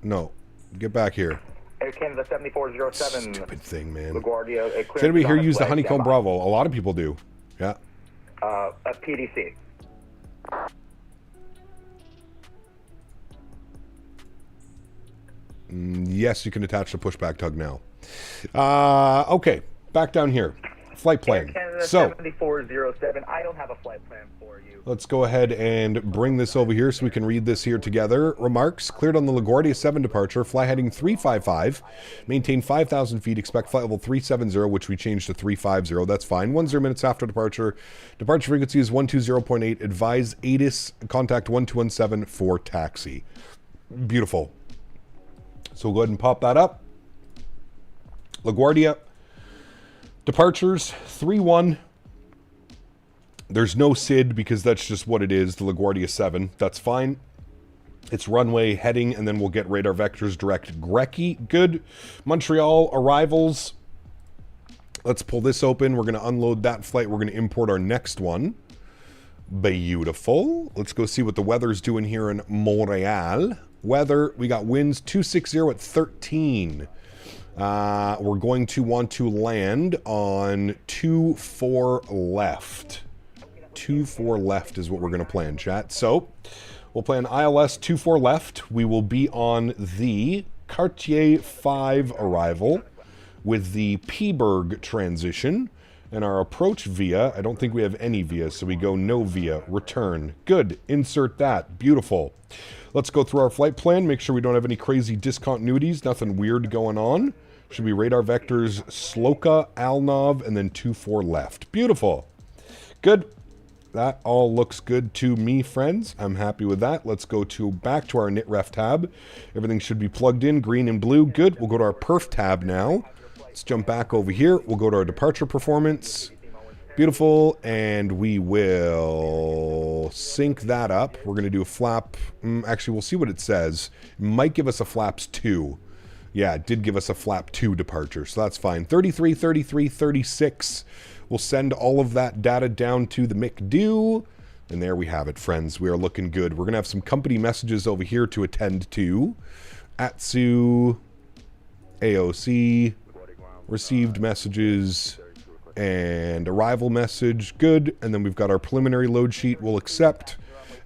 Speaker 1: No. Get back here.
Speaker 14: Air Canada 7407.
Speaker 1: Stupid thing, man.
Speaker 14: LaGuardia.
Speaker 1: Does anybody here use the Honeycomb Bravo? A lot of people do. Yeah.
Speaker 14: A PDC.
Speaker 1: Yes, you can attach the pushback tug now. Okay. Back down here. Flight plan. So,
Speaker 14: 7407. I don't have a flight plan for you.
Speaker 1: let's go ahead and bring this over here so we can read this here together. Remarks. Cleared on the LaGuardia 7 departure. Fly heading 355. Maintain 5,000 feet. Expect flight level 370, which we changed to 350. That's fine. 10 minutes after departure. Departure frequency is 120.8. Advise ATIS. Contact 1217 for taxi. Beautiful. So we'll go ahead and pop that up. LaGuardia. Departures, 3-1. There's no SID because that's just what it is, the LaGuardia 7. That's fine. It's runway heading, and then we'll get radar vectors direct. Grecki, good. Montreal, arrivals. Let's pull this open. We're going to unload that flight. We're going to import our next one. Beautiful. Let's go see what the weather's doing here in Montreal. Weather, we got winds 260 at 13. We're going to want to land on 2-4 left. 2-4 left is what we're going to plan, chat. So, we'll plan ILS 2-4 left. We will be on the Cartier 5 arrival with the Peaburg transition. And our approach via, I don't think we have any via, so we go no via. Return. Good. Insert that. Beautiful. Let's go through our flight plan. Make sure we don't have any crazy discontinuities. Nothing weird going on. Should be radar vectors Sloka, Alnov, and then 2-4 left. Beautiful. Good. That all looks good to me, friends. I'm happy with that. Let's go back to our NitRef tab. Everything should be plugged in, green and blue. Good. We'll go to our perf tab now. Let's jump back over here. We'll go to our departure performance. Beautiful. And we will sync that up. We're going to do a flap. Actually, we'll see what it says. It might give us a flaps 2. Yeah, it did give us a flap 2 departure, so that's fine. 33, 33, 36. We'll send all of that data down to the McDo. And there we have it, friends. We are looking good. We're going to have some company messages over here to attend to. AlexSiu, AOC, received messages, and arrival message. Good. And then we've got our preliminary load sheet we'll accept.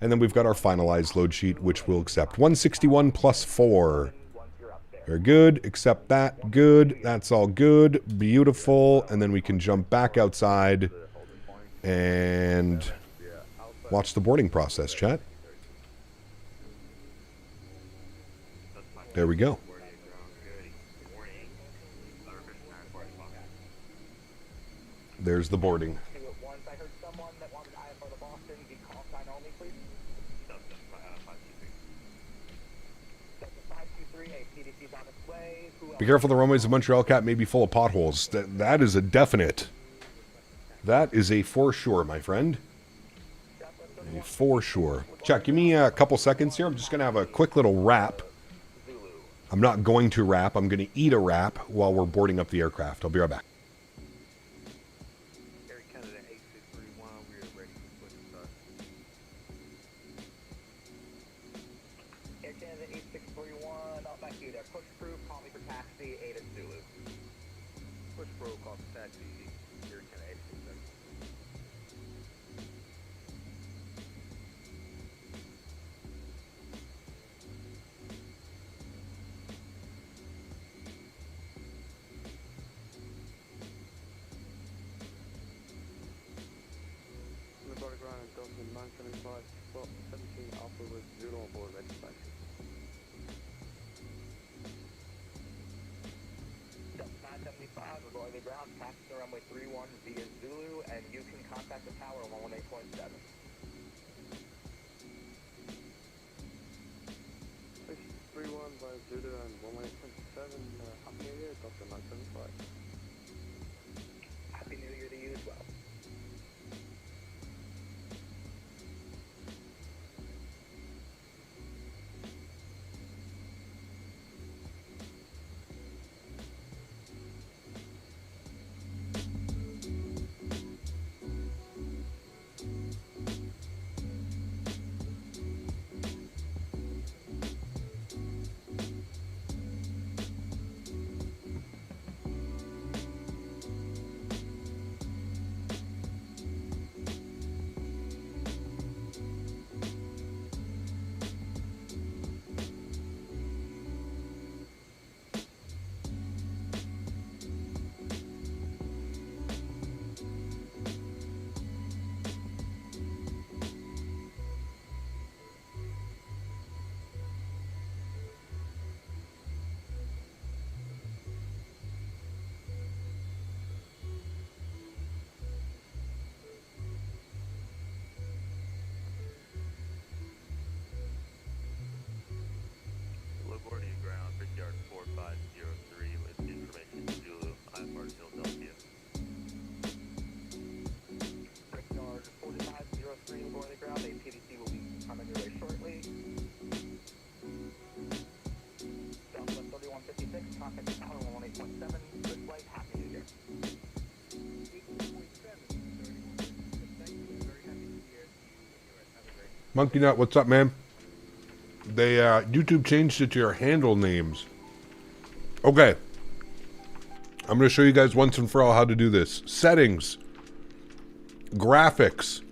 Speaker 1: And then we've got our finalized load sheet, which we'll accept. 161 plus 4. Very good. Accept that. Good. That's all good. Beautiful. And then we can jump back outside and watch the boarding process, chat. There we go. There's the boarding. Be careful, the runways of Montreal Cap may be full of potholes. That is a definite. That is a for sure, my friend. A for sure. Chuck, give me a couple seconds here. I'm just going to have a quick little wrap. I'm not going to wrap. I'm going to eat a wrap while we're boarding up the aircraft. I'll be right back.
Speaker 4: Air Canada 8631, we are ready for push start.
Speaker 14: Air Canada 8641, not back to you there. Push crew, call me for taxi, A to Zulu.
Speaker 4: Push pro, call for taxi, Air Canada 8631. Ground, Delta 975, spot 17 Alpha with Zulu on board, ready for taxi.
Speaker 14: Delta 975, we're going to ground, taxi to runway 31 via Zulu, and you can contact the tower on 118.7.
Speaker 4: 631 by Zulu and 118.7, Happy New Year, Delta 975.
Speaker 14: Happy New Year to you as well.
Speaker 10: LaGuardia ground, Brickyard 4503 with information Zulu, IFR Philadelphia.
Speaker 14: Brickyard 4503, LaGuardia ground, a PDC will be coming your way shortly. Delta 3156, contact the tower on 18.7, good flight, Happy New Year. 18.7, 3156, thank you, very happy New Year. Have a great
Speaker 1: Monkey Nut, what's up, man? They, YouTube changed it to your handle names. Okay. I'm going to show you guys once and for all how to do this. Settings. Graphics.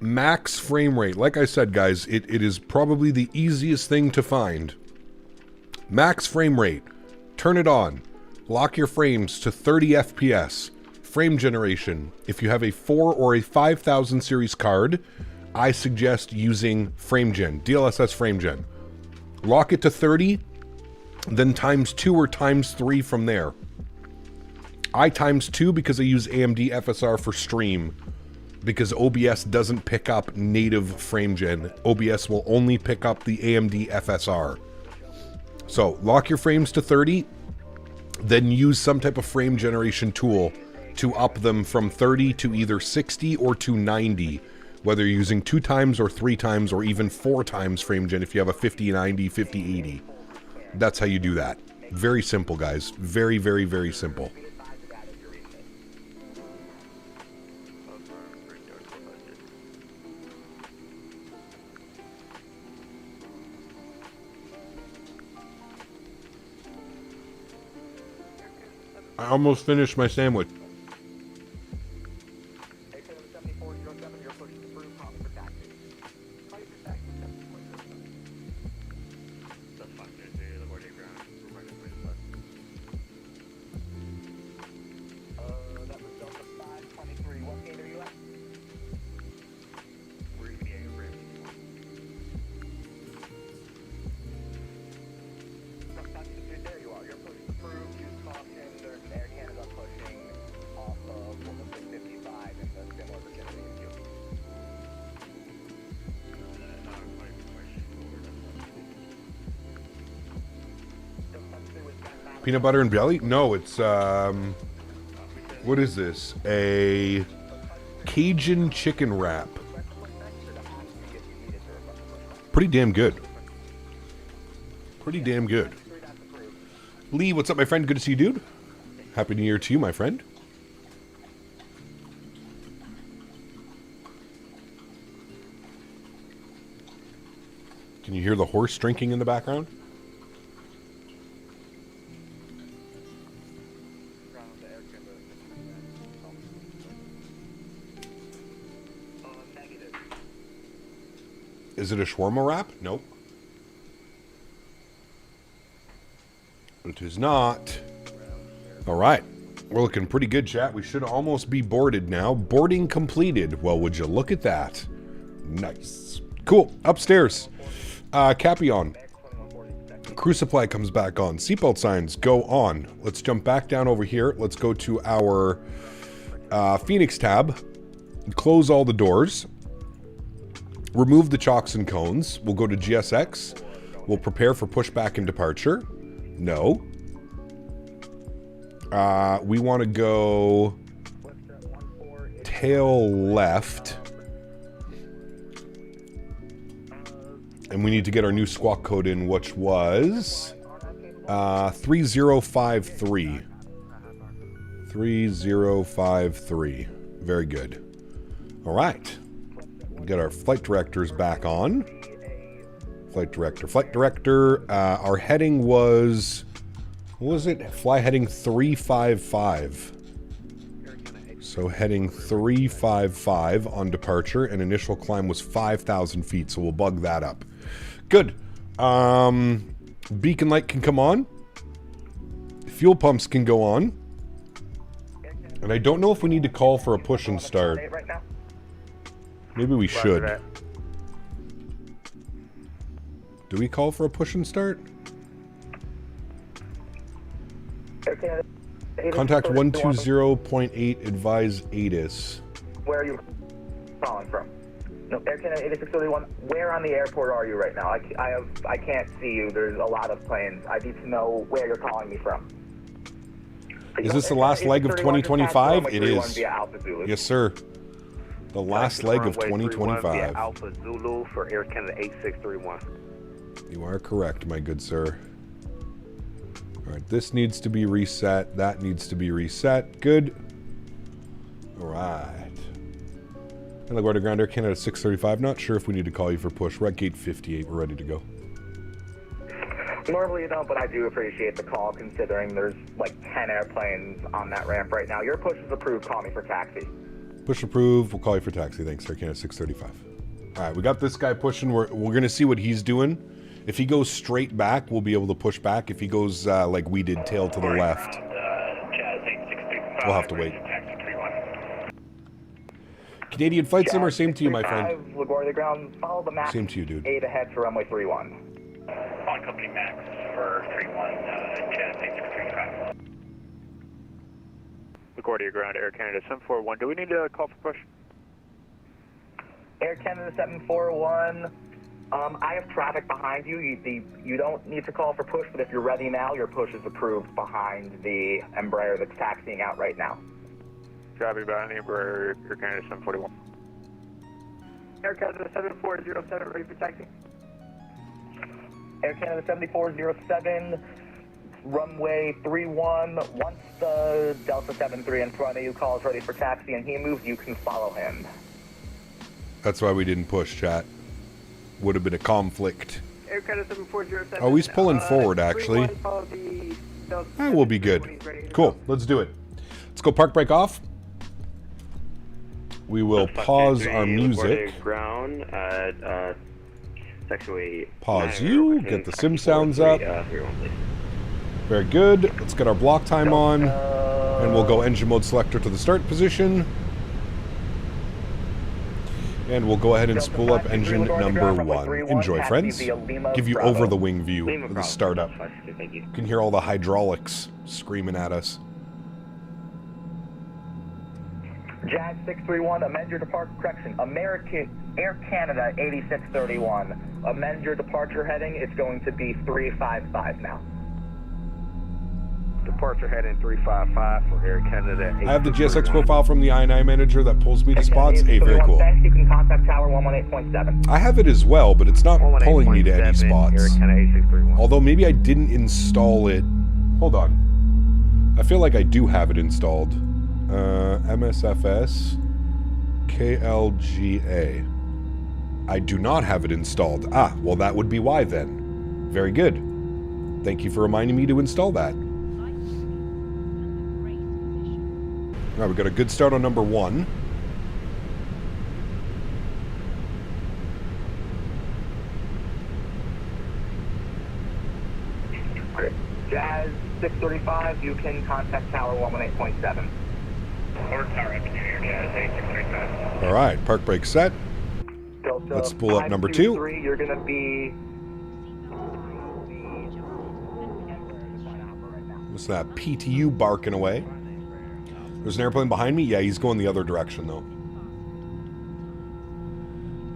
Speaker 1: Max frame rate. Like I said, guys, it is probably the easiest thing to find. Max frame rate. Turn it on. Lock your frames to 30 FPS. Frame generation. If you have a 4 or a 5000 series card, I suggest using FrameGen, DLSS FrameGen. Lock it to 30, then times 2 or times 3 from there. I times 2 because I use AMD FSR for stream, because OBS doesn't pick up native FrameGen. OBS will only pick up the AMD FSR. So lock your frames to 30, then use some type of frame generation tool to up them from 30 to either 60 or to 90. Whether you're using 2 times or 3 times or even 4 times FrameGen if you have a 5090, 5080. That's how you do that. Very simple, guys. Very, very, very simple. I almost finished my sandwich. Peanut butter and jelly? No, it's, what is this? A Cajun chicken wrap. Pretty damn good. Pretty damn good. Lee, what's up, my friend? Good to see you, dude. Happy New Year to you, my friend. Can you hear the horse drinking in the background? Is it a shawarma wrap? Nope. It is not. All right. We're looking pretty good, chat. We should almost be boarded now. Boarding completed. Well, would you look at that? Nice. Cool. Upstairs. Cappy on. Crew supply comes back on. Seatbelt signs go on. Let's jump back down over here. Let's go to our Fenix tab. Close all the doors. Remove the chocks and cones. We'll go to GSX. We'll prepare for pushback and departure. No. We want to go tail left. And we need to get our new squawk code in, which was 3053. 3053. Very good. All right. Get our flight directors back on. Flight director. Our heading was, what was it? Fly heading 355. So heading 355 on departure, and initial climb was 5,000 feet, so we'll bug that up. Good. Beacon light can come on. Fuel pumps can go on. And I don't know if we need to call for a push and start. Maybe we should. Do we call for a push and start? Contact 120.8, advise ATIS.
Speaker 14: Where are you calling from? No, Air Canada 8631, where on the airport are you right now? I can't see you. There's a lot of planes. I need to know where you're calling me from.
Speaker 1: Is this the last leg of 2025? It is. Yes, sir. The last leg of 2025.
Speaker 4: Alpha Zulu for Air Canada 8631.
Speaker 1: You are correct, my good sir. All right, this needs to be reset. That needs to be reset. Good. All right. And LaGuardia Ground Air Canada 635. Not sure if we need to call you for push. We're at gate 58. We're ready to go.
Speaker 14: Normally you don't, but I do appreciate the call considering there's like 10 airplanes on that ramp right now. Your push is approved. Call me for taxi.
Speaker 1: Push approved. We'll call you for taxi. Thanks, Air Canada 635. All right, we got this guy pushing. We're going to see what he's doing. If he goes straight back, we'll be able to push back. If he goes like we did, tail to the left, we'll have to wait. Canadian Flight Sim, or same to you, my friend?
Speaker 14: LaGuardia Ground, follow the map.
Speaker 1: Same to you, dude.
Speaker 14: 8 ahead for runway 31.
Speaker 15: On company max for 31, Chad 8635.
Speaker 4: LaGuardia Ground, Air Canada 741. Do we need to call for push?
Speaker 14: Air Canada 741. I have traffic behind you. You don't need to call for push, but if you're ready now, your push is approved behind the Embraer that's taxiing out right now.
Speaker 4: Copy behind the Embraer, Air Canada 741.
Speaker 14: Air Canada 7407, ready for taxi. Air Canada 7407, runway 31. Once the Delta 73 in front of you calls ready for taxi and he moves, you can follow him.
Speaker 1: That's why we didn't push, chat. Would have been a conflict.
Speaker 14: Air Canada 7407.
Speaker 1: Oh, he's pulling forward, actually. We'll be good. Cool. Let's do it. Let's go park brake off. We will pause our music.
Speaker 8: Ground at taxiway.
Speaker 1: Pause you. Get the sim sounds up. Very good. Let's get our block time on. And we'll go engine mode selector to the start position. And we'll go ahead and spool up engine number 1. Enjoy, friends. Give you over the wing view of the startup. You can hear all the hydraulics screaming at us.
Speaker 14: JAG 631, amend your departure, correction, American Air Canada 8631. Amend your departure heading, it's going to be 355 now.
Speaker 4: Departure heading 355 for Air Canada.
Speaker 1: I have the GSX profile from the I9 manager that pulls me to spots. Hey, very cool.
Speaker 14: Thanks, you can contact tower 118.7.
Speaker 1: I have it as well, but it's not pulling me to any spots. Although maybe I didn't install it Hold on. I feel like I do have it installed. MSFS KLGA. I do not have it installed. Ah, well that would be why then. Very good. Thank you for reminding me to install that. Alright, we got a good start on number 1.
Speaker 14: Jazz 635, you can contact Tower 118.7.
Speaker 15: Or Tower, Happy New Year, Jazz 8635.
Speaker 1: Alright, park brake set.
Speaker 14: Delta
Speaker 1: Let's spool up number 2.
Speaker 14: 523, you're going to be...
Speaker 1: What's that? PTU barking away. There's an airplane behind me? Yeah, he's going the other direction, though.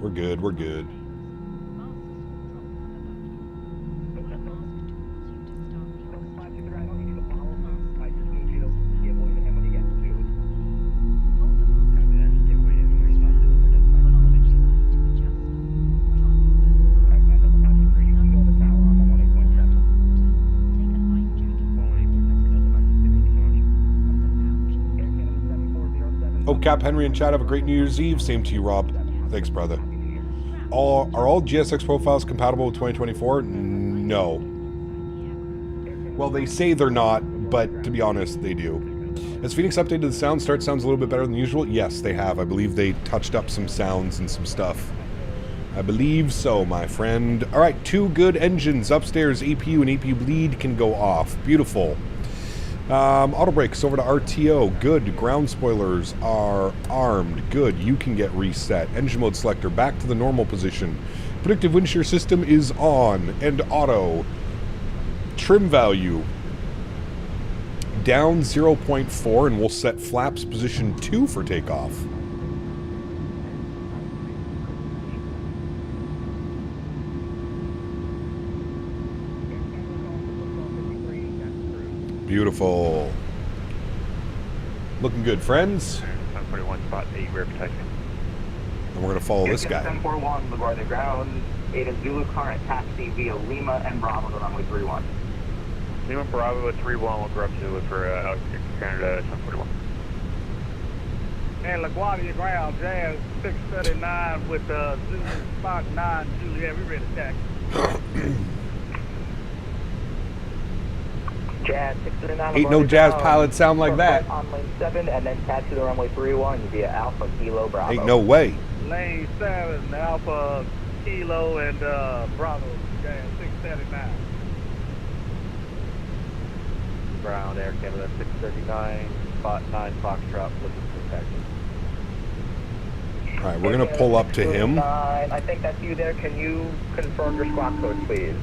Speaker 1: We're good, we're good. Oh, Cap, Henry, and Chad, have a great New Year's Eve. Same to you, Rob. Thanks, brother. Are all GSX profiles compatible with 2024? No. Well, they say they're not, but to be honest, they do. Has Fenix updated the sound? Start sounds a little bit better than usual? Yes, they have. I believe they touched up some sounds and some stuff. I believe so, my friend. All right, 2 good engines upstairs. APU and APU bleed can go off. Beautiful. Auto brakes over to RTO. Good. Ground spoilers are armed. Good. You can get reset. Engine mode selector back to the normal position. Predictive wind shear system is on and auto. Trim value down 0.4, and we'll set flaps position 2 for takeoff. Beautiful. Looking good, friends.
Speaker 4: 141 spot 8 rear protection.
Speaker 1: And we're going to follow this guy.
Speaker 14: 741, LaGuardia the ground. 8 Zulu current taxi via Lima and Bravo to runway 31.
Speaker 4: Lima Bravo at 31 will go up to for Canada 741.
Speaker 16: And LaGuardia ground, Jazz 639 with Zulu spot 9 Juliet. We ready to taxi.
Speaker 14: Jazz 639.
Speaker 1: Ain't no jazz pilots sound like that.
Speaker 14: On lane 7 and then taxi to runway 31 via Alpha Kilo Bravo.
Speaker 1: Ain't no way.
Speaker 16: Lane 7, Alpha Kilo and Bravo, Jazz 639.
Speaker 4: Ground Air Canada 639, spot 9 Foxtrot, looking for taxi.
Speaker 1: Alright, we're going to pull up to him.
Speaker 14: I think that's you there. Can you confirm your squawk code, please?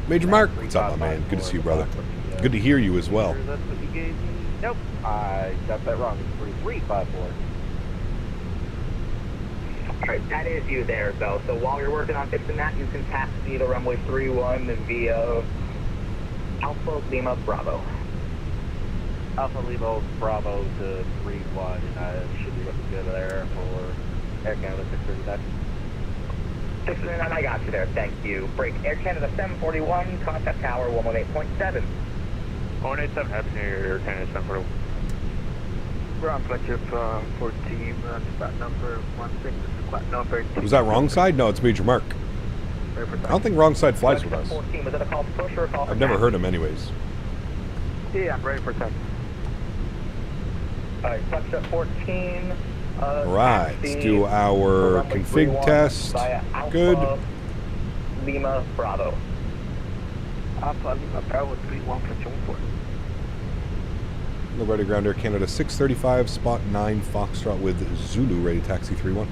Speaker 1: Major Mark, what's up, my man? Good to see you, brother. Good to hear you as well.
Speaker 4: That's what you gave me. Nope, I got that wrong. It's 3354.
Speaker 14: Alright, that is you there, though. So while you're working on fixing that, you can taxi the runway 31 via Alpha Lima Bravo.
Speaker 4: Alpha Lima Bravo to 31, and I should be looking good there for Air Canada 639.
Speaker 14: 639, I got you there, thank you. Break Air Canada 741, contact tower 118.7.
Speaker 4: 187, Happy New Year, Air Canada 741.
Speaker 16: Ground Fletcher 14, spot number 16, spot number 2.
Speaker 1: Was that wrong side? No, it's Major Mark. I don't think wrong side flies with us.
Speaker 14: 14, was it a call to push or a call for
Speaker 1: I've never
Speaker 14: taxi?
Speaker 1: heard him anyways.
Speaker 16: Yeah, I'm ready for taxi.
Speaker 14: Alright, Fletcher 14.
Speaker 1: Alright, let's do our config test. Good.
Speaker 14: Lima Bravo.
Speaker 16: Alpha Lima Bravo 31 for 24.
Speaker 1: LaGuardia ground Air Canada 635, spot 9 Foxtrot with Zulu, ready taxi 31.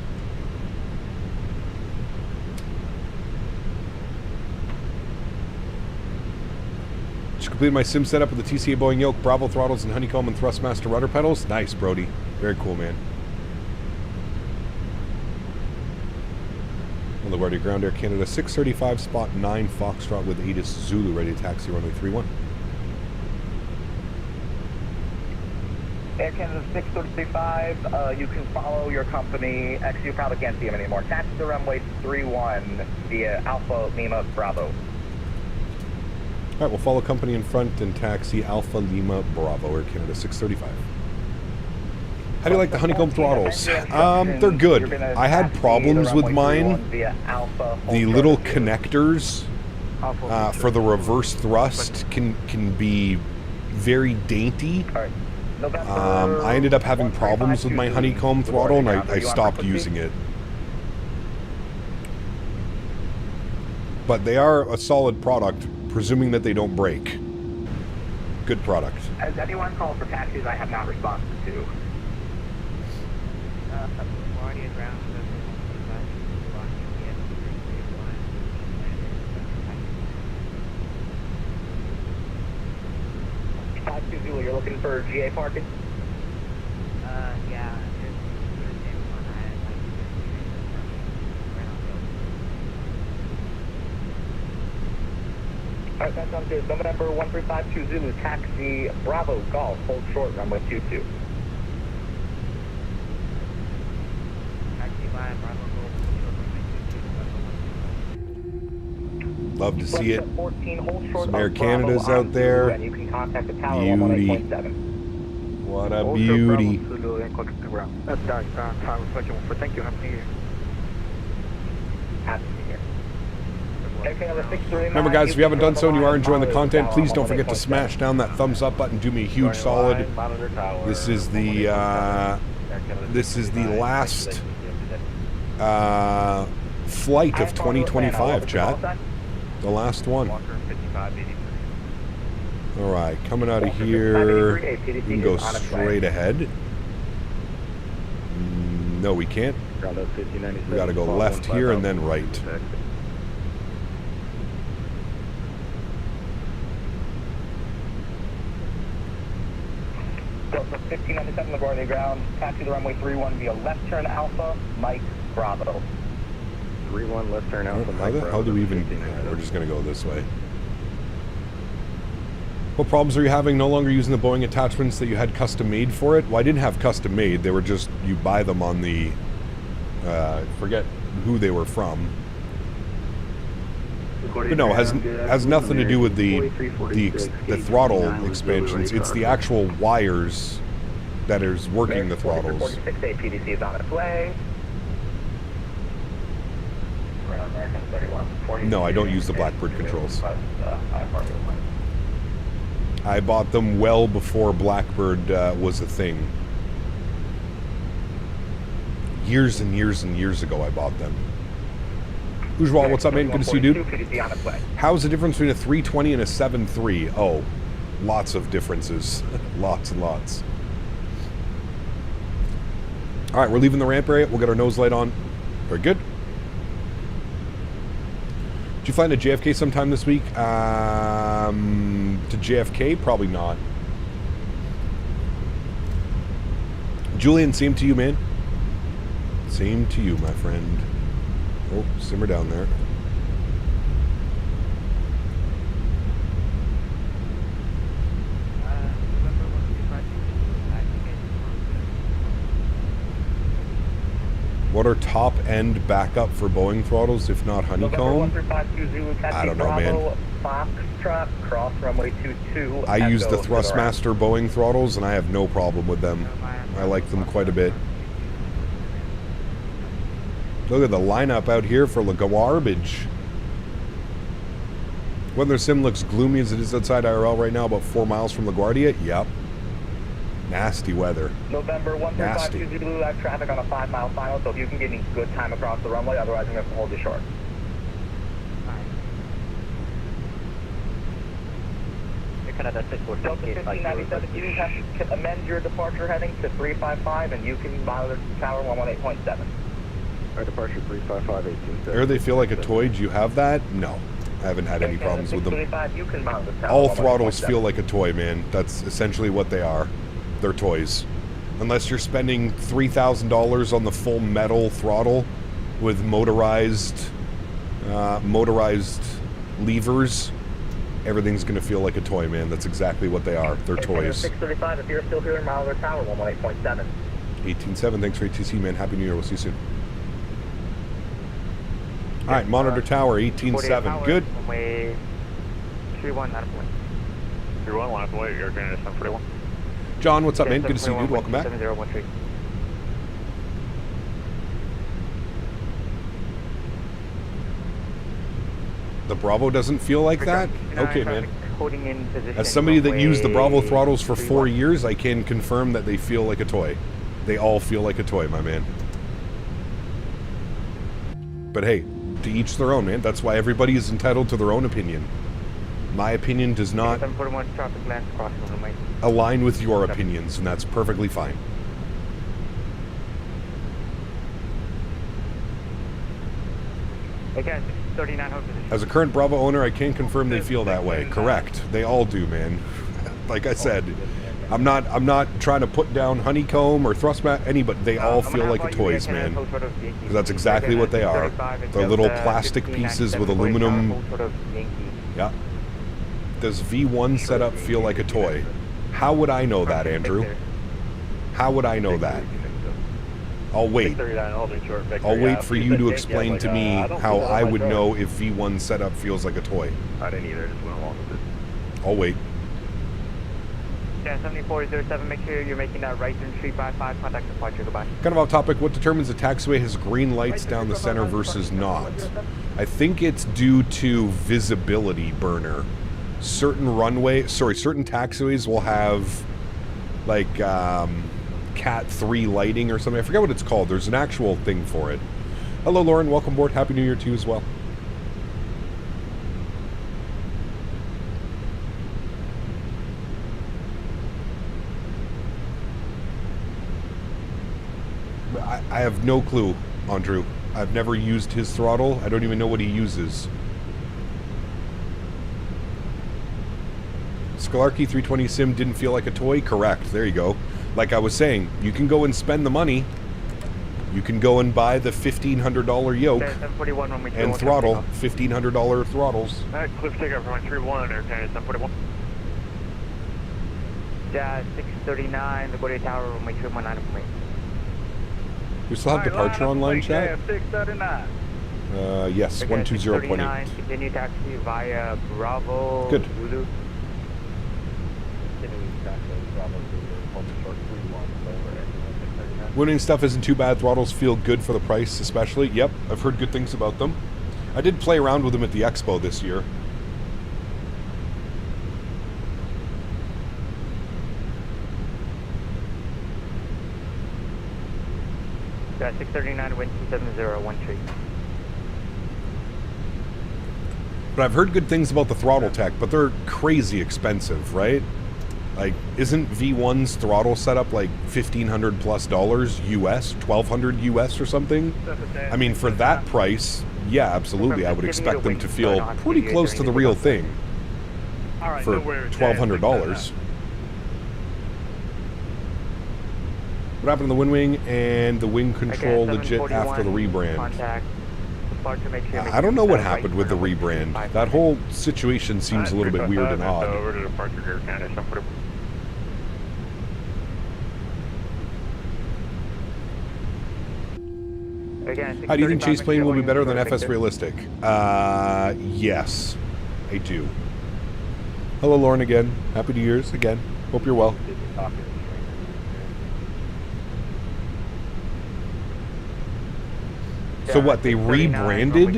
Speaker 1: Just completed my sim setup with the TCA Boeing yoke, Bravo throttles, and honeycomb and thrustmaster rudder pedals. Nice, Brody. Very cool, man. LaGuardia ground Air Canada 635, spot 9 Foxtrot with Aegis Zulu, ready to taxi runway 31.
Speaker 14: Air Canada 635, you can follow your company. Actually, you probably can't see them anymore. Taxi to runway 31 via Alpha Lima Bravo.
Speaker 1: All right, we'll follow company in front and taxi Alpha Lima Bravo, Air Canada 635. How do you like the honeycomb throttles? They're good. I had problems with mine. The little connectors for the reverse thrust can be very dainty. I ended up having problems with my honeycomb throttle, and I stopped using it. But they are a solid product, presuming that they don't break. Good product.
Speaker 14: Has anyone called for taxis I have not responded to? You're looking for GA parking?
Speaker 12: Yeah.
Speaker 14: Alright, that sounds good. Number 1352 Zulu, taxi Bravo, Golf, hold short, runway 22.
Speaker 12: Taxi by Bravo, Golf,
Speaker 1: Love to see it.
Speaker 14: 14, hold short.
Speaker 1: Some Air Canadas out there.
Speaker 14: And you can contact the tower
Speaker 1: Beauty.
Speaker 14: 18.7.
Speaker 1: What a beauty.
Speaker 16: That's Doc, time reflection. Thank you. Happy New Year.
Speaker 14: Happy New Year.
Speaker 1: Remember, guys, if you haven't done so and you are enjoying the content, please don't forget to smash down that thumbs up button. Do me a huge solid. This is the last flight of 2025, chat. The last one. All right, coming out of here, we can go straight ahead. No, we can't. We got to go left here and then right.
Speaker 14: Delta 1597 LaGuardia ground, taxi the runway 31 via left turn Alpha, Mike Bravo.
Speaker 4: 31 left turn Alpha,
Speaker 1: Mike Bravo. How do we even... we're just going to go this way. What problems are you having no longer using the Boeing attachments that you had custom made for it? Well, I didn't have custom made. They were just, you buy them on the... forget who they were from. But no, has nothing to do with the throttle expansions. It's the actual wires that is working the throttles.
Speaker 14: 46A PDC is on its way.
Speaker 1: No, I don't use the Blackbird controls. I bought them well before Blackbird was a thing. Years and years and years ago I bought them. Ujwal, what's up, man? Good to see you, dude. How's the difference between a 320 and a 7.3? Oh, lots of differences. Lots and lots. All right, we're leaving the ramp area. We'll get our nose light on. Very good. Did you fly into JFK sometime this week? To JFK? Probably not. Julian, same to you, man. Same to you, my friend. Oh, simmer down there. What are top end backup for Boeing throttles, if not honeycomb? I don't know, man. I use the Thrustmaster Boeing throttles, and I have no problem with them. I like them quite a bit. Look at the lineup out here for garbage. Weather sim looks gloomy as it is outside IRL right now, about 4 miles from LaGuardia. Yep. Nasty weather.
Speaker 14: November 1352 Zulu, I have traffic on a 5-mile final, so if you can give me good time across the runway, otherwise I'm going to have to hold you short.
Speaker 12: Canada
Speaker 14: 1597, you can amend your departure heading to 355, and you can monitor tower 118.7.
Speaker 4: Our departure 355, 18.
Speaker 1: Or they feel like a toy. Do you have that? No. I haven't had any problems with them. All throttles feel like a toy, man. That's essentially what they are. They're toys. Unless you're spending $3,000 on the full metal throttle with motorized levers, everything's going to feel like a toy, man. That's exactly what they are. They're toys.
Speaker 14: 635, if you're still here, monitor tower 118.7.
Speaker 1: 18.7, thanks for ATC, man. Happy New Year. We'll see you soon. All right, monitor tower 18.7. Good.
Speaker 12: 31, line up and wait.
Speaker 4: 31, line up and wait, Air Canada 741.
Speaker 1: John, what's up, man? Good to see you, dude. Welcome back.
Speaker 12: 7013.
Speaker 1: The Bravo doesn't feel like that? Okay, man.
Speaker 12: Holding in position.
Speaker 1: As somebody that used the Bravo throttles for 4 years, I can confirm that they feel like a toy. They all feel like a toy, my man. But hey, to each their own, man. That's why everybody is entitled to their own opinion. My opinion does not align with your opinions, and that's perfectly fine.
Speaker 12: Okay, 39 hold position.
Speaker 1: As a current Bravo owner, I can confirm they feel that way. Correct. They all do, man. Like I said, I'm not trying to put down honeycomb or thrust mat anybody. They all feel like toys, man. Because that's exactly what they are. They're little plastic pieces with aluminum. Yeah. Does V1 setup feel like a toy? How would I know that, Andrew? How would I know that? I'll wait. I'll wait for you to explain to me how I would know if V1 setup feels like a toy.
Speaker 4: I didn't either, just went along with it.
Speaker 1: I'll wait.
Speaker 12: Yeah, 7407, make sure you're making that right turn 355, contact departure, goodbye.
Speaker 1: Kind of off topic, what determines a taxiway has green lights down the center versus not? I think it's due to visibility burner. Certain taxiways will have like Cat 3 lighting or something. I forget what it's called. There's an actual thing for it. Hello, Lauren. Welcome aboard. Happy New Year to you as well. I have no clue, Andrew. I've never used his throttle. I don't even know what he uses. Sólríkt 320 sim didn't feel like a toy? Correct. There you go. Like I was saying, you can go and spend the money. You can go and buy the $1,500 yoke and throttle. $1,500 throttles.
Speaker 4: Alright, cliff takeoff for 31, Air Canada 741.
Speaker 12: Yeah, 639, the Gordy Tower, runway 219 up and wait.
Speaker 1: We still have departure online, chat?
Speaker 16: 639.
Speaker 1: Yes,
Speaker 12: okay,
Speaker 1: 120.8.
Speaker 12: Continue taxi via Bravo.
Speaker 1: Good.
Speaker 12: Zulu.
Speaker 1: Winning stuff isn't too bad. Throttles feel good for the price, especially. Yep, I've heard good things about them. I did play around with them at the Expo this year.
Speaker 12: Yeah, 639, wind 27013.
Speaker 1: But I've heard good things about the throttle tech, but they're crazy expensive, right? Like, isn't V1's throttle setup like $1,500 plus US, $1,200 US or something? I mean, for that price, yeah, absolutely. I would expect them to feel pretty close to the real thing for $1,200. What happened to the wind wing and the wing control legit after the rebrand? I don't know what happened with the rebrand. That whole situation seems a little bit weird and odd. How do you think chase plane will be better than FS Realistic? Yes, I do. Hello, Lauren again. Happy New Year's again. Hope you're well. So what, they rebranded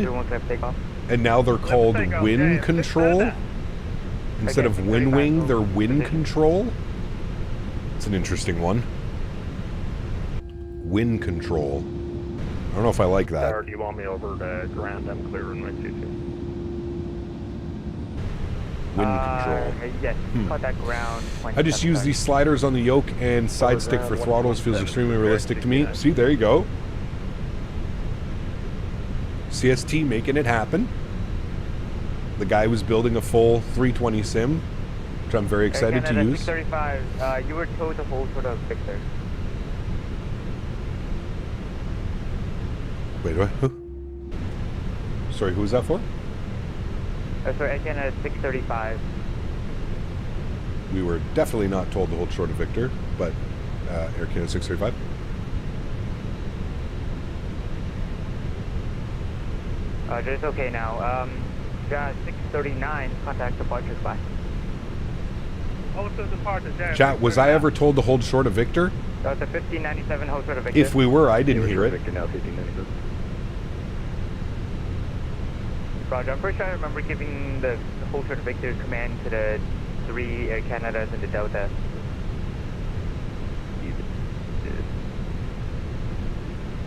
Speaker 1: and now they're called Wind Control? Instead of Wind Wing, they're Wind Control? It's an interesting one. Wind Control. I don't know if I like that.
Speaker 4: Or do you want me over to ground them clear runway 22?
Speaker 1: Wind Control.
Speaker 12: Yes, contact ground.
Speaker 1: I just use these sliders on the yoke and side stick for throttles. Feels extremely realistic to me. See, there you go. CST making it happen. The guy was building a full 320 sim, which I'm very excited to use.
Speaker 12: 635, you were told to hold sort of Victor.
Speaker 1: Wait, what? Sorry, who was that for?
Speaker 12: Sorry, again at 635.
Speaker 1: We were definitely not told to hold short of Victor, but Air Canada 635.
Speaker 12: It's okay now. Yeah, 639, contact departure spot.
Speaker 16: Hold to departure, Jan.
Speaker 1: Chat, was I ever told to hold short of Victor?
Speaker 12: Delta 1597, hold short of Victor.
Speaker 1: If we were, I didn't hear it.
Speaker 4: Victor now 1597.
Speaker 12: Roger, I'm pretty sure I remember giving the hold short of Victor command to the 3 Air Canadas and the Delta.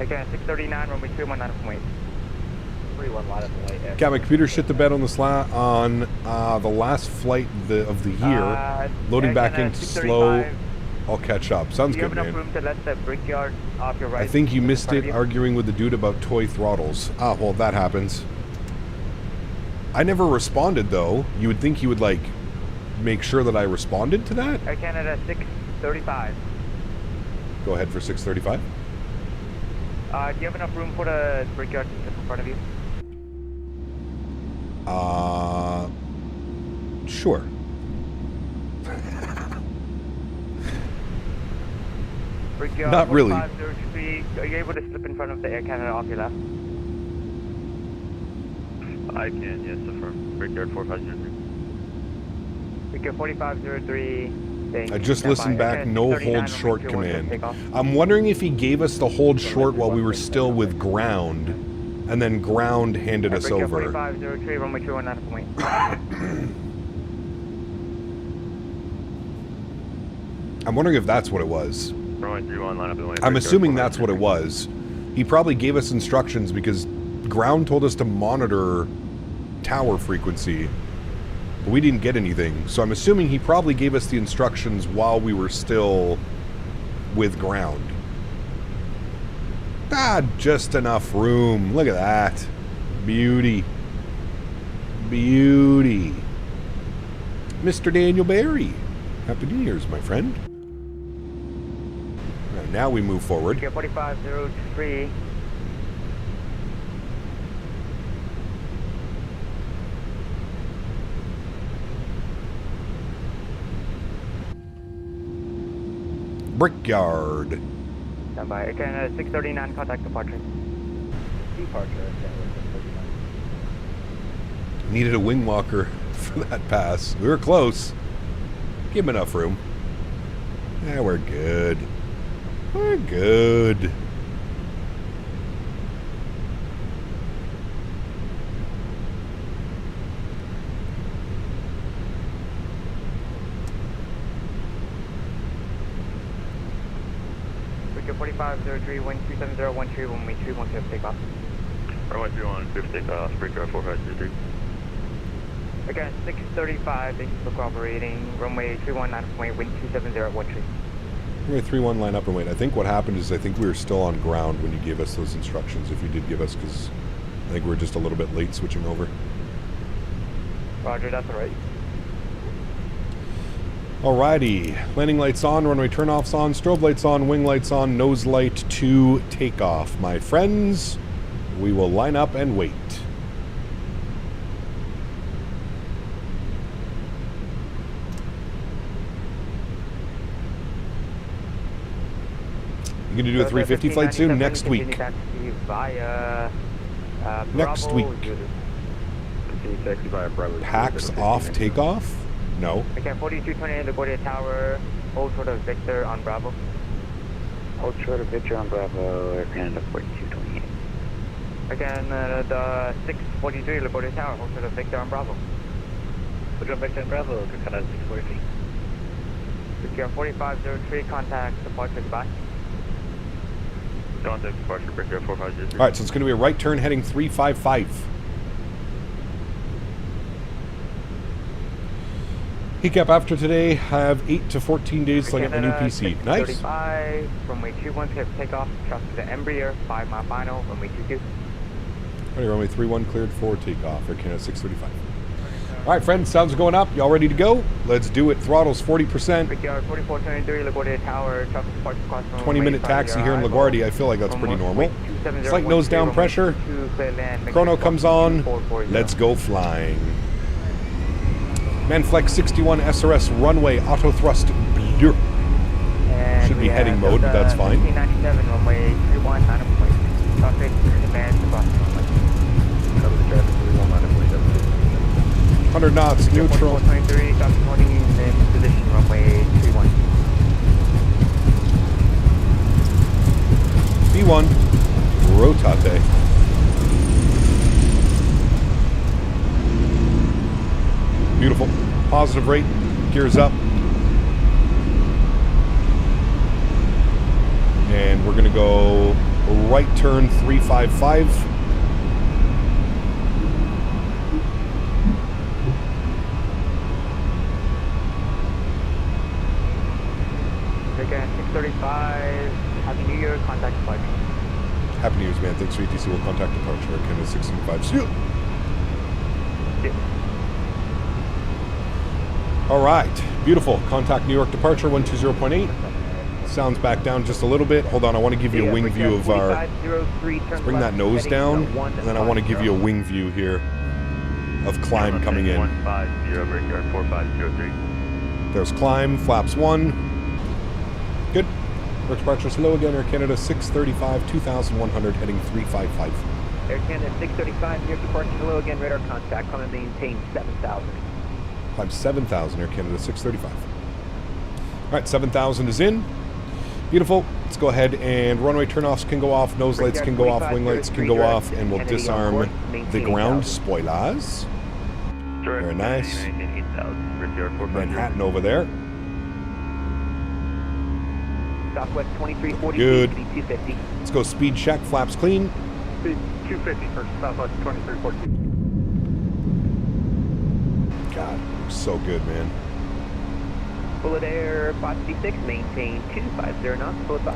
Speaker 12: Okay, 639, runway 31 line up and wait.
Speaker 4: 31 line up and wait.
Speaker 1: Got my computer shit the bed on the last flight of the year. Loading back in slow. I'll catch up. Sounds good, man.
Speaker 12: Do you have enough room to let the brickyard off your right?
Speaker 1: I think you missed it arguing with the dude about toy throttles. Ah, well, that happens. I never responded, though. You would think he would, like, make sure that I responded to that?
Speaker 12: Air Canada 635.
Speaker 1: Go ahead for 635.
Speaker 12: Do you have enough room for the brickyard just in front of you?
Speaker 1: Sure.
Speaker 12: Brickyard
Speaker 1: Not really.
Speaker 12: 4503, are you able to slip in front of the Air Canada off your left?
Speaker 10: I can, yes, affirm. Brickyard 4503.
Speaker 12: Brickyard 4503.
Speaker 1: I just listened back, no hold short command. I'm wondering if he gave us the hold short while we were still with ground, and then ground handed us over.
Speaker 12: 4503, runway 21 line up and wait.
Speaker 1: I'm wondering if that's what it was.
Speaker 10: Runway 31 line up and wait.
Speaker 1: I'm assuming that's what it was. He probably gave us instructions because ground told us to monitor tower frequency. But we didn't get anything, so I'm assuming he probably gave us the instructions while we were still with ground. Ah, just enough room. Look at that. Beauty. Beauty. Mr. Daniel Barry. Happy New Year's, my friend. Now we move forward.
Speaker 12: 4503.
Speaker 1: Brickyard.
Speaker 12: Stand by. Again, 639, contact departure.
Speaker 4: Departure.
Speaker 1: Needed a wing walker for that pass. We were close. Give him enough room. Yeah, we're good. We're good.
Speaker 12: Brickyard 4503, 127013, runway 312 takeoff.
Speaker 10: Runway 312 takeoff, Brickyard 4503.
Speaker 12: Again, 635, thank you for cooperating. Runway 319, wind 27013.
Speaker 1: Runway 31 line up and wait. I think what happened is I think we were still on ground when you gave us those instructions, if you did give us, because I think we were just a little bit late switching over.
Speaker 12: Roger, that's alright.
Speaker 1: Alrighty. Landing lights on, runway turnoffs on, strobe lights on, wing lights on, nose light to takeoff. My friends, we will line up and wait. You gonna do a 350 flight soon? Next week. Next week. Packs off takeoff? No.
Speaker 12: Okay, 4220 LaGuardia Tower, hold short of Victor on Bravo.
Speaker 4: Hold short of Victor on Bravo, Air Canada 4228.
Speaker 12: Again, the 643 LaGuardia Tower, hold short of Victor on Bravo.
Speaker 4: Hold short of Victor on Bravo, Air Canada 643.
Speaker 12: Victor 4503, contact departure back.
Speaker 10: Contact departure, Brickyard 4503.
Speaker 1: Alright, so it's going to be a right turn heading 355. Recap after today, I have 8 to 14 days till I get my new PC. Nice.
Speaker 12: 35, runway 21, clear for takeoff, trust to the Embraer, 5 mile final, runway 22.
Speaker 1: Alright, runway 31 cleared for takeoff, Air Canada 635. Alright, friends, sounds going up. Y'all ready to go? Let's do it. Throttles 40%.
Speaker 12: Brickyard 4423, LaGuardia Tower, trust to departure cross.
Speaker 1: 20-minute taxi here in LaGuardia. I feel like that's pretty normal. Slight nose down pressure. Chrono comes on. Let's go flying. Manflex 61 SRS runway auto thrust. Should be heading mode, but that's fine.
Speaker 12: 1997 runway 31 9 point. Traffic command to cross runway.
Speaker 4: Cover the traffic 31 9 point.
Speaker 1: 100 knots, neutral.
Speaker 12: 23, stop holding in position, runway 31.
Speaker 1: B1, rotate. Beautiful. Positive rate, gears up. And we're going to go right turn 355.
Speaker 12: Again, 635. Happy New Year. Contact departure.
Speaker 1: Happy New Year's, man. Thanks for ATC. We'll contact departure. Canada 665. See you. All right. Beautiful. Contact New York departure 120.8. Sounds back down just a little bit. Hold on. I want to give you a wing view of our... Let's bring that nose down. And then I want to give you a wing view here of climb coming in.
Speaker 10: 150, breakyard 4503.
Speaker 1: There's climb. Flaps 1. Good. Air departure slow again. Air Canada 635, 2,100, heading 355.
Speaker 9: Air Canada 635, near departure slow again. Radar contact. Come and maintain 7,000.
Speaker 1: Climb 7,000. Air Canada 635. All right, 7,000 is in. Beautiful. Let's go ahead and runway turnoffs can go off, nose lights can go off, wing lights can go off, and we'll disarm the ground spoilers. Very nice. Manhattan over there.
Speaker 9: Southwest 2340.
Speaker 1: Good.
Speaker 9: 250.
Speaker 1: Let's go speed check. Flaps clean.
Speaker 6: Speed 250 for Southwest 2340.
Speaker 1: God, so good, man.
Speaker 9: Bullet Air 556, maintain 250 knots, bullet 5.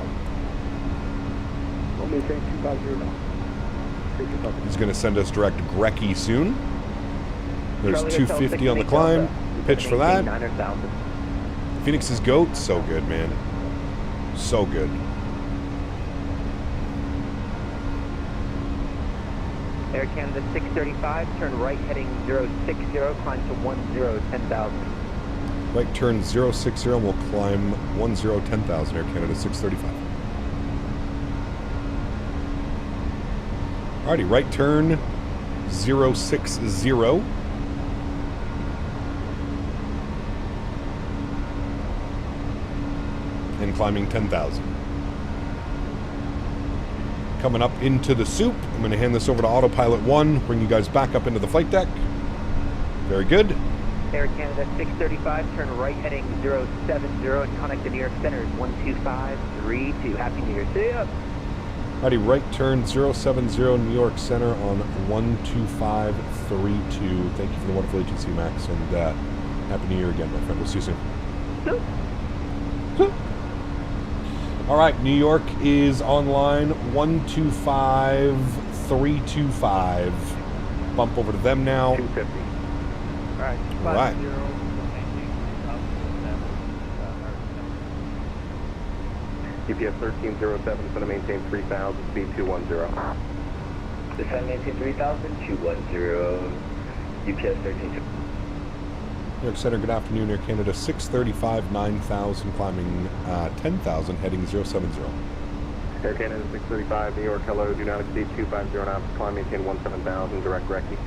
Speaker 6: We'll maintain 250 knots.
Speaker 1: He's going to send us direct Grecky soon. There's 250 on the climb. Pitch for that. Phoenix's goat, so good, man. So good.
Speaker 9: Air Canada 635, turn right heading 060, climb to 10, 10,000.
Speaker 1: Right turn 060 and we'll climb 10, 10,000, Air Canada 635. Alrighty, right turn 060. And climbing 10,000. Coming up into the soup. I'm going to hand this over to Autopilot 1, bring you guys back up into the flight deck. Very good.
Speaker 9: Air Canada 635, turn right heading 070 and connect to New York Center is 12532. Happy New Year. See ya.
Speaker 1: Alrighty, right turn 070 New York Center on 12532. Thank you for the wonderful ATC, Max, and Happy New Year again, my friend. We'll see you soon. Alright, New York is online 125325. Bump over to them now.
Speaker 4: 250.
Speaker 7: Alright.
Speaker 1: Alright.
Speaker 4: GPS 1307 is going to maintain 3,000, speed 210.
Speaker 8: Descend maintain 3,000, 210, UPS 13.
Speaker 1: New York Center, good afternoon. Air Canada 635, 9,000, climbing 10,000, heading 070.
Speaker 4: Air Canada 635, New York, hello, do not exceed 250 knots, climb maintain 17,000, direct Grecky.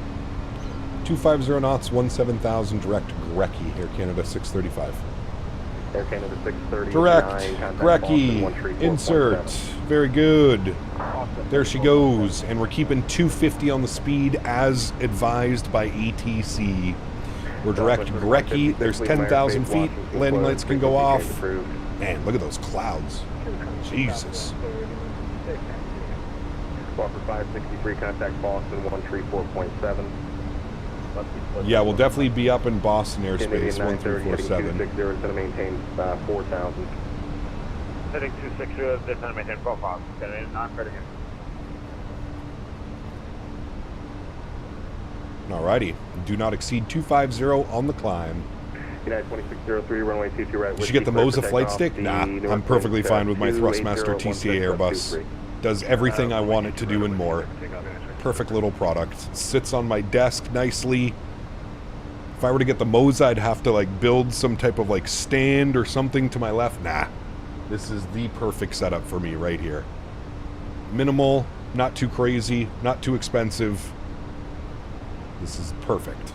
Speaker 1: 250 knots, 17,000, direct Grecky, Air Canada 635.
Speaker 4: Air Canada 630.
Speaker 1: Direct Grecky, insert, very good. There she goes, and we're keeping 250 on the speed as advised by ATC. We're direct Grecky, there's 10,000 feet, landing lights can go off. Man, look at those clouds. Jesus.
Speaker 4: Squawk for 563, contact Boston 134.7.
Speaker 1: Yeah, we'll definitely be up in Boston airspace, 1347.
Speaker 4: 260 is going to maintain 4,000.
Speaker 10: Heading 260, this is going to maintain 4,000. Not credit again.
Speaker 1: Alrighty, do not exceed 250 on the climb.
Speaker 4: United 2603, runway 22 right.
Speaker 1: Did you get the Moza flight stick? Nah, I'm perfectly fine with my Thrustmaster TCA Airbus. Does everything I want it to do and more. Perfect little product. Sits on my desk nicely. If I were to get the Moza, I'd have to like build some type of like stand or something to my left. Nah, this is the perfect setup for me right here. Minimal, not too crazy, not too expensive. This is perfect.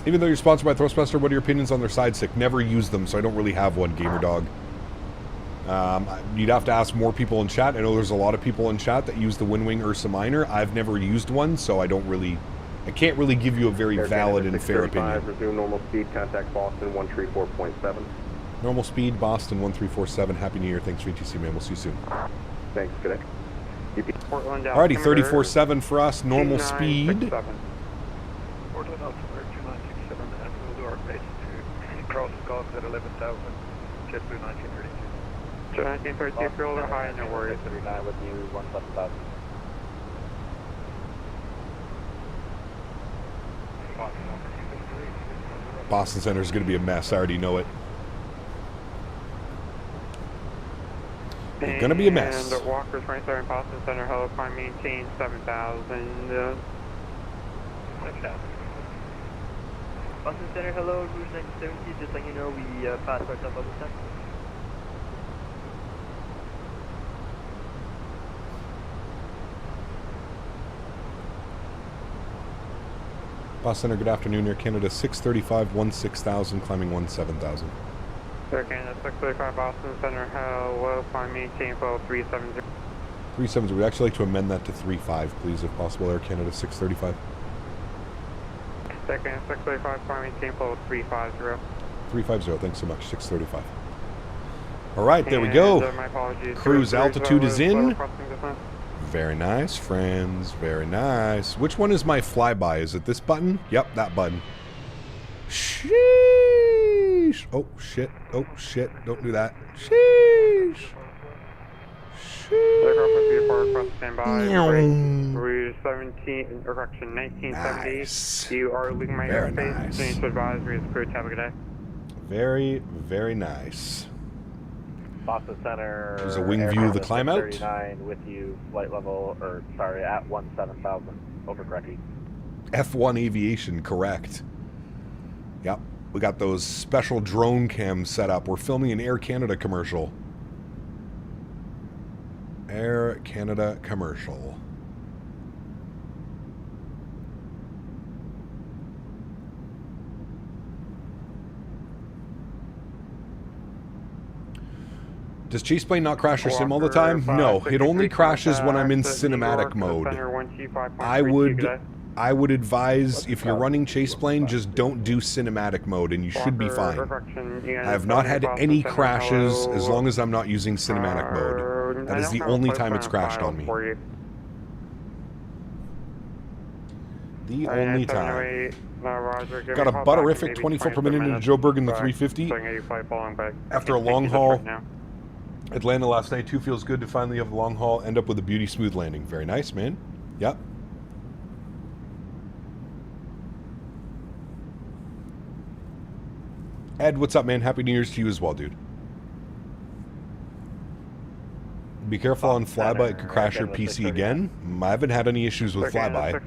Speaker 1: Even though you're sponsored by Thrustbuster, what are your opinions on their side stick? Never use them, so I don't really have one, Gamer Dog. You'd have to ask more people in chat. I know there's a lot of people in chat that use the Windwing Ursa Minor. I've never used one, so I can't really give you a very valid and fair opinion.
Speaker 8: Resume normal speed, contact Boston 134.7.
Speaker 1: Normal speed, Boston 1347. Happy New Year. Thanks for ETC, man. We'll see you soon.
Speaker 8: Thanks, good day.
Speaker 1: Alrighty, 34.7 for us. Normal speed.
Speaker 7: Portland Altimeter 2967, and we'll do our base to cross Gulf at 11,000, JetBlue 1932.
Speaker 12: 1932, fuel or high, no worries.
Speaker 4: 39 with you, 17,000.
Speaker 1: Boston Center is going to be a mess. I already know it. It's going to be a mess.
Speaker 12: And Walker's 27 Boston Center, hello, climb maintain 7,000.
Speaker 13: Boston Center, hello, Rouge 1970, just letting you know we passed our top of the time.
Speaker 1: Boston Center, good afternoon. Air Canada 635, 16,000, climbing 17,000.
Speaker 12: Air Canada 635 Boston Center, hello, climb maintain flow 370.
Speaker 1: 370, we'd actually like to amend that to 35, please, if possible. Air Canada 635.
Speaker 12: Air Canada 635, climb maintain flow 350.
Speaker 1: 350, thanks so much. 635. All right, there we go.
Speaker 12: My apologies.
Speaker 1: Cruise altitude is in. Very nice, friends. Very nice. Which one is my flyby? Is it this button? Yep, that button. Sheesh. Oh, shit. Oh, shit. Don't do that. Sheesh.
Speaker 12: Rouge 17, correction, 1970.
Speaker 1: Nice.
Speaker 12: You are leaving my
Speaker 1: Very
Speaker 12: airspace.
Speaker 1: nice.
Speaker 12: Change to advisory as crew. Have a good day.
Speaker 1: Very, very nice.
Speaker 4: Boston Center.
Speaker 1: There's a wing view of the climb out.
Speaker 4: 39 with you, flight level, or sorry, at 17,000. Over correctly.
Speaker 1: F1 Aviation, correct. Yep. We got those special drone cams set up. We're filming an Air Canada commercial. Air Canada commercial. Does Chaseplane not crash or sim all the time? No, it only crashes when I'm in cinematic mode. I would advise, if you're running Chaseplane, just don't do cinematic mode and you should be fine. I have not had any crashes as long as I'm not using cinematic mode. That is the only time it's crashed on me. The only time. Got a butterific 24 per minute into Joe Bergen, the 350. After a long haul Atlanta last night, too. Feels good to finally have a long haul, end up with a beauty smooth landing. Very nice, man. Yep. Ed, what's up, man? Happy New Year's to you as well, dude. Be careful on flyby, it could crash your PC again. I haven't had any issues with flyby.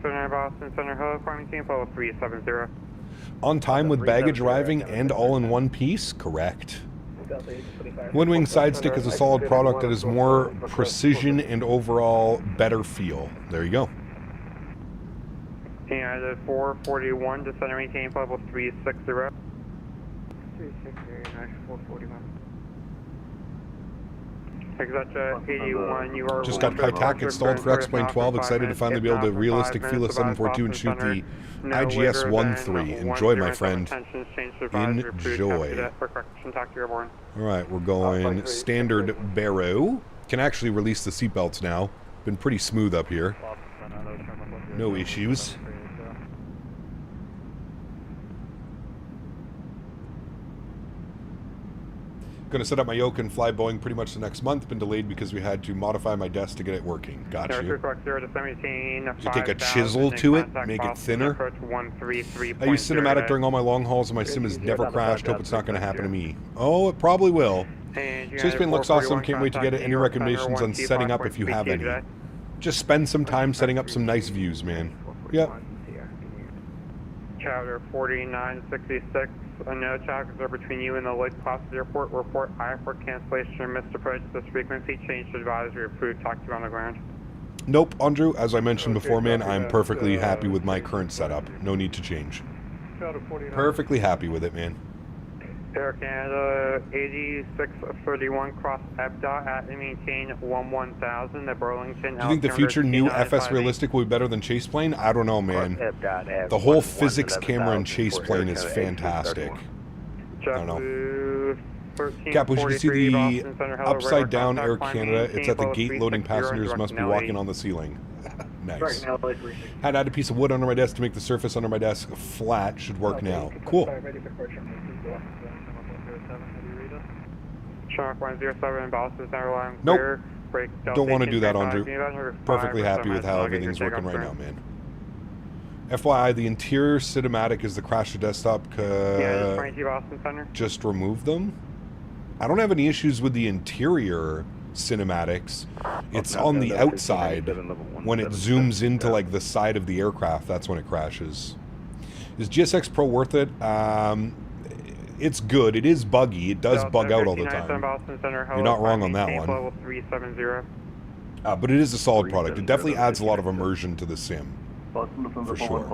Speaker 1: On time with baggage arriving and all in one piece? Correct. Windwing side stick is a solid product that has more precision and overall better feel. There you go.
Speaker 12: And 441 to center maintain level 360. 441. Exetra 81, you are...
Speaker 1: Just got Kaitak installed for X-Plane 12. Excited to finally be able to realistic feel a 742 and shoot the IGS-13. Enjoy, my friend. Enjoy. Alright, we're going standard Barrow. Can actually release the seatbelts now. Been pretty smooth up here. No issues. Going to set up my yoke and fly Boeing pretty much the next month. Been delayed because we had to modify my desk to get it working. Gotcha. You take a chisel to it, make it thinner. I use cinematic during all my long hauls and my sim has never crashed. Hope it's not going to happen to me. Oh, it probably will. Chaseplane looks awesome. Can't wait to get it. Any recommendations on setting up if you have any? Just spend some time setting up some nice views, man. Yep.
Speaker 12: Chowder 4966. No traffic are between you and the Lacasse Airport. Report airport cancellation. Missed approach. This frequency change to advisory. Approved. Talk to you on the ground.
Speaker 1: Nope, Andrew. As I mentioned before, man, I'm perfectly happy with my current setup. No need to change. Perfectly happy with it, man.
Speaker 12: Air Canada 8631 cross EBDOT at and maintain 11000 at Burlington.
Speaker 1: Do you think the future new FS Realistic will be better than chase plane? I don't know, man. The whole physics camera in chase plane is fantastic. I don't know. Cap, we should see the upside down Air Canada. It's at the gate loading passengers must be walking on the ceiling. Nice. Had to add a piece of wood under my desk to make the surface under my desk flat. Should work now. Cool.
Speaker 12: Shark 107, Boston Center line
Speaker 1: Nope.
Speaker 12: clear.
Speaker 1: Don't want to do that, Andrew. Perfectly happy with how everything's working right now, man. FYI, the interior cinematic is the crash to desktop.
Speaker 12: Yeah, 22 Boston Center.
Speaker 1: Just remove them. I don't have any issues with the interior cinematics. It's on the outside. When it zooms into like the side of the aircraft, that's when it crashes. Is GSX Pro worth it? It's good. It is buggy. It does bug out all the time. You're not wrong on that one. But it is a solid product. It definitely adds a lot of immersion to the sim. For sure.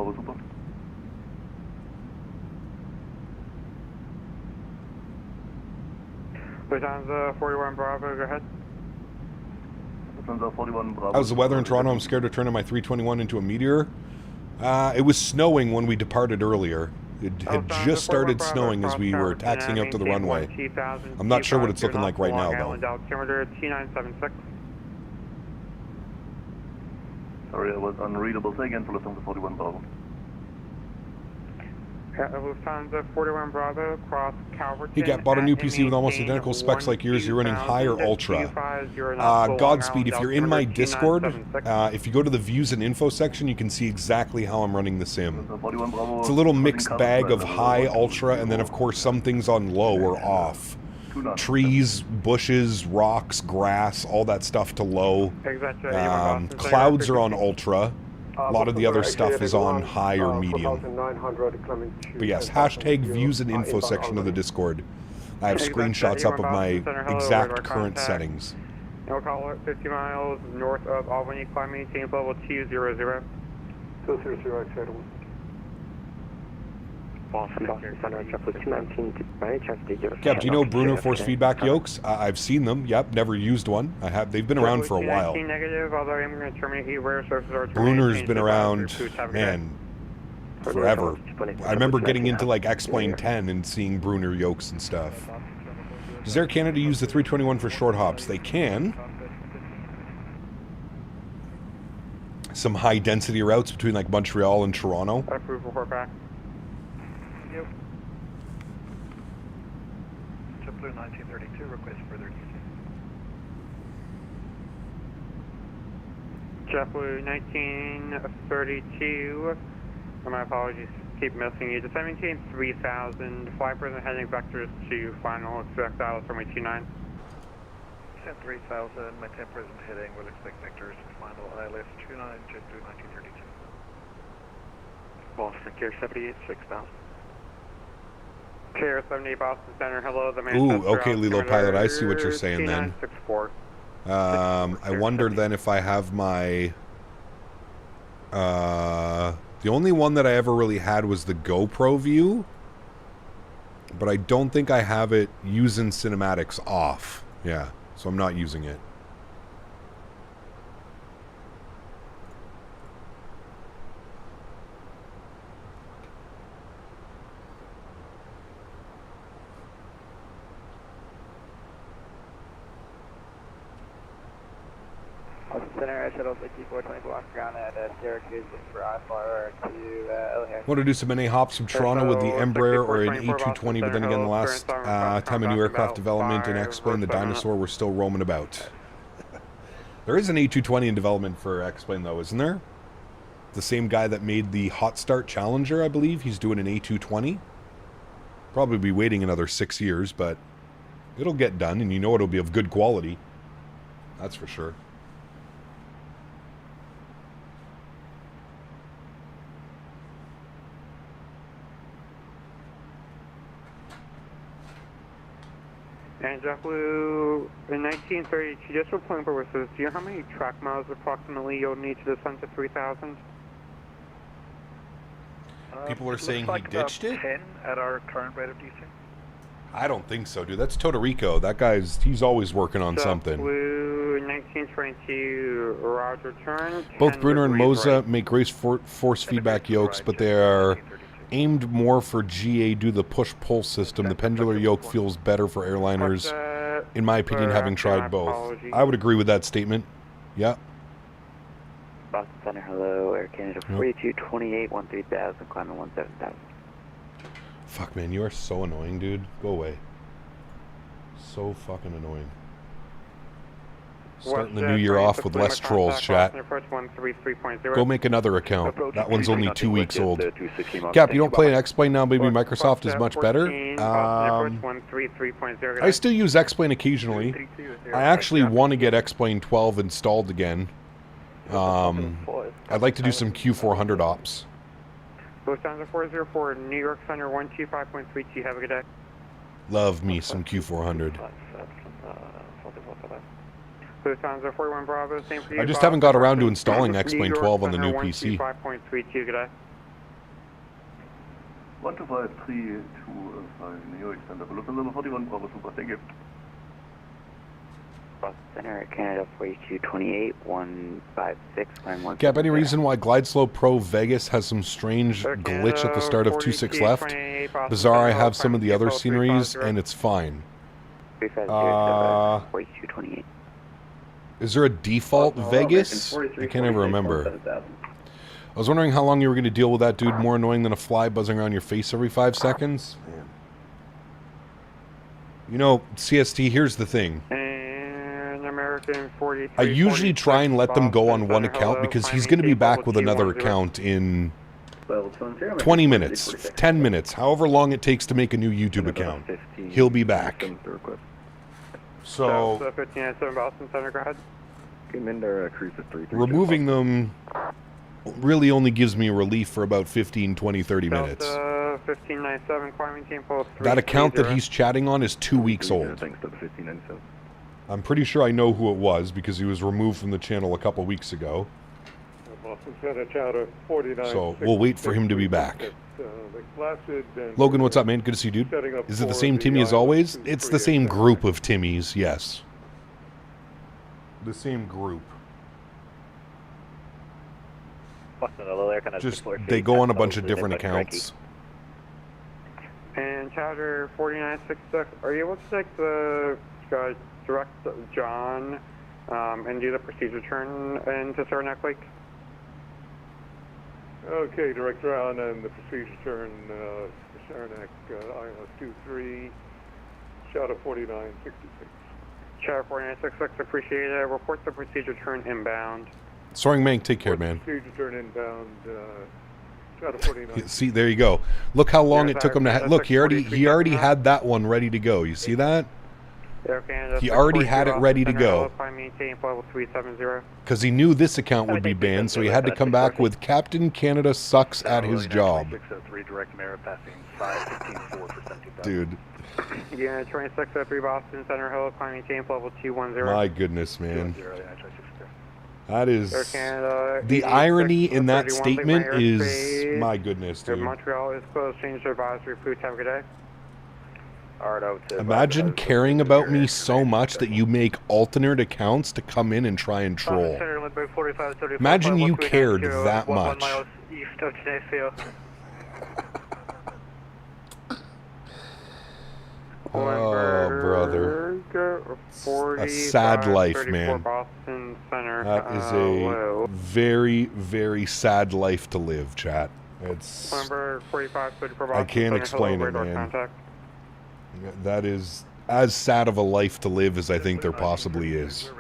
Speaker 12: Lufthansa 41 Bravo, go ahead.
Speaker 1: How's the weather in Toronto? I'm scared to turn my 321 into a meteor. It was snowing when we departed earlier. It had just started snowing as we were taxiing out to the runway. I'm not sure what it's looking like right now, though.
Speaker 17: Sorry, I was unreadable. Say again for Lufthansa 41 Bravo.
Speaker 12: Lufthansa 41 Bravo, cross Calverton.
Speaker 1: He bought a new PC with almost identical specs like yours. You're running high or ultra. Godspeed. If you're in my Discord, if you go to the views and info section, you can see exactly how I'm running the sim. It's a little mixed bag of high, ultra, and then of course some things on low or off. Trees, bushes, rocks, grass, all that stuff to low. Clouds are on ultra. A lot of the other stuff is on high or medium. But yes, hashtag views and info section of the Discord. I have screenshots up of my exact current settings.
Speaker 12: We'll call it 50 miles north of Albany, climb maintain level 200.
Speaker 8: 200, acceptable.
Speaker 9: Boston Center, Chapter 219, by any chance did you...
Speaker 1: Cap, do you know Brunner force feedback yokes? I've seen them. Yep, never used one. I have. They've been around for a while. Brunner's been around, man, forever. I remember getting into like X-Plane 10 and seeing Brunner yokes and stuff. Does Air Canada use the 321 for short hops? They can. Some high density routes between like Montreal and Toronto.
Speaker 12: Approval for back.
Speaker 18: Yep. JetBlue 1932, request further use.
Speaker 12: JetBlue 1932, my apologies, keep missing you. Just maintain 3000, 5% heading vectors to final, expect Dallas runway 29.
Speaker 18: Send 3000, my 10% heading, will expect vectors to final, ILS 29, JetBlue 1932.
Speaker 9: Boston, Care 78, 6000.
Speaker 12: Care 78 Boston Center, hello, the
Speaker 1: Ooh, okay, Lilo Pilot, I see what you're saying then. I wonder then if I have my... the only one that I ever really had was the GoPro view. But I don't think I have it using cinematics off. Yeah, so I'm not using it.
Speaker 13: Center, shuttle 6424 off ground at Syracuse for iFlyer to O'Hare.
Speaker 1: Want to do some NA hops from Toronto with the Embraer or an A320, but then again, the last time a new aircraft development and X-Plane, the Dinosaur, were still roaming about. There is an A220 in development for X-Plane, though, isn't there? The same guy that made the Hot Start Challenger, I believe. He's doing an A220. Probably be waiting another 6 years, but it'll get done, and you know it'll be of good quality. That's for sure.
Speaker 12: And JetBlue, in 1932, just for point purposes, do you know how many track miles approximately you'll need to descend to 3000?
Speaker 1: People are saying he ditched it?
Speaker 18: 10 at our current rate of descent.
Speaker 1: I don't think so, dude. That's Todorico. That he's always working on something.
Speaker 12: Blue 1922, Roger turn.
Speaker 1: Both Bruner and Moza make race force feedback yokes, but they are aimed more for GA due to the push-pull system. The pendular yoke feels better for airliners, in my opinion, having tried both. I would agree with that statement. Yeah.
Speaker 9: Boston Center, hello, Air Canada 4228, 13,000, climbing 17,000.
Speaker 1: Fuck, man, you are so annoying, dude. Go away. So fucking annoying. Starting the new year off with less trolls, chat. Go make another account. That one's only 2 weeks old. Cap, you don't play an X-Plane now, maybe Microsoft is much better? I still use X-Plane occasionally. I actually want to get X-Plane 12 installed again. I'd like to do some Q400 ops.
Speaker 12: Lufthansa 404, New York Center 125.32, have a good day.
Speaker 1: Love me some Q400.
Speaker 12: Lufthansa 41 Bravo, same for you.
Speaker 1: I just haven't got around to installing X-Plane 12 on the new PC.
Speaker 12: 125.32, good day.
Speaker 17: 125.325 New York Center, level 41 Bravo, super, thank you.
Speaker 9: Boston Center, Canada 4228, 156, climb 1.
Speaker 1: Cap, any reason why Glide Slow Pro Vegas has some strange glitch at the start of 26 left? Bizarre, I have some of the other sceneries, and it's fine. Is there a default Vegas? I can't ever remember. I was wondering how long you were going to deal with that dude, more annoying than a fly buzzing around your face every 5 seconds. You know, CST, here's the thing. I usually try and let them go on one account because he's going to be back with another account in 20 minutes, 10 minutes, however long it takes to make a new YouTube account. He'll be back. So, removing them really only gives me a relief for about 15, 20, 30 minutes. That account that he's chatting on is 2 weeks old. I'm pretty sure I know who it was because he was removed from the channel a couple weeks ago. So we'll wait for him to be back. Logan, what's up, man? Good to see you, dude. Is it the same Timmy as always? It's the same group of Timmys, yes. The same group. Just, they go on a bunch of different accounts.
Speaker 12: And Chowder 4966, are you able to take the direct John and do the procedure turn into Saranac Lake?
Speaker 19: Okay, direct John and the procedure turn Saranac ILS 23, Chowder 4966.
Speaker 12: Chowder 4966, appreciate it. Report the procedure turn inbound.
Speaker 1: Soaring Mank, take care, man.
Speaker 19: Procedure turn inbound. Chowder 49.
Speaker 1: See, there you go. Look how long it took him to. Look, he already had that one ready to go. You see that? He already had it ready to go. Because he knew this account would be banned, so he had to come back with Captain Canada sucks at his job. Dude.
Speaker 12: Yeah, 2603 Boston Center Hill, climbing change level 210.
Speaker 1: My goodness, man. That is... The irony in that statement is... My goodness, dude.
Speaker 12: Montreal is closed, change to advisory, please have a good day.
Speaker 1: Imagine caring about me so much that you make alternate accounts to come in and try and troll. Imagine you cared that much. Oh, brother. A sad life, man. That is a very, very sad life to live, chat. It's... I can't explain it, man. That is as sad of a life to live as I think there possibly is.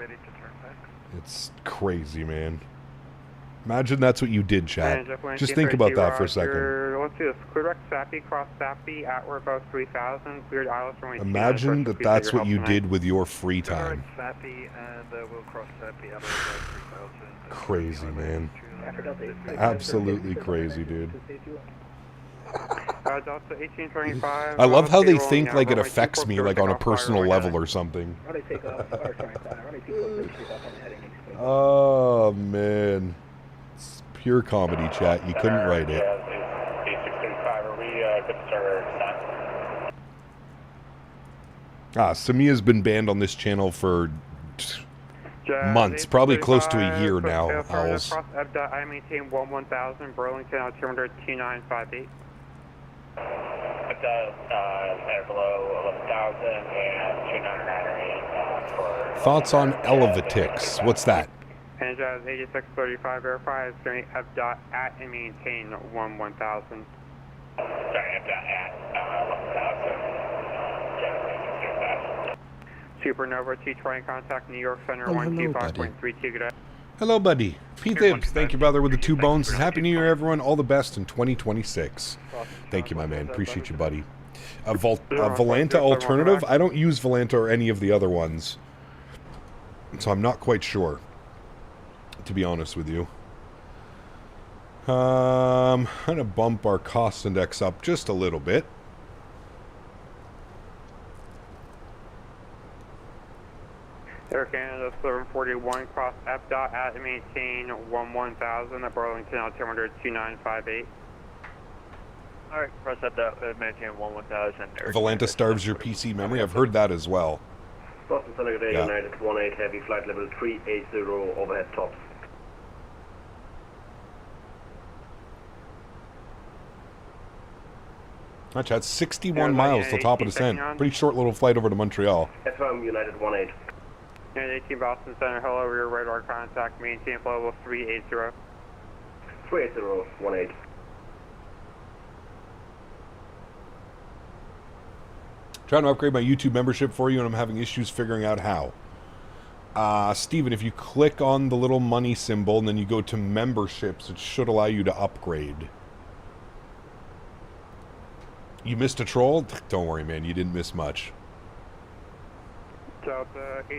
Speaker 1: It's crazy, man. Imagine that's what you did, chat. Just think about that for a second.
Speaker 12: Let's see this. Clear direct Sappy, cross Sappy, at or above 3000. Cleared Isles runway.
Speaker 1: Imagine that that's what you did with your free time.
Speaker 18: Sappy, and we'll cross Sappy, at or above 3000.
Speaker 1: Crazy, man. Absolutely crazy, dude. I love how they think like it affects me like on a personal level or something. Oh man, it's pure comedy, chat. You couldn't write it. Samia's been banned on this channel for months, probably close to a year now, Owls.
Speaker 12: I maintain 1000, Burlington, altimeter 2958.
Speaker 15: Center below 11,000 and 29 for...
Speaker 1: Thoughts on Elevitix? What's that?
Speaker 12: And 8635 verify is going at and maintain 1000.
Speaker 15: Sorry, at 1000.
Speaker 12: Supernova T20 contact New York Center 125.32. Good day.
Speaker 1: Hello, buddy. Pete Thibs, thank you, brother, with the 2 bones. Happy New Year, everyone. All the best in 2026. Thank you, my man. Appreciate you, buddy. Volanta Alternative? I don't use Volanta or any of the other ones. So I'm not quite sure, to be honest with you. I'm going to bump our cost index up just a little bit.
Speaker 12: Air Canada 741 cross FDOT at and maintain 1000 at Burlington altimeter 2958.
Speaker 18: Alright, cross FDOT at maintain 1000.
Speaker 1: Volanta starves your PC memory. I've heard that as well.
Speaker 8: Boston Center Day United 18 heavy flight level 380 overhead tops.
Speaker 1: Actually, that's 61 miles to top of descent. Pretty short little flight over to Montreal.
Speaker 8: FM United 18.
Speaker 12: United 18 Boston Center, hello, rear radar contact, maintain flight level 380.
Speaker 8: 380, 18.
Speaker 1: Trying to upgrade my YouTube membership for you, and I'm having issues figuring out how. Steven, if you click on the little money symbol and then you go to memberships, it should allow you to upgrade. You missed a troll? Don't worry, man. You didn't miss much.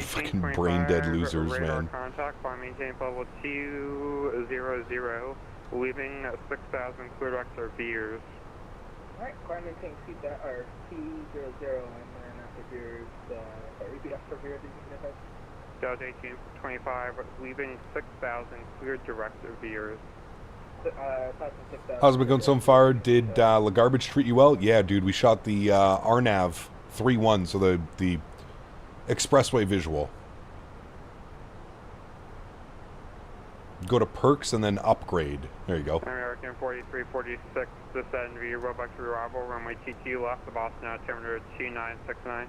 Speaker 1: Fucking brain dead losers, man.
Speaker 12: Contact by maintain level 200, leaving 6,000 clear decks or veers.
Speaker 13: Alright, climb maintain feedback or 200, and then after veers, repeat after veers,
Speaker 12: Delta 1825, leaving 6,000 clear direct or veers.
Speaker 1: How's it been going so far? Did LaGarbage treat you well? Yeah, dude, we shot the RNAV 3-1, so the expressway visual. Go to perks and then upgrade. There you go.
Speaker 12: American 4346, descend via Roebuck to arrival, runway TT left, the Boston altimeter 2969.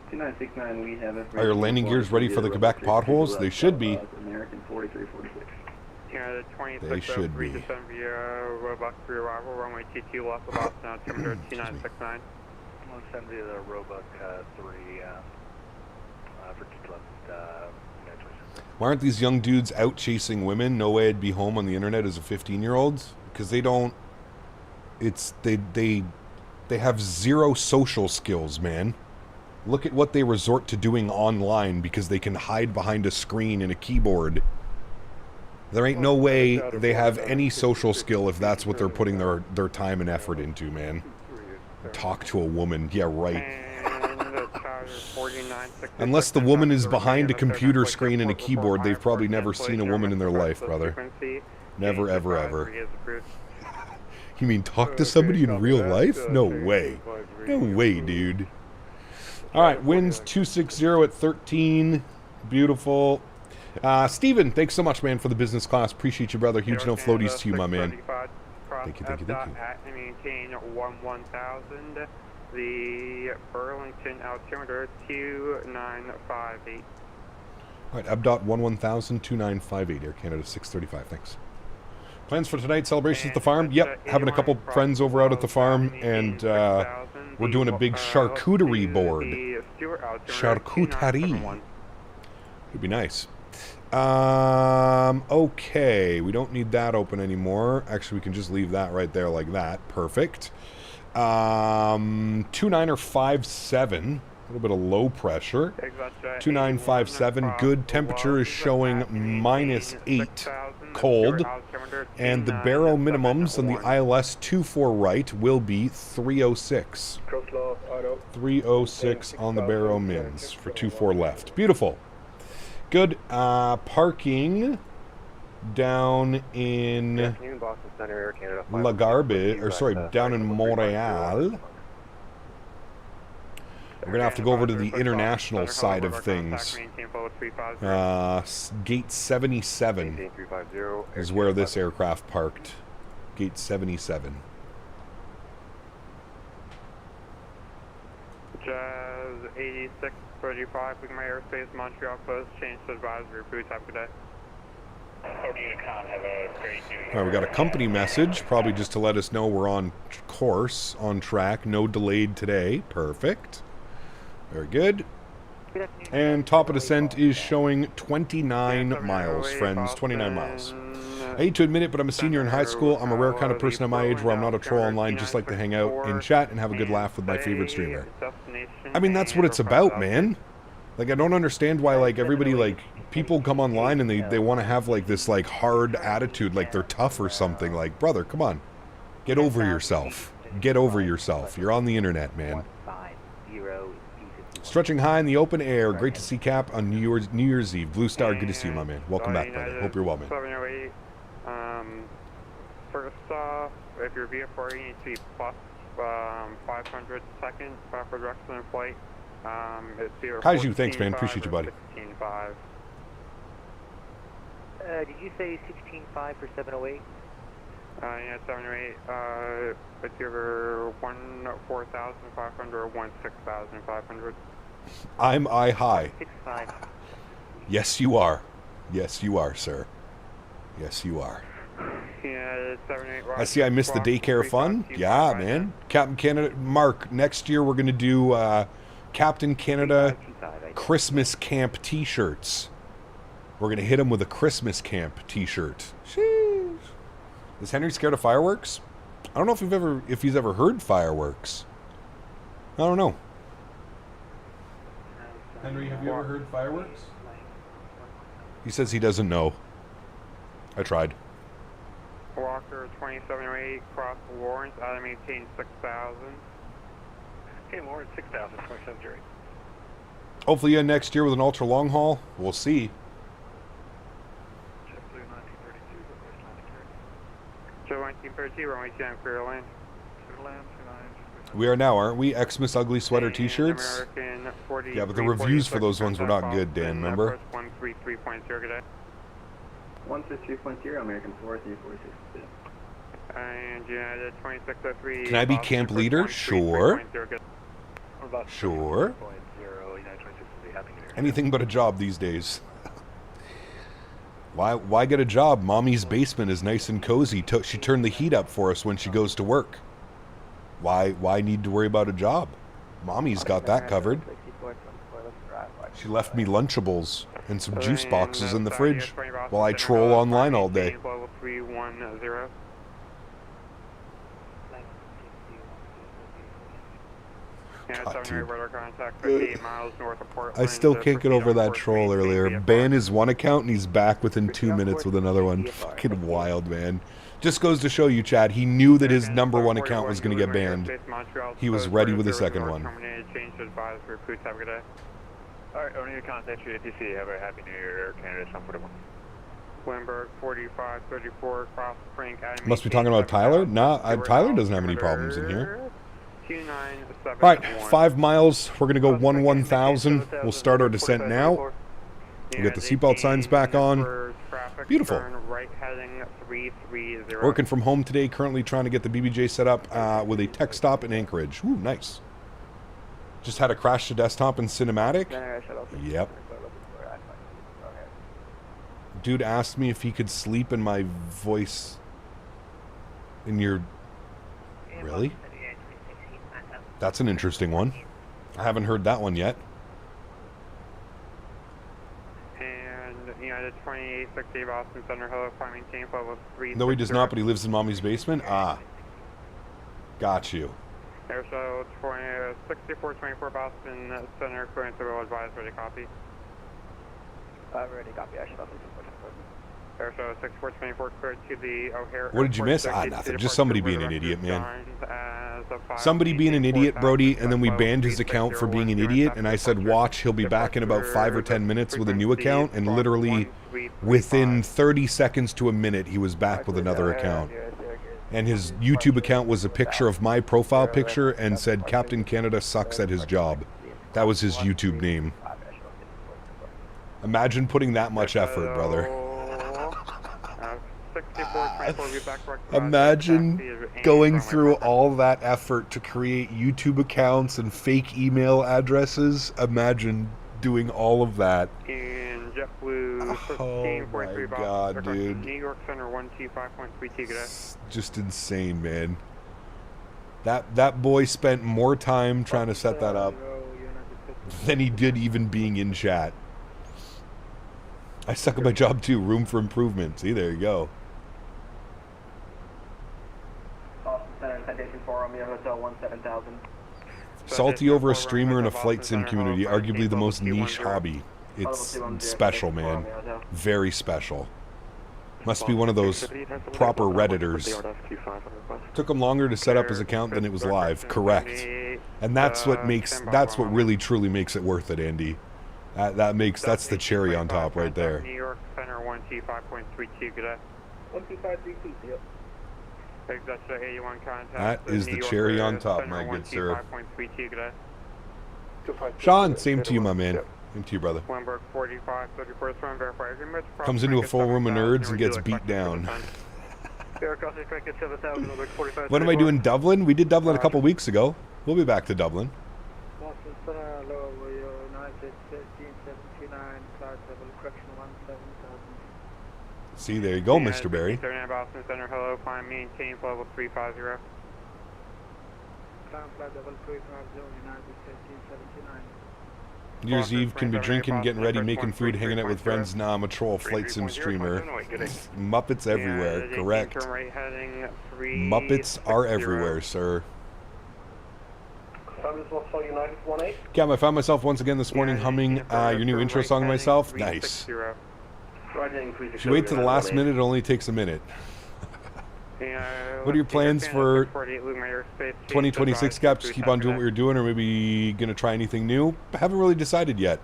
Speaker 17: 2969, we have it.
Speaker 1: Are your landing gears ready for the Quebec potholes? They should be.
Speaker 17: American 4346.
Speaker 12: Canada
Speaker 1: They should be.
Speaker 12: descend via Roebuck to arrival, runway TT left, the Boston altimeter 2969.
Speaker 18: We'll send via the Roebuck 3 for
Speaker 1: Why aren't these young dudes out chasing women? No way I'd be home on the internet as a 15-year-old. Because they don't... They have zero social skills, man. Look at what they resort to doing online because they can hide behind a screen and a keyboard. There ain't no way they have any social skill if that's what they're putting their time and effort into, man. Talk to a woman. Yeah, right. Unless the woman is behind a computer screen and a keyboard, they've probably never seen a woman in their life, brother. Never, ever, ever. You mean talk to somebody in real life? No way. No way, dude. Alright, winds 260 at 13. Beautiful. Steven, thanks so much, man, for the business class. Appreciate you, brother. Huge no floaties to you, my man. Thank you, thank you, thank you.
Speaker 12: Maintain 1000. The Burlington altimeter 2958.
Speaker 1: Alright, Abdot 11000 2958, Air Canada 635, thanks. Plans for tonight, celebrations at the farm? Yep, having a couple friends over out at the farm, and we're doing a big charcuterie board. Charcuterie. It'd be nice. Okay, we don't need that open anymore. Actually, we can just leave that right there like that. Perfect. 2957, a little bit of low pressure. 2957, good. Temperature is showing -8, cold. And the baro minimums on the ILS 24 right will be 306. 306 on the baro mins for 24 left. Beautiful. Good. Parking down in Lagarbe, or sorry, down in Montreal. We're going to have to go over to the international side of things. Gate 77 is where this aircraft parked. Gate 77.
Speaker 12: Jazz 8635, Sigma Aerospace, Montreal Post, change to advisory, food type of day.
Speaker 15: Have a great new year.
Speaker 1: All right, we got a company message, probably just to let us know we're on course, on track, no delayed today. Perfect. Very good. And top of descent is showing 29 miles, friends. 29 miles. I hate to admit it, but I'm a senior in high school. I'm a rare kind of person at my age where I'm not a troll online, just like to hang out in chat and have a good laugh with my favorite streamer. I mean, that's what it's about, man. Like, I don't understand why, like, everybody, like, people come online and they want to have, like, this, like, hard attitude, like they're tough or something. Like, brother, come on. Get over yourself. Get over yourself. You're on the internet, man. Stretching high in the open air. Great to see Cap on New Year's Eve. Blue Star, good to see you, my man. Welcome back, brother. Hope you're well, man.
Speaker 12: 708. First off, if you're VFR, you need to be plus 500 seconds for direction and flight.
Speaker 1: Kaiju, thanks, man. Appreciate you, buddy.
Speaker 12: 16.5.
Speaker 9: Did you say 16.5 for 708?
Speaker 12: Yeah, 708. It's either 14,500 or 16,500.
Speaker 1: I'm eye high.
Speaker 9: 6.5.
Speaker 1: Yes, you are. Yes, you are, sir. Yes, you are.
Speaker 12: Yeah, 708.
Speaker 1: I see I missed the daycare fun. Yeah, man. Captain Canada. Mark, next year we're going to do Captain Canada Christmas Camp t-shirts. We're going to hit him with a Christmas Camp t-shirt. Sheesh. Is Henry scared of fireworks? I don't know if he's ever heard fireworks. I don't know. Henry, have you ever heard fireworks? He says he doesn't know. I tried.
Speaker 12: Walker 2708, cross Lawrence, out of maintain 6,000.
Speaker 18: Okay, Lawrence 6,000, 2708.
Speaker 1: Hopefully next year with an ultra long haul. We'll see.
Speaker 18: JetBlue 1932, West Atlantic.
Speaker 12: Joe 1932, runway 2 clear land.
Speaker 18: Clear land, 29.
Speaker 1: We are now, aren't we? Xmas Ugly Sweater t-shirts? Yeah, but the reviews for those ones were not good, Dan, remember?
Speaker 12: 133.0 today.
Speaker 8: 163.0, American 4346.
Speaker 12: And United 2603.
Speaker 1: Can I be camp leader? Sure. Sure. Anything but a job these days. Why get a job? Mommy's basement is nice and cozy. She turned the heat up for us when she goes to work. Why need to worry about a job? Mommy's got that covered. She left me Lunchables and some juice boxes in the fridge while I troll online all day. God, dude. I still can't get over that troll earlier. Ban his one account and he's back within 2 minutes with another one. Fucking wild, man. Just goes to show you, Chad, he knew that his #1 account was going to get banned. He was ready with the second one.
Speaker 18: Alright, I need to contact you at DC. Have a happy New Year, Air Canada, comfortable.
Speaker 12: Limburg 4534, cross Frank.
Speaker 1: Must be talking about Tyler? Nah, Tyler doesn't have any problems in here. Alright, 5 miles. We're going to go 1,000. We'll start our descent now. We'll get the seatbelt signs back on. Beautiful. Working from home today, currently trying to get the BBJ set up with a tech stop in Anchorage. Ooh, nice. Just had a crash to desktop in cinematic. Yep. Dude asked me if he could sleep in my voice in your... Really? That's an interesting one. I haven't heard that one yet.
Speaker 12: And United 2860 Boston Center, hello, climbing team level 3.
Speaker 1: No, he does not, but he lives in Mommy's basement. Ah. Got you.
Speaker 12: Airshow 6424 Boston Center, clearance to will advise, ready copy.
Speaker 9: Ready copy, actually.
Speaker 12: Airshow 6424 cleared to the O'Hare.
Speaker 1: What did you miss? Ah, nothing. Just somebody being an idiot, man. Somebody being an idiot, Brody, and then we banned his account for being an idiot, and I said, watch, he'll be back in about 5 or 10 minutes with a new account, and literally within 30 seconds to a minute, he was back with another account. And his YouTube account was a picture of my profile picture and said, Captain Canada sucks at his job. That was his YouTube name. Imagine putting that much effort, brother.
Speaker 12: 6424,
Speaker 1: Imagine going through all that effort to create YouTube accounts and fake email addresses. Imagine doing all of that.
Speaker 12: In JetBlue,
Speaker 1: Oh my god, dude.
Speaker 12: New York Center 125.32.
Speaker 1: Just insane, man. That boy spent more time trying to set that up than he did even being in chat. I suck at my job too. Room for improvement. See, there you go.
Speaker 14: Austin Center, citation 4 Romeo Hotel 17000.
Speaker 1: Salty over a streamer in a flight sim community, arguably the most niche hobby. It's special, man. Very special. Must be one of those proper Redditors. Took him longer to set up his account than it was live. Correct. And that's what really truly makes it worth it, Andy. That's the cherry on top right there.
Speaker 12: New York Center 125.32. Good day.
Speaker 13: 12532. Yep.
Speaker 1: That is the cherry on top, my good sir. Sean, same to you, my man. Same to you, brother. Comes into a full room of nerds and gets beat down. What am I doing, Dublin? We did Dublin a couple weeks ago. We'll be back to Dublin. See, there you go, Mr. Barry.
Speaker 12: Boston Center, hello, climb maintain level 350.
Speaker 1: New Year's Eve can be drinking, getting ready, making food, hanging out with friends. Nah, I'm a troll flight sim streamer. Muppets everywhere, correct. Muppets are everywhere, sir. Cam, I found myself once again this morning humming your new intro song to myself. Nice. If you wait to the last minute, it only takes a minute. What are your plans for 2026, Cap? Just keep on doing what you're doing, or maybe going to try anything new? Haven't really decided yet.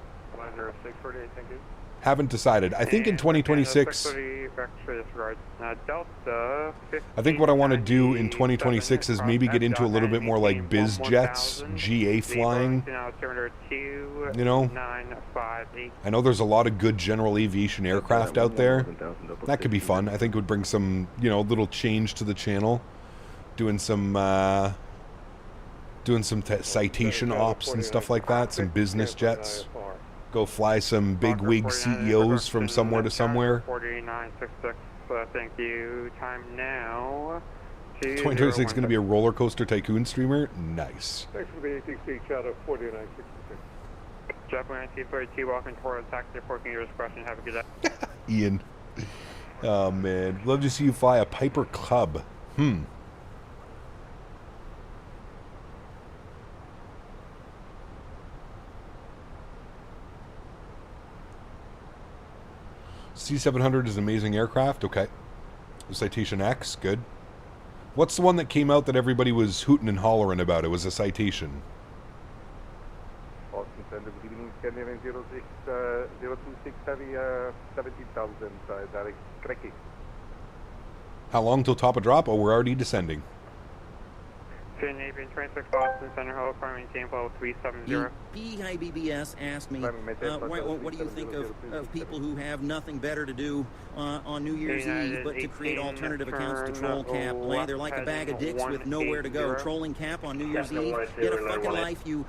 Speaker 1: Haven't decided. I think in 2026, I think what I want to do in 2026 is maybe get into a little bit more like biz jets, GA flying. You know, I know there's a lot of good general aviation aircraft out there. That could be fun. I think it would bring some, you know, little change to the channel. Doing some citation ops and stuff like that. Some business jets. Go fly some big wig CEOs from somewhere to somewhere.
Speaker 12: 4966. Thank you. Time now.
Speaker 1: 2026 is going to be a roller coaster tycoon streamer. Nice.
Speaker 19: Thanks for the ATC shot of 4966.
Speaker 12: Japan 232, welcome towards taxi airport. Your question. Have a good day.
Speaker 1: Ian. Oh man, love to see you fly a Piper Cub. C700 is an amazing aircraft. Okay. Citation X, good. What's the one that came out that everybody was hooting and hollering about? It was a Citation.
Speaker 17: Austin Center, good evening. Scandinavian 026 Heavy 17,000 direct Cracky.
Speaker 1: How long till top of drop? Oh, we're already descending.
Speaker 12: Scandinavian 26 Boston Center, hello, primary team level 370.
Speaker 2: PIBBS asked me, what do you think of people who have nothing better to do on New Year's Eve but to create alternative accounts to troll Cap? They're like a bag of dicks with nowhere to go. Trolling Cap on New Year's Eve? Get a fucking life, you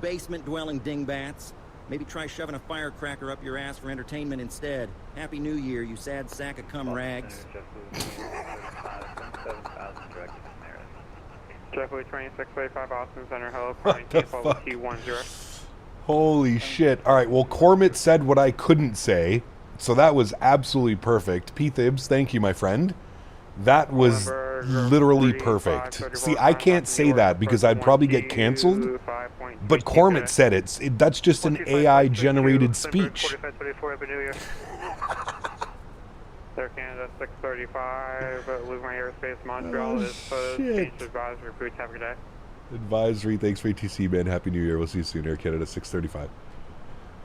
Speaker 2: basement-dwelling dingbats. Maybe try shoving a firecracker up your ass for entertainment instead. Happy New Year, you sad sack of cum rags.
Speaker 12: JetBlue 2625 Austin Center, hello,
Speaker 1: what the fuck?
Speaker 12: T10.
Speaker 1: Holy shit. Alright, well, Cormit said what I couldn't say, so that was absolutely perfect. P-Thibs, thank you, my friend. That was literally perfect. See, I can't say that because I'd probably get canceled, but Cormit said it. That's just an AI-generated speech.
Speaker 12: Air Canada 635, Louvain Aerospace, Montreal is changed advisory. Food, have a good day.
Speaker 1: Advisory, thanks for ATC, man. Happy New Year. We'll see you soon. Air Canada 635.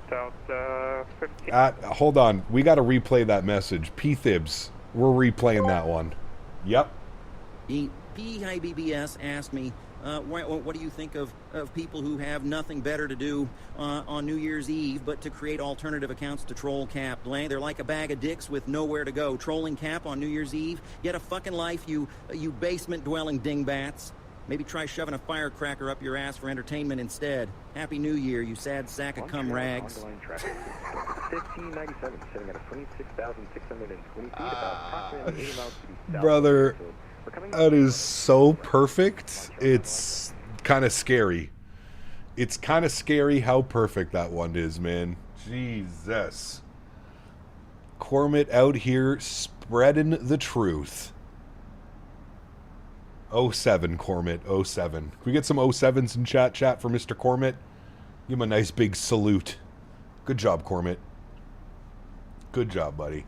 Speaker 12: Delta 15.
Speaker 1: Hold on. We got to replay that message. P-Thibs, we're replaying that one. Yep.
Speaker 2: PIBBS asked me, What do you think of people who have nothing better to do on New Year's Eve but to create alternative accounts to troll Cap? They're like a bag of dicks with nowhere to go. Trolling Cap on New Year's Eve? Get a fucking life, you basement-dwelling dingbats. Maybe try shoving a firecracker up your ass for entertainment instead. Happy New Year, you sad sack of cum rags.
Speaker 4: 1597, sitting at 26,620 feet, about approximately 80 miles to the south.
Speaker 1: Brother, that is so perfect. It's kind of scary. It's kind of scary how perfect that one is, man. Jesus. Cormit out here spreading the truth. 07, Cormit, 07. Can we get some 07s in chat for Mr. Cormit? Give him a nice big salute. Good job, Cormit. Good job, buddy.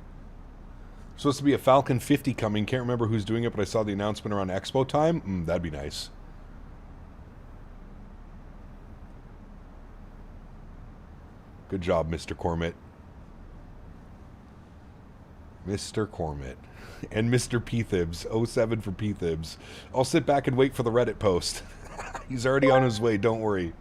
Speaker 1: Supposed to be a Falcon 50 coming. Can't remember who's doing it, but I saw the announcement around Expo time. That'd be nice. Good job, Mr. Cormit. Mr. Cormit. And Mr. P-Thibs. 07 for P-Thibs. I'll sit back and wait for the Reddit post. He's already on his way, don't worry.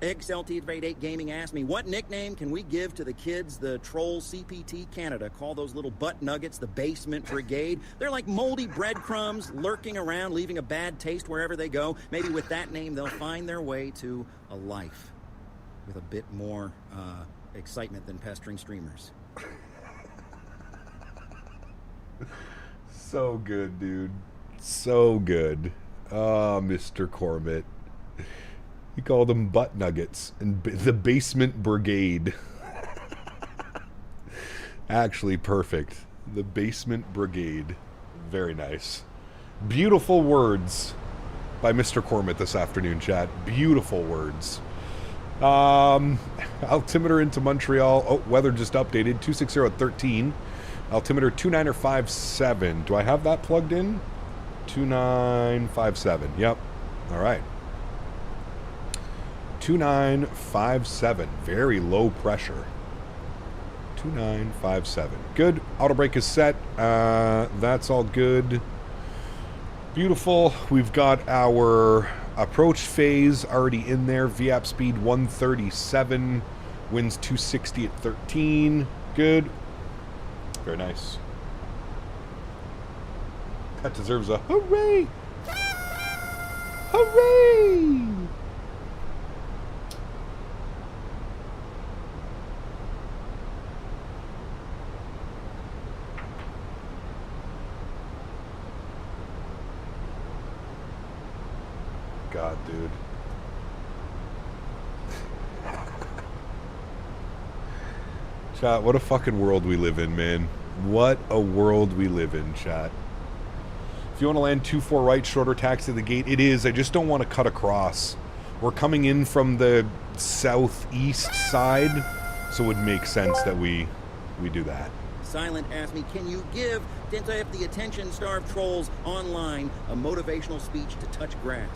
Speaker 2: XLT8 Gaming asked me, what nickname can we give to the kids the troll CPT Canada call those little butt nuggets the basement brigade? They're like moldy breadcrumbs lurking around, leaving a bad taste wherever they go. Maybe with that name, they'll find their way to a life with a bit more excitement than pestering streamers.
Speaker 1: So good, dude. So good. Mr. Cormit. He called them butt nuggets and the basement brigade. Actually, perfect. The basement brigade. Very nice. Beautiful words by Mr. Cormit this afternoon, chat. Beautiful words. Altimeter into Montreal. Oh, weather just updated. 260 at 13. Altimeter 2957. Do I have that plugged in? 2957. Yep. All right. 2957. Very low pressure. 2957. Good. Auto brake is set. That's all good. Beautiful. We've got our approach phase already in there. VAP speed 137. Winds 260 at 13. Good. Very nice. That deserves a hooray! Hooray! God, dude. Chat, what a fucking world we live in, man. What a world we live in, chat. If you want to land 2-4 right, shorter taxi to the gate, it is. I just don't want to cut across. We're coming in from the southeast side, so it would make sense that we do that.
Speaker 2: Silent asked me, can you give the attention-starved trolls online a motivational speech to touch grass?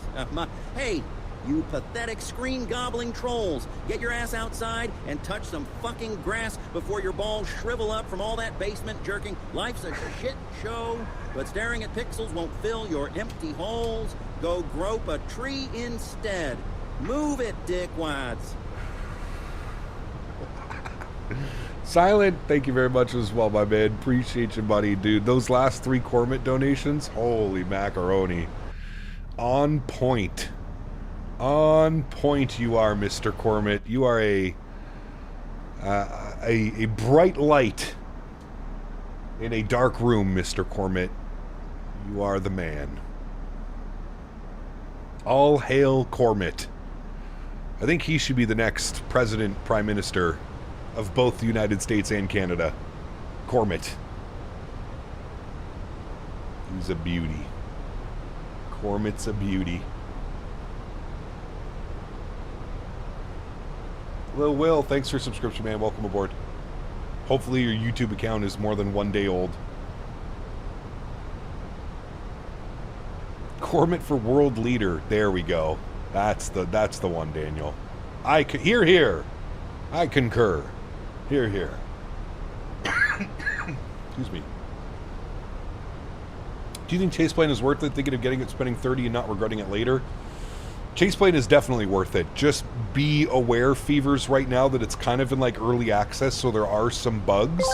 Speaker 2: Hey, you pathetic screen-gobbling trolls, get your ass outside and touch some fucking grass before your balls shrivel up from all that basement jerking. Life's a shit show, but staring at pixels won't fill your empty holes. Go grope a tree instead. Move it, dickwads.
Speaker 1: Silent, thank you very much as well, my man. Appreciate you, buddy. Dude, those last 3 Cormit donations, holy macaroni. On point. On point you are, Mr. Cormit. You are a bright light in a dark room, Mr. Cormit. You are the man. All hail Cormit. I think he should be the next president, prime minister of both the United States and Canada. Cormit. He's a beauty. Cormit's a beauty. Lil Will, thanks for your subscription, man. Welcome aboard. Hopefully your YouTube account is more than 1 day old. Cormit for world leader. There we go. That's the one, Daniel. Here. I concur. Here. Excuse me. Do you think Chaseplane is worth it? Thinking of getting it, spending 30 and not regretting it later? Chase plane is definitely worth it. Just be aware, Fevers, right now that it's kind of in like early access, so there are some bugs.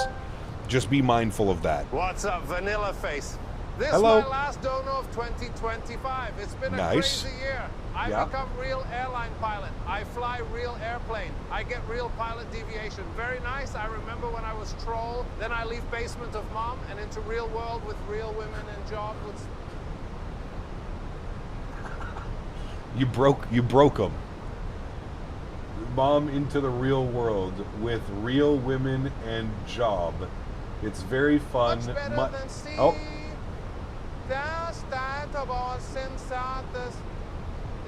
Speaker 1: Just be mindful of that.
Speaker 20: What's up, Vanilla Face? This
Speaker 1: Hello.
Speaker 20: is my last dono of 2025. It's been a
Speaker 1: Nice.
Speaker 20: crazy year. I become real airline pilot. I fly real airplane. I get real pilot deviation. Very nice. I remember when I was troll. Then I leave basement of mom and into real world with real women and job with...
Speaker 1: You broke them. Mom into the real world with real women and job. It's very fun.
Speaker 20: Much better than Steve.
Speaker 1: Oh.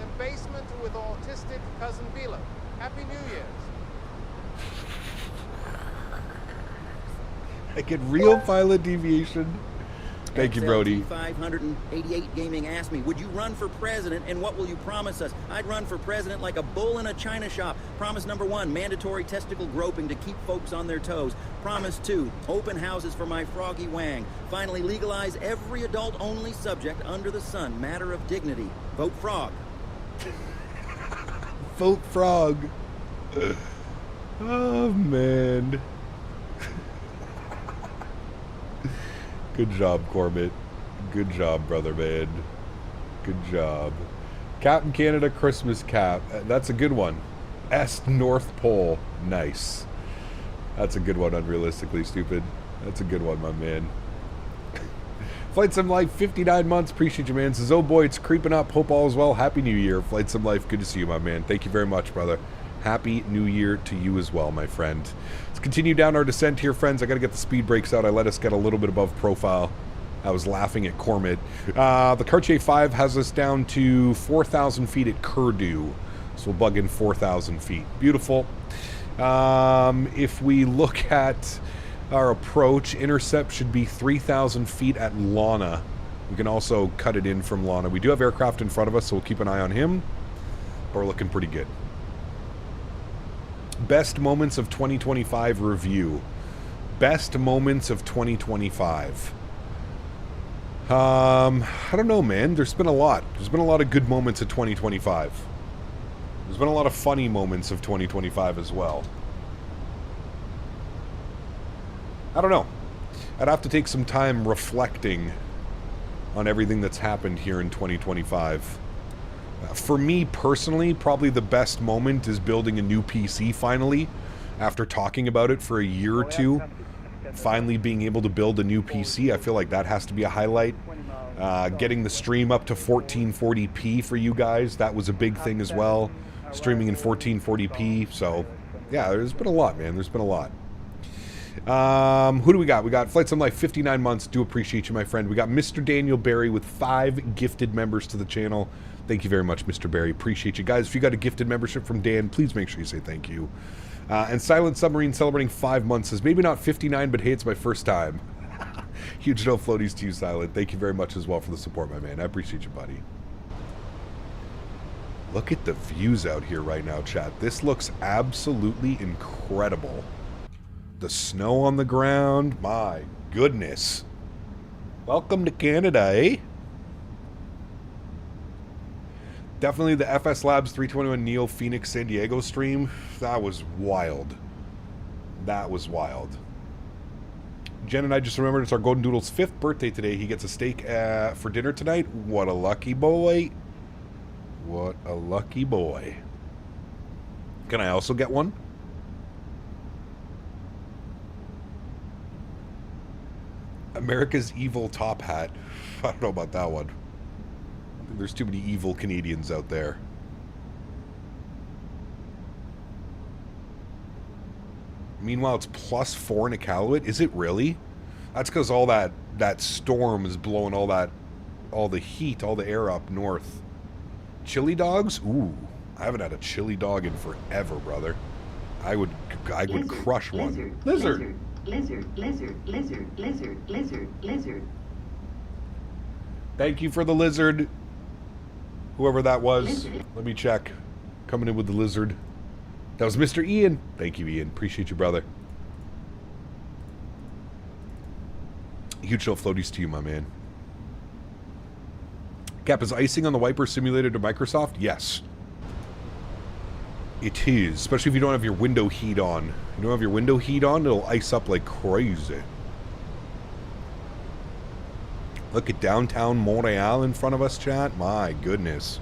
Speaker 20: The basement with autistic cousin Bila. Happy New Year's.
Speaker 1: I get real pilot deviation. Thank you, Brody.
Speaker 2: 588 Gaming asked me, would you run for president and what will you promise us? I'd run for president like a bull in a china shop. Promise number 1, mandatory testicle groping to keep folks on their toes. Promise 2, open houses for my froggy wang. Finally, legalize every adult-only subject under the sun. Matter of dignity. Vote frog.
Speaker 1: Vote frog. Oh, man. Good job, Corbett. Good job, brother, man. Good job. Captain Canada Christmas cap. That's a good one. Est North Pole. Nice. That's a good one, unrealistically stupid. That's a good one, my man. Flight Sim Life, 59 months. Appreciate you, man. Says, oh boy, it's creeping up. Hope all is well. Happy New Year. Flight Sim Life, good to see you, my man. Thank you very much, brother. Happy New Year to you as well, my friend. Let's continue down our descent here, friends. I got to get the speed brakes out. I let us get a little bit above profile. I was laughing at Cormid. The Cartier 5 has us down to 4,000 feet at Curdu. So we'll bug in 4,000 feet. Beautiful. If we look at our approach, intercept should be 3,000 feet at Lana. We can also cut it in from Lana. We do have aircraft in front of us, so we'll keep an eye on him. But we're looking pretty good. Best moments of 2025 review. Best moments of 2025. I don't know, man. There's been a lot. There's been a lot of good moments of 2025. There's been a lot of funny moments of 2025 as well. I don't know. I'd have to take some time reflecting on everything that's happened here in 2025. For me personally, probably the best moment is building a new PC finally. After talking about it for a year or two, finally being able to build a new PC, I feel like that has to be a highlight. Getting the stream up to 1440p for you guys, that was a big thing as well. Streaming in 1440p, so yeah, there's been a lot, man. There's been a lot. Who do we got? We got Flight Sim Life, 59 months. Do appreciate you, my friend. We got Mr. Daniel Barry with 5 gifted members to the channel. Thank you very much, Mr. Barry. Appreciate you guys. If you got a gifted membership from Dan, please make sure you say thank you. And Silent Submarine celebrating 5 months says, maybe not 59, but hey, it's my first time. Huge no floaties to you, Silent. Thank you very much as well for the support, my man. I appreciate you, buddy. Look at the views out here right now, chat. This looks absolutely incredible. The snow on the ground. My goodness. Welcome to Canada, eh? Definitely the FS Labs 321 Neo Phoenix San Diego stream. That was wild. That was wild. Jen and I just remembered it's our Golden Doodle's 5th birthday today. He gets a steak for dinner tonight. What a lucky boy. What a lucky boy. Can I also get one? America's Evil Top Hat. I don't know about that one. I think there's too many evil Canadians out there. Meanwhile, it's +4 in Iqaluit. Is it really? That's because all that storm is blowing all the heat, all the air up north. Chili dogs? Ooh, I haven't had a chili dog in forever, brother. I would crush one. Lizard. Lizard. Thank you for the lizard. Whoever that was. Let me check. Coming in with the lizard. That was Mr. Ian. Thank you, Ian. Appreciate you, brother. Huge show floaties to you, my man. Cap, is icing on the wiper simulated to Microsoft? Yes. It is. Especially if you don't have your window heat on. If you don't have your window heat on, it'll ice up like crazy. Look at downtown Montreal in front of us, chat. My goodness.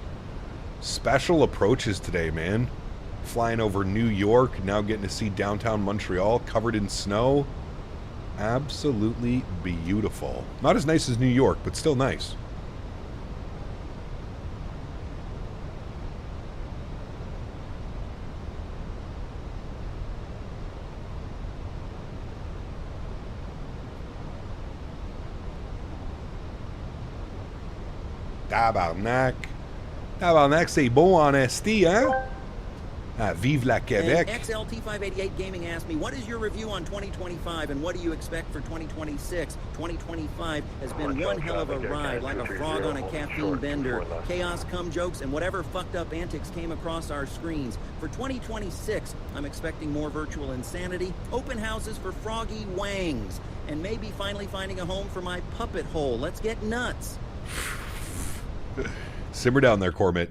Speaker 1: Special approaches today, man. Flying over New York, now getting to see downtown Montreal covered in snow. Absolutely beautiful. Not as nice as New York, but still nice. Tabarnak. Tabarnak, c'est beau en esti, hein? Ah, vive la Québec.
Speaker 2: And XLT588 Gaming asked me, what is your review on 2025 and what do you expect for 2026? 2025 has been one hell of a ride, like a frog on a caffeine bender. Chaos, cum jokes, and whatever fucked up antics came across our screens. For 2026, I'm expecting more virtual insanity, open houses for froggy wangs, and maybe finally finding a home for my puppet hole. Let's get nuts.
Speaker 1: Simmer down there, Cormit.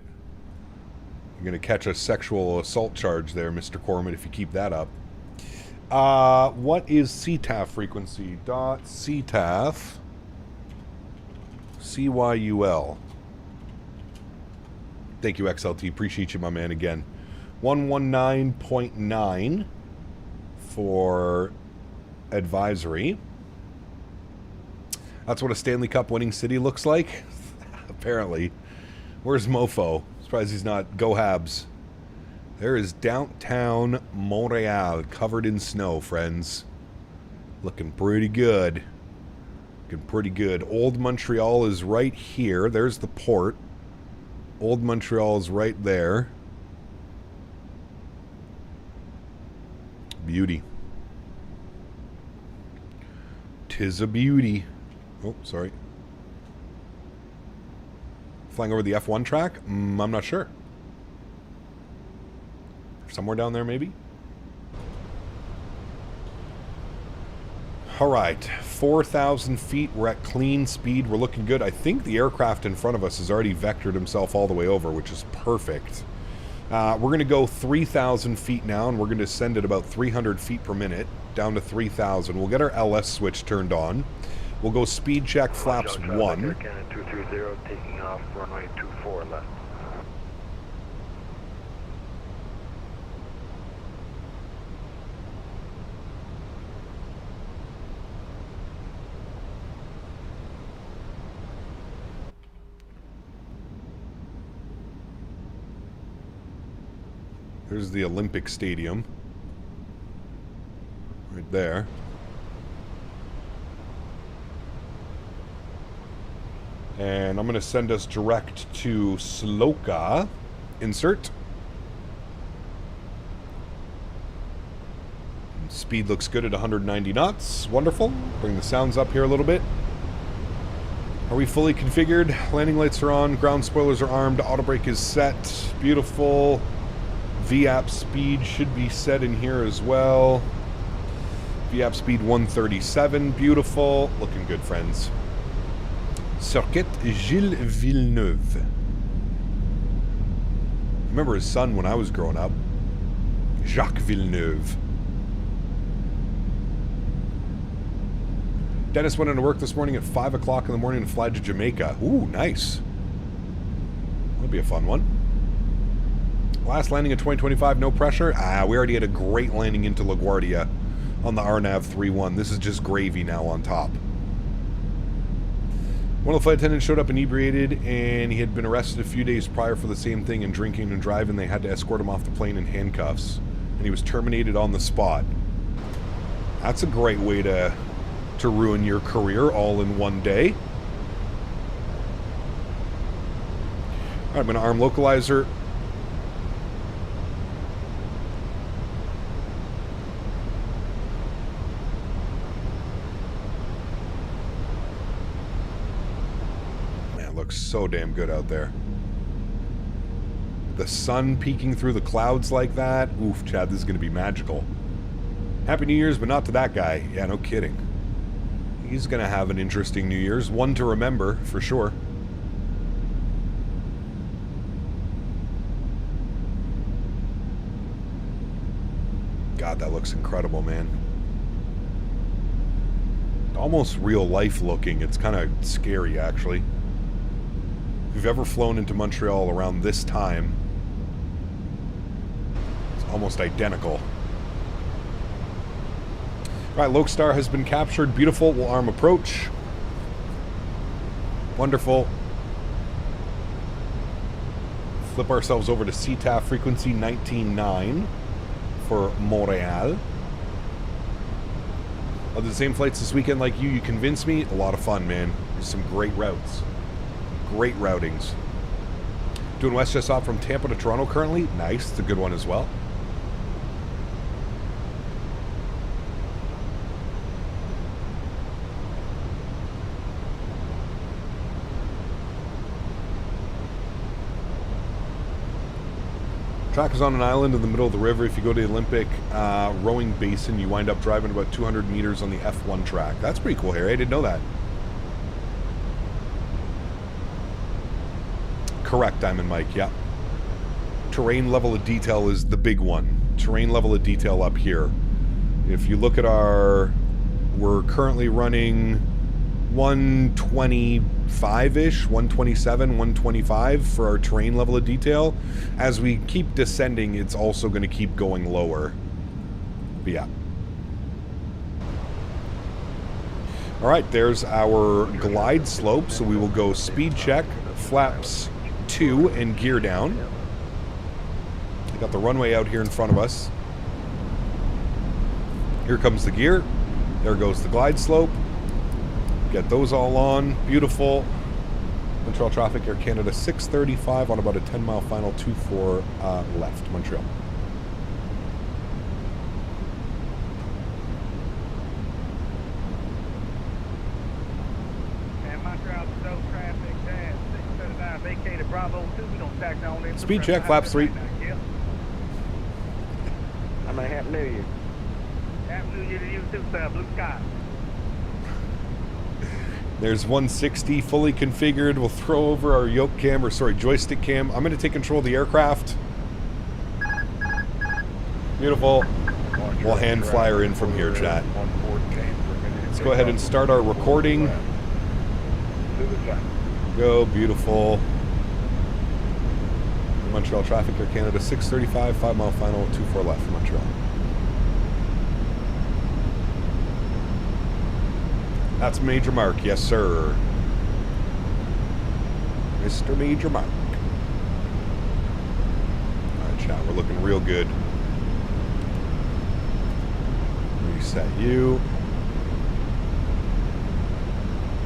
Speaker 1: You're going to catch a sexual assault charge there, Mr. Cormit, if you keep that up. What is CTAF frequency? .CTAF CYUL. Thank you, XLT. Appreciate you, my man, again. 119.9 for advisory. That's what a Stanley Cup winning city looks like. Apparently. Where's Mofo? Surprised he's not. Go Habs. There is downtown Montreal covered in snow, friends. Looking pretty good. Looking pretty good. Old Montreal is right here. There's the port. Old Montreal is right there. Beauty. 'Tis a beauty. Oh, sorry. Flying over the F1 track? I'm not sure. Somewhere down there, maybe? Alright, 4,000 feet. We're at clean speed. We're looking good. I think the aircraft in front of us has already vectored himself all the way over, which is perfect. We're going to go 3,000 feet now, and we're going to send it about 300 feet per minute, down to 3,000. We'll get our LS switch turned on. We'll go speed check flaps 1.
Speaker 15: Cannon 230, taking off runway 24 left.
Speaker 1: There's the Olympic Stadium. Right there. And I'm going to send us direct to Sloka. Insert. Speed looks good at 190 knots. Wonderful. Bring the sounds up here a little bit. Are we fully configured? Landing lights are on. Ground spoilers are armed. Auto brake is set. Beautiful. VAP speed should be set in here as well. VAP speed 137. Beautiful. Looking good, friends. Circuit Gilles Villeneuve. I remember his son when I was growing up. Jacques Villeneuve. Denis went into work this morning at 5 o'clock in the morning and fly to Jamaica. Ooh, nice. That'll be a fun one. Last landing in 2025, no pressure. We already had a great landing into LaGuardia on the RNAV 3-1. This is just gravy now on top. One of the flight attendants showed up inebriated, and he had been arrested a few days prior for the same thing in drinking and driving. They had to escort him off the plane in handcuffs, and he was terminated on the spot. That's a great way to ruin your career all in one day. All right, I'm going to arm localizer. Looks so damn good out there. The sun peeking through the clouds like that. Oof, Chad, this is going to be magical. Happy New Year's, but not to that guy. Yeah, no kidding. He's going to have an interesting New Year's. One to remember, for sure. God, that looks incredible, man. Almost real life looking. It's kind of scary, actually. If you've ever flown into Montreal around this time, it's almost identical. All right, Lokestar has been captured. Beautiful. We'll arm approach. Wonderful. Flip ourselves over to CTAF frequency 19.9 for Montreal. I'll do the same flights this weekend like you. You convinced me. A lot of fun, man. There's some great routes. Great routings. Doing WestJet off from Tampa to Toronto currently. Nice. It's a good one as well. Track is on an island in the middle of the river. If you go to the Olympic rowing basin, you wind up driving about 200 meters on the F1 track. That's pretty cool, Harry. I didn't know that. Correct, Diamond Mike. Yeah. Terrain level of detail is the big one. Terrain level of detail up here. If you look at our... We're currently running 125-ish, 127, 125 for our terrain level of detail. As we keep descending, it's also going to keep going lower. But yeah. All right, there's our glide slope. So we will go speed check, flaps 2, and gear down. We got the runway out here in front of us. Here comes the gear. There goes the glide slope. Get those all on. Beautiful. Montreal traffic, Air Canada 635 on about a 10-mile final 24 left, Montreal.
Speaker 16: And Montreal no traffic, dash 679, vacated Bravo 2. We don't tack down in.
Speaker 1: Speed check, flaps 3.
Speaker 4: I'm a Happy New Year.
Speaker 16: Happy New Year to you too, sir. Blue sky.
Speaker 1: There's 160 fully configured. We'll throw over our yoke cam, or sorry, joystick cam. I'm going to take control of the aircraft. Beautiful. We'll hand flyer in from here, chat. Let's go ahead and start our recording. Go, beautiful. Montreal traffic, Air Canada 635, 5-mile final, 24 left from Montreal. That's Major Mark, yes sir. Mr. Major Mark. Alright, chat, we're looking real good. Reset you.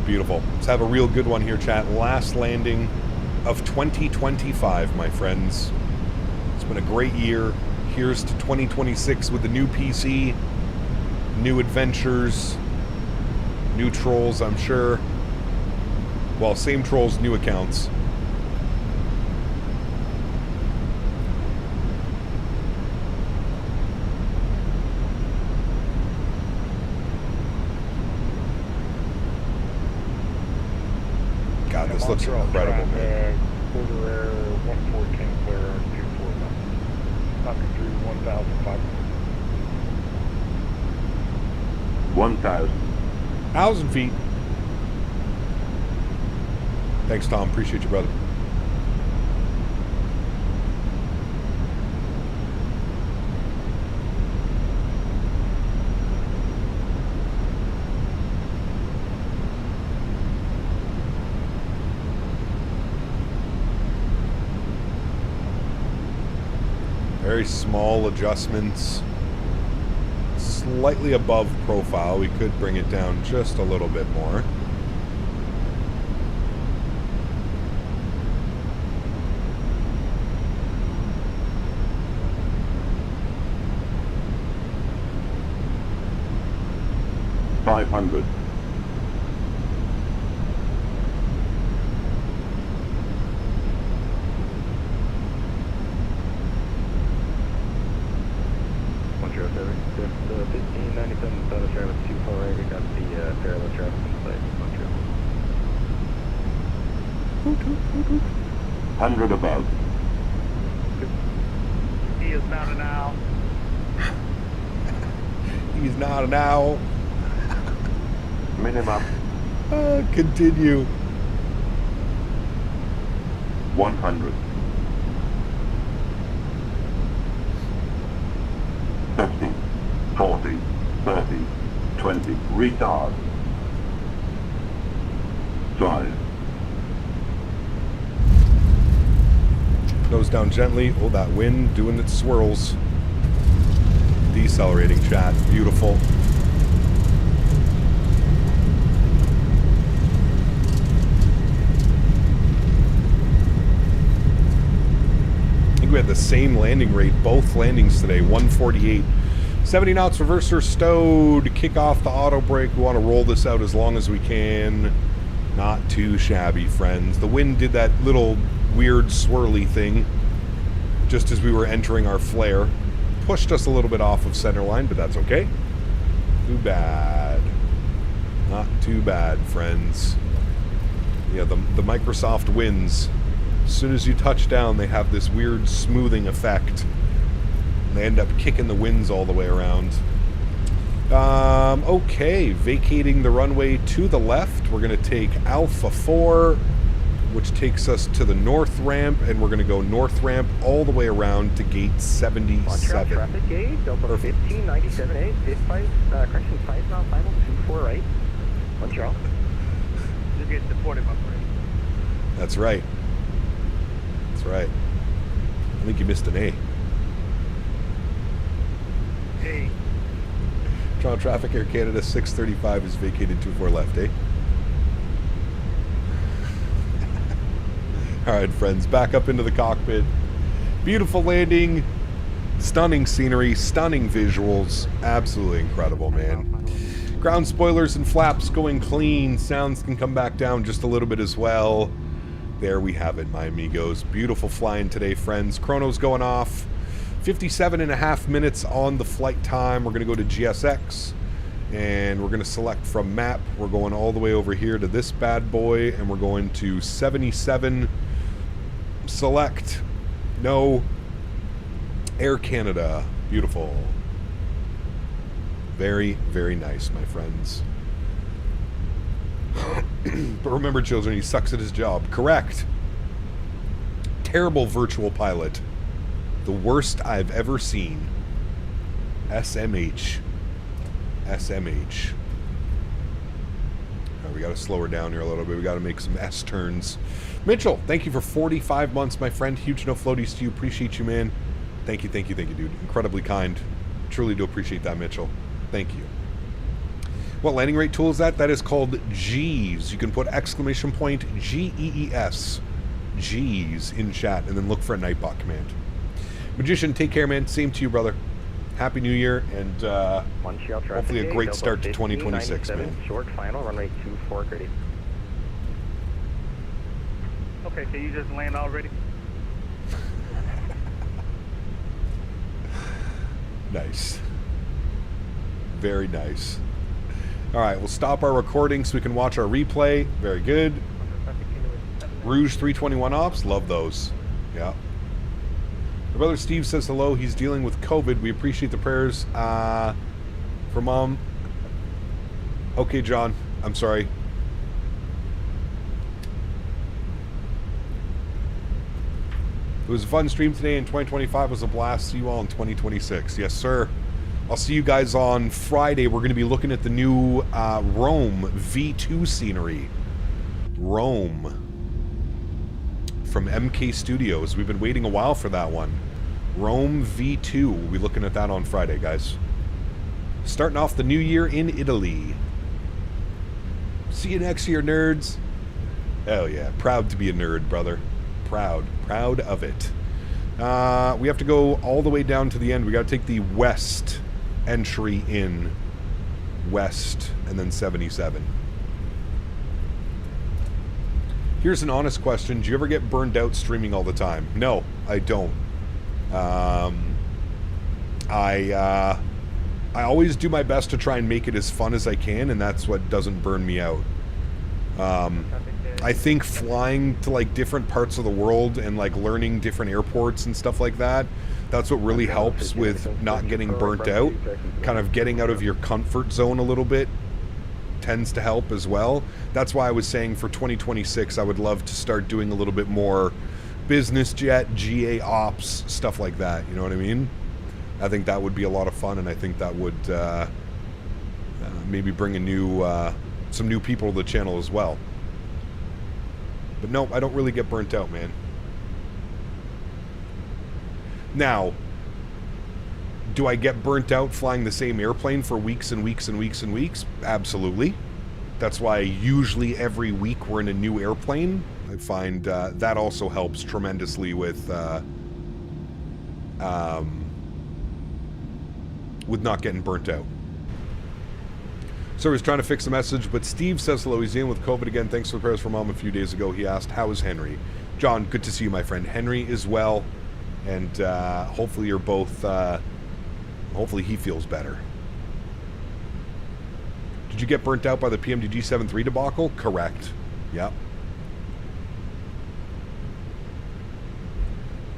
Speaker 1: Beautiful. Let's have a real good one here, chat. Last landing of 2025, my friends. It's been a great year. Here's to 2026 with the new PC, new adventures, new trolls, I'm sure. Well, same trolls, new accounts. God, this looks incredible, man.
Speaker 17: Quarter air, 114 clear, 24 knots. Knocking through 1,500.
Speaker 1: 1,000. 1,000 feet. Thanks, Tom. Appreciate you, brother. Very small adjustments. Slightly above profile. We could bring it down just a little bit more. $500.
Speaker 4: The 1597 Southern Australia 248, we got the parallel traffic in place, Montreal.
Speaker 17: 100 above.
Speaker 16: He is mounted now.
Speaker 1: He's not an owl.
Speaker 21: Minimum.
Speaker 1: Continue.
Speaker 21: 100. 50, 40, 30, 20. Retard. 5.
Speaker 1: Nose down gently. Oh, that wind doing its swirls. Decelerating, chat. Beautiful. I think we had the same landing rate, both landings today, 148. 70 knots, reverser stowed. Kick off the auto brake. We want to roll this out as long as we can. Not too shabby, friends. The wind did that little weird swirly thing just as we were entering our flare. Pushed us a little bit off of center line, but that's okay. Too bad. Not too bad, friends. Yeah, the Microsoft winds. As soon as you touch down, they have this weird smoothing effect. And they end up kicking the winds all the way around. Okay, vacating the runway to the left. We're going to take Alpha 4, which takes us to the north ramp, and we're going to go north ramp all the way around to gate 77.
Speaker 22: Montreal traffic gate, Delta 1597A, 5, 5 now, final, 24 right. Montreal.
Speaker 16: Just get deported, my friend.
Speaker 1: That's right. That's right. I think you missed an A.
Speaker 16: Hey.
Speaker 1: Toronto traffic, Air Canada 635 is vacated 24 left, eh? Alright, friends, back up into the cockpit. Beautiful landing, stunning scenery, stunning visuals. Absolutely incredible, man. Ground spoilers and flaps going clean. Sounds can come back down just a little bit as well. There we have it, my amigos. Beautiful flying today, friends. Chrono's going off. 57.5 minutes on the flight time. We're going to go to GSX, and we're going to select from map. We're going all the way over here to this bad boy, and we're going to 77. Select. No. Air Canada. Beautiful. Very, very nice, my friends. But remember, children, he sucks at his job. Correct. Terrible virtual pilot. The worst I've ever seen. SMH. SMH. Right, we got to slow her down here a little bit. We got to make some S turns. Mitchell, thank you for 45 months, my friend. Huge no floaties to you. Appreciate you, man. Thank you, thank you, thank you, dude. Incredibly kind. Truly do appreciate that, Mitchell. Thank you. What landing rate tool is that? That is called G's. You can put exclamation point GEES. G's in chat, and then look for a Nightbot command. Magician, take care, man. Same to you, brother. Happy New Year, and hopefully a great start to 2026, man.
Speaker 22: Short final, runway 24, Grady.
Speaker 16: Okay, so you just land already?
Speaker 1: Nice. Very nice. All right, we'll stop our recording so we can watch our replay. Very good. Rouge 321 ops, love those. Yeah. My brother Steve says hello. He's dealing with COVID. We appreciate the prayers for Mom. Okay, John. I'm sorry. It was a fun stream today, and 2025 was a blast. See you all in 2026. Yes, sir. I'll see you guys on Friday. We're going to be looking at the new Rome V2 scenery. Rome. From MK Studios. We've been waiting a while for that one. Rome V2. We'll be looking at that on Friday, guys. Starting off the new year in Italy. See you next year, nerds. Hell yeah. Proud to be a nerd, brother. Proud. Proud of it. We have to go all the way down to the end. We got to take the west entry in. West and then 77. Here's an honest question. Do you ever get burned out streaming all the time? No, I don't. I always do my best to try and make it as fun as I can, and that's what doesn't burn me out. I think flying to like different parts of the world and like learning different airports and stuff like that, That's what really helps with not getting burnt out. Kind of getting out of your comfort zone a little bit tends to help as well. That's why I was saying for 2026, I would love to start doing a little bit more business jet, GA ops, stuff like that. You know what I mean? I think that would be a lot of fun, and I think that would maybe bring a new, some new people to the channel as well. But no, I don't really get burnt out, man. Now, do I get burnt out flying the same airplane for weeks and weeks and weeks and weeks? Absolutely. That's why usually every week we're in a new airplane. I find that also helps tremendously with not getting burnt out. So he's trying to fix the message, but Steve says hello. He's in with COVID again. Thanks for the prayers for Mom a few days ago. He asked, how is Henry? John, good to see you, my friend. Henry is well, and hopefully you're both, hopefully he feels better. Did you get burnt out by the PMDG 73 debacle? Correct. Yep.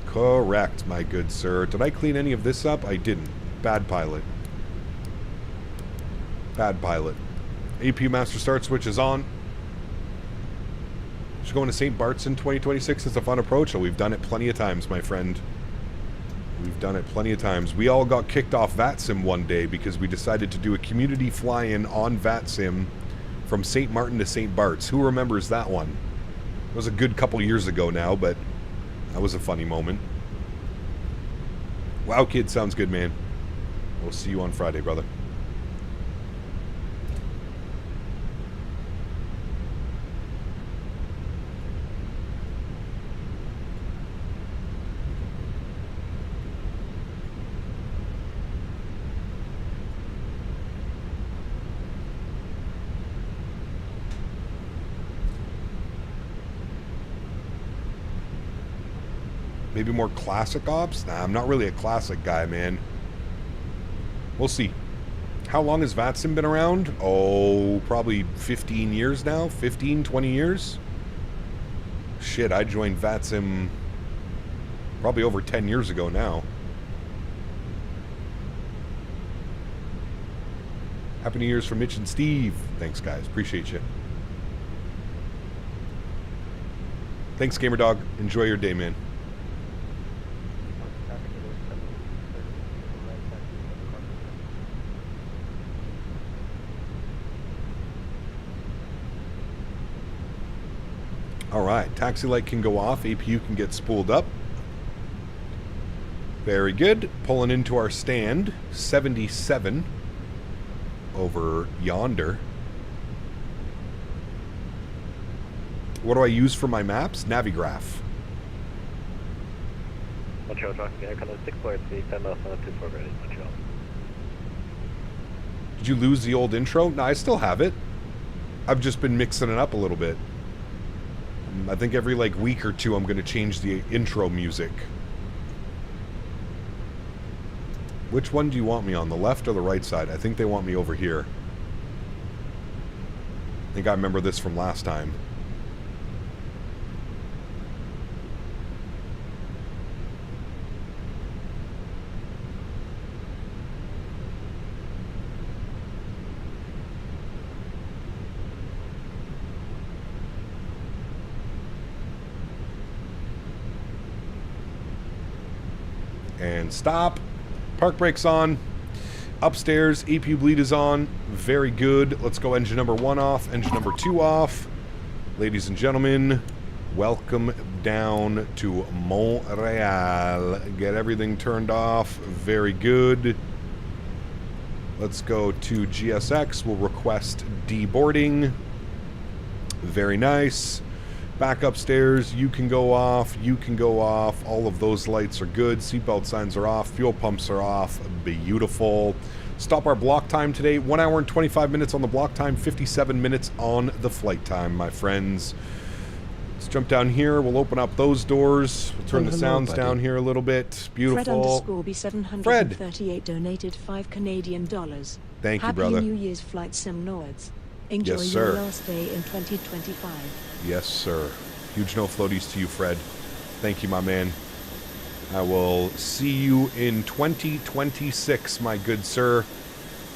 Speaker 1: Correct, my good sir. Did I clean any of this up? I didn't. Bad pilot. Bad pilot. APU master start switch is on. Should go into St. Bart's in 2026. It's a fun approach. Oh, we've done it plenty of times, my friend. We've done it plenty of times. We all got kicked off VATSIM one day because we decided to do a community fly-in on VATSIM from St. Martin to St. Bart's. Who remembers that one? It was a good couple years ago now, but that was a funny moment. Wow, kid, sounds good, man. We'll see you on Friday, brother. Maybe more classic ops? Nah, I'm not really a classic guy, man. We'll see. How long has VATSIM been around? Oh, probably 15 years now? 15, 20 years? Shit, I joined VATSIM probably over 10 years ago now. Happy New Year's from Mitch and Steve. Thanks, guys. Appreciate you. Thanks, GamerDog. Enjoy your day, man. Alright, taxi light can go off, APU can get spooled up. Very good. Pulling into our stand, 77 over yonder. What do I use for my maps? Navigraph.
Speaker 4: Montreal traffic, air kind of 6 flights, 10 miles, 24 ready, Montreal.
Speaker 1: Did you lose the old intro? No, I still have it. I've just been mixing it up a little bit. I think every like week or two I'm going to change the intro music. Which one do you want me on, the left or the right side? I think they want me over here. I think I remember this from last time. And stop. Park brakes on. Upstairs, APU bleed is on. Very good. Let's go engine number 1 off, engine number 2 off. Ladies and gentlemen, welcome down to Montreal. Get everything turned off. Very good. Let's go to GSX. We'll request deboarding. Very nice. Back upstairs, you can go off, you can go off, all of those lights are good, seatbelt signs are off, fuel pumps are off, beautiful. Stop our block time today, 1 hour and 25 minutes on the block time, 57 minutes on the flight time, my friends. Let's jump down here, we'll open up those doors, we'll turn the sounds down here a little bit, beautiful.
Speaker 3: Fred _B738 donated $5 Canadian.
Speaker 1: Thank you, brother.
Speaker 3: Happy New Year's, Flight Sim Nerds. Enjoy your last day in 2025.
Speaker 1: Yes, sir. Huge no floaties to you, Fred. Thank you, my man. I will see you in 2026, my good sir.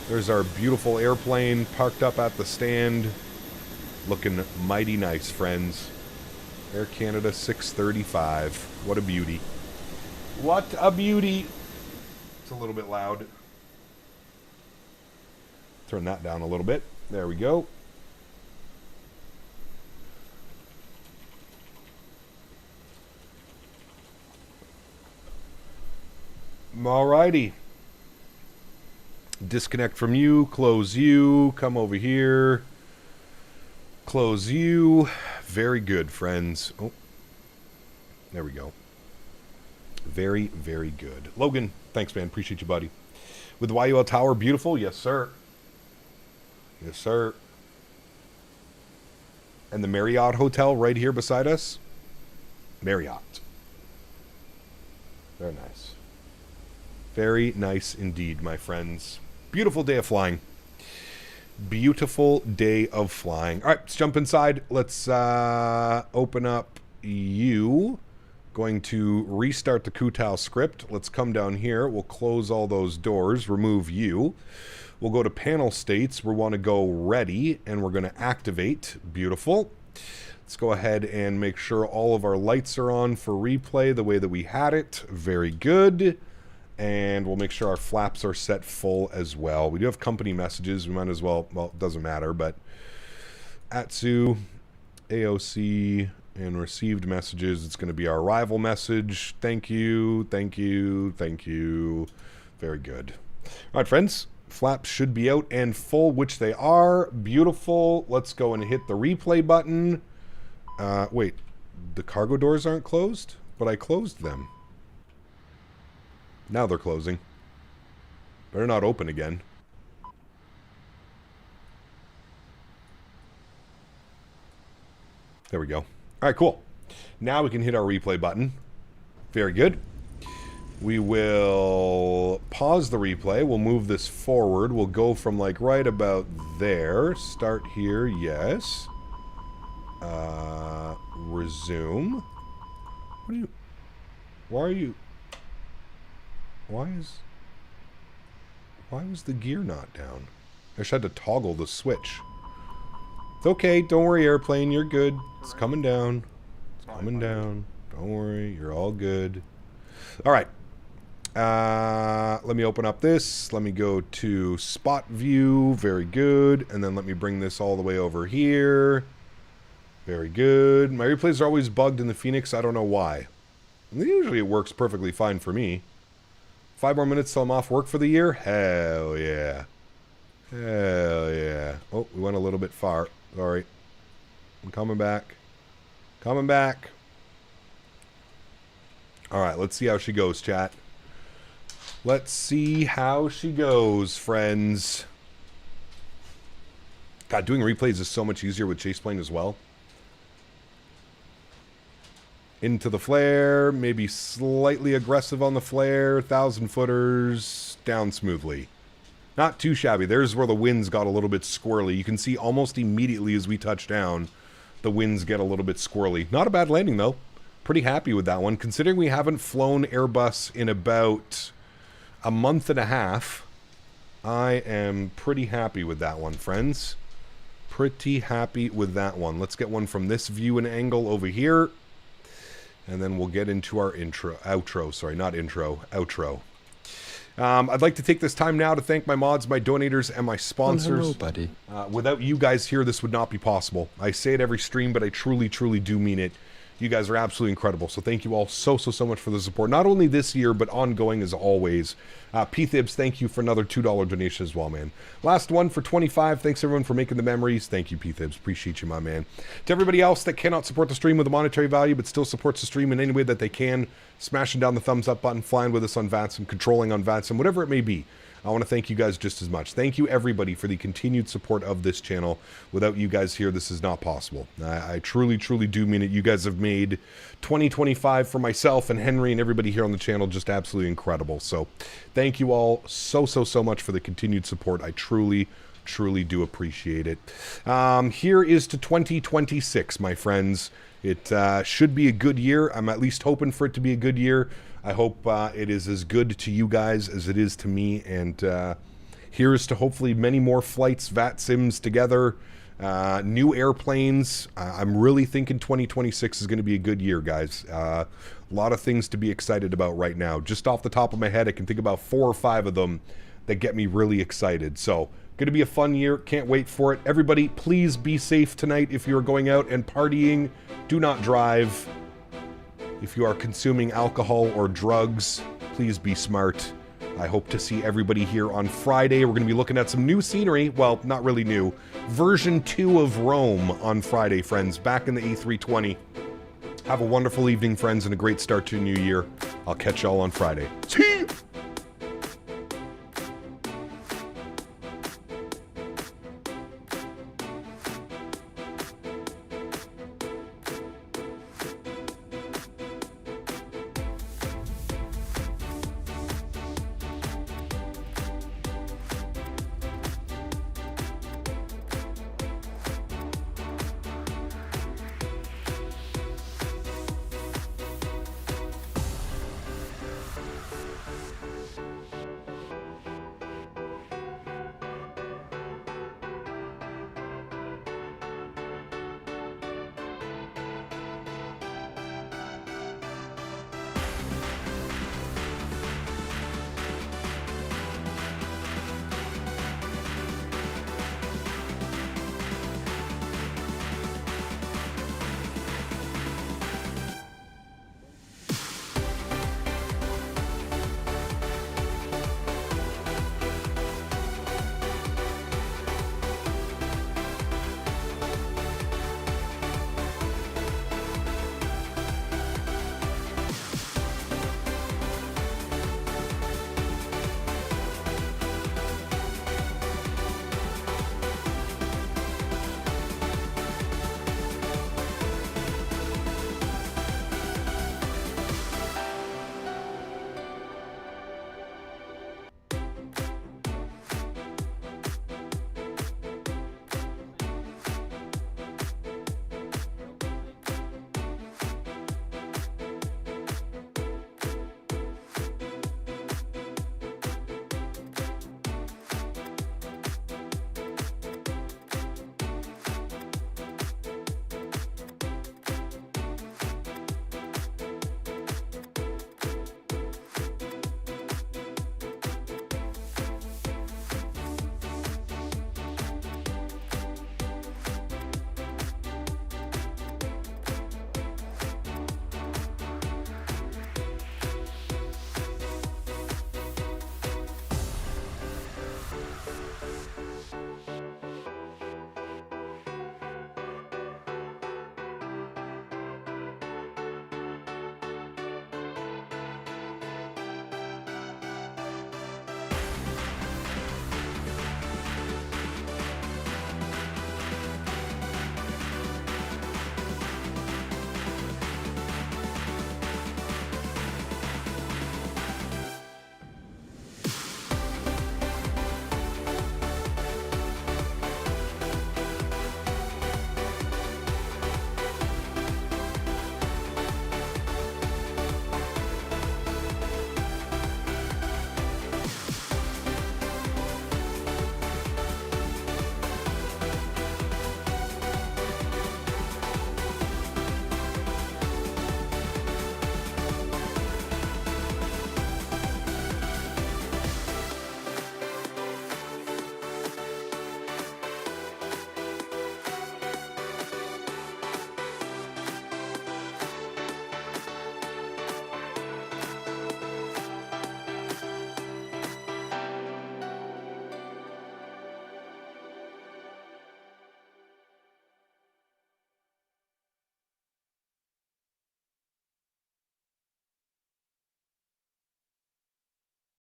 Speaker 1: There's our beautiful airplane parked up at the stand. Looking mighty nice, friends. Air Canada 635. What a beauty. What a beauty. It's a little bit loud. Turn that down a little bit. There we go. Alrighty. Disconnect from you, close you, come over here, close you. Very good, friends. Oh, there we go. Very, very good. Logan, thanks, man. Appreciate you, buddy. With the YUL Tower, beautiful? Yes, sir. Yes, sir. And the Marriott Hotel right here beside us? Marriott. Very nice. Very nice indeed, my friends. Beautiful day of flying. Beautiful day of flying. All right, let's jump inside. Let's open up you. Going to restart the Kutao script. Let's come down here. We'll close all those doors. Remove you. We'll go to panel states. We want to go ready, and we're going to activate. Beautiful. Let's go ahead and make sure all of our lights are on for replay the way that we had it. Very good. And we'll make sure our flaps are set full as well. We do have company messages. We might as well, it doesn't matter, but AlexSiu, AOC, and received messages. It's going to be our arrival message. Thank you, thank you, thank you. Very good. All right, friends. Flaps should be out and full, which they are. Beautiful. Let's go and hit the replay button. Wait, the cargo doors aren't closed? But I closed them. Now they're closing. Better not open again. There we go. All right, cool. Now we can hit our replay button. Very good. We will pause the replay. We'll move this forward. We'll go from like right about there. Start here, yes. Resume. What are you... Why are you... Why was the gear not down? I just had to toggle the switch. It's okay, don't worry, airplane, you're good. It's coming down. It's coming down. Don't worry, you're all good. Alright. Let me open up this. Let me go to spot view. Very good. And then let me bring this all the way over here. Very good. My replays are always bugged in the Fenix. I don't know why. Usually it works perfectly fine for me. 5 more minutes till I'm off work for the year? Hell yeah. Hell yeah. Oh, we went a little bit far. Sorry. I'm coming back. Coming back. Alright, let's see how she goes, chat. Let's see how she goes, friends. God, doing replays is so much easier with chase plane as well. Into the flare, maybe slightly aggressive on the flare, 1,000 footers, down smoothly. Not too shabby. There's where the winds got a little bit squirrely. You can see almost immediately as we touch down, the winds get a little bit squirrely. Not a bad landing though. Pretty happy with that one. Considering we haven't flown Airbus in about a month and a half, I am pretty happy with that one, friends. Pretty happy with that one. Let's get one from this view and angle over here. And then we'll get into our outro. Sorry, not intro, outro. I'd like to take this time now to thank my mods, my donators, and my sponsors.
Speaker 5: Hello, buddy.
Speaker 1: Without you guys here, this would not be possible. I say it every stream, but I truly, truly do mean it. You guys are absolutely incredible. So thank you all so much for the support. Not only this year, but ongoing as always. P-Thibs, thank you for another $2 donation as well, man. Last one for 25. Thanks everyone for making the memories. Thank you, P-Thibs. Appreciate you, my man. To everybody else that cannot support the stream with a monetary value, but still supports the stream in any way that they can, smashing down the thumbs up button, flying with us on VATSIM, controlling on VATSIM, whatever it may be. I want to thank you guys just as much. Thank you, everybody, for the continued support of this channel. Without you guys here, this is not possible. I truly, truly do mean it. You guys have made 2025 for myself and Henry and everybody here on the channel just absolutely incredible. So thank you all so much for the continued support. I truly, truly do appreciate it. Here is to 2026, my friends. It should be a good year. I'm at least hoping for it to be a good year. I hope it is as good to you guys as it is to me, and here's to hopefully many more flights, VAT sims together, new airplanes. I'm really thinking 2026 is going to be a good year, guys. A lot of things to be excited about right now. Just off the top of my head, I can think about 4 or 5 of them that get me really excited. So, going to be a fun year. Can't wait for it. Everybody, please be safe tonight if you're going out and partying. Do not drive. If you are consuming alcohol or drugs, please be smart. I hope to see everybody here on Friday. We're going to be looking at some new scenery. Well, not really new. Version 2 of Rome on Friday, friends. Back in the A320. Have a wonderful evening, friends, and a great start to a new year. I'll catch y'all on Friday. See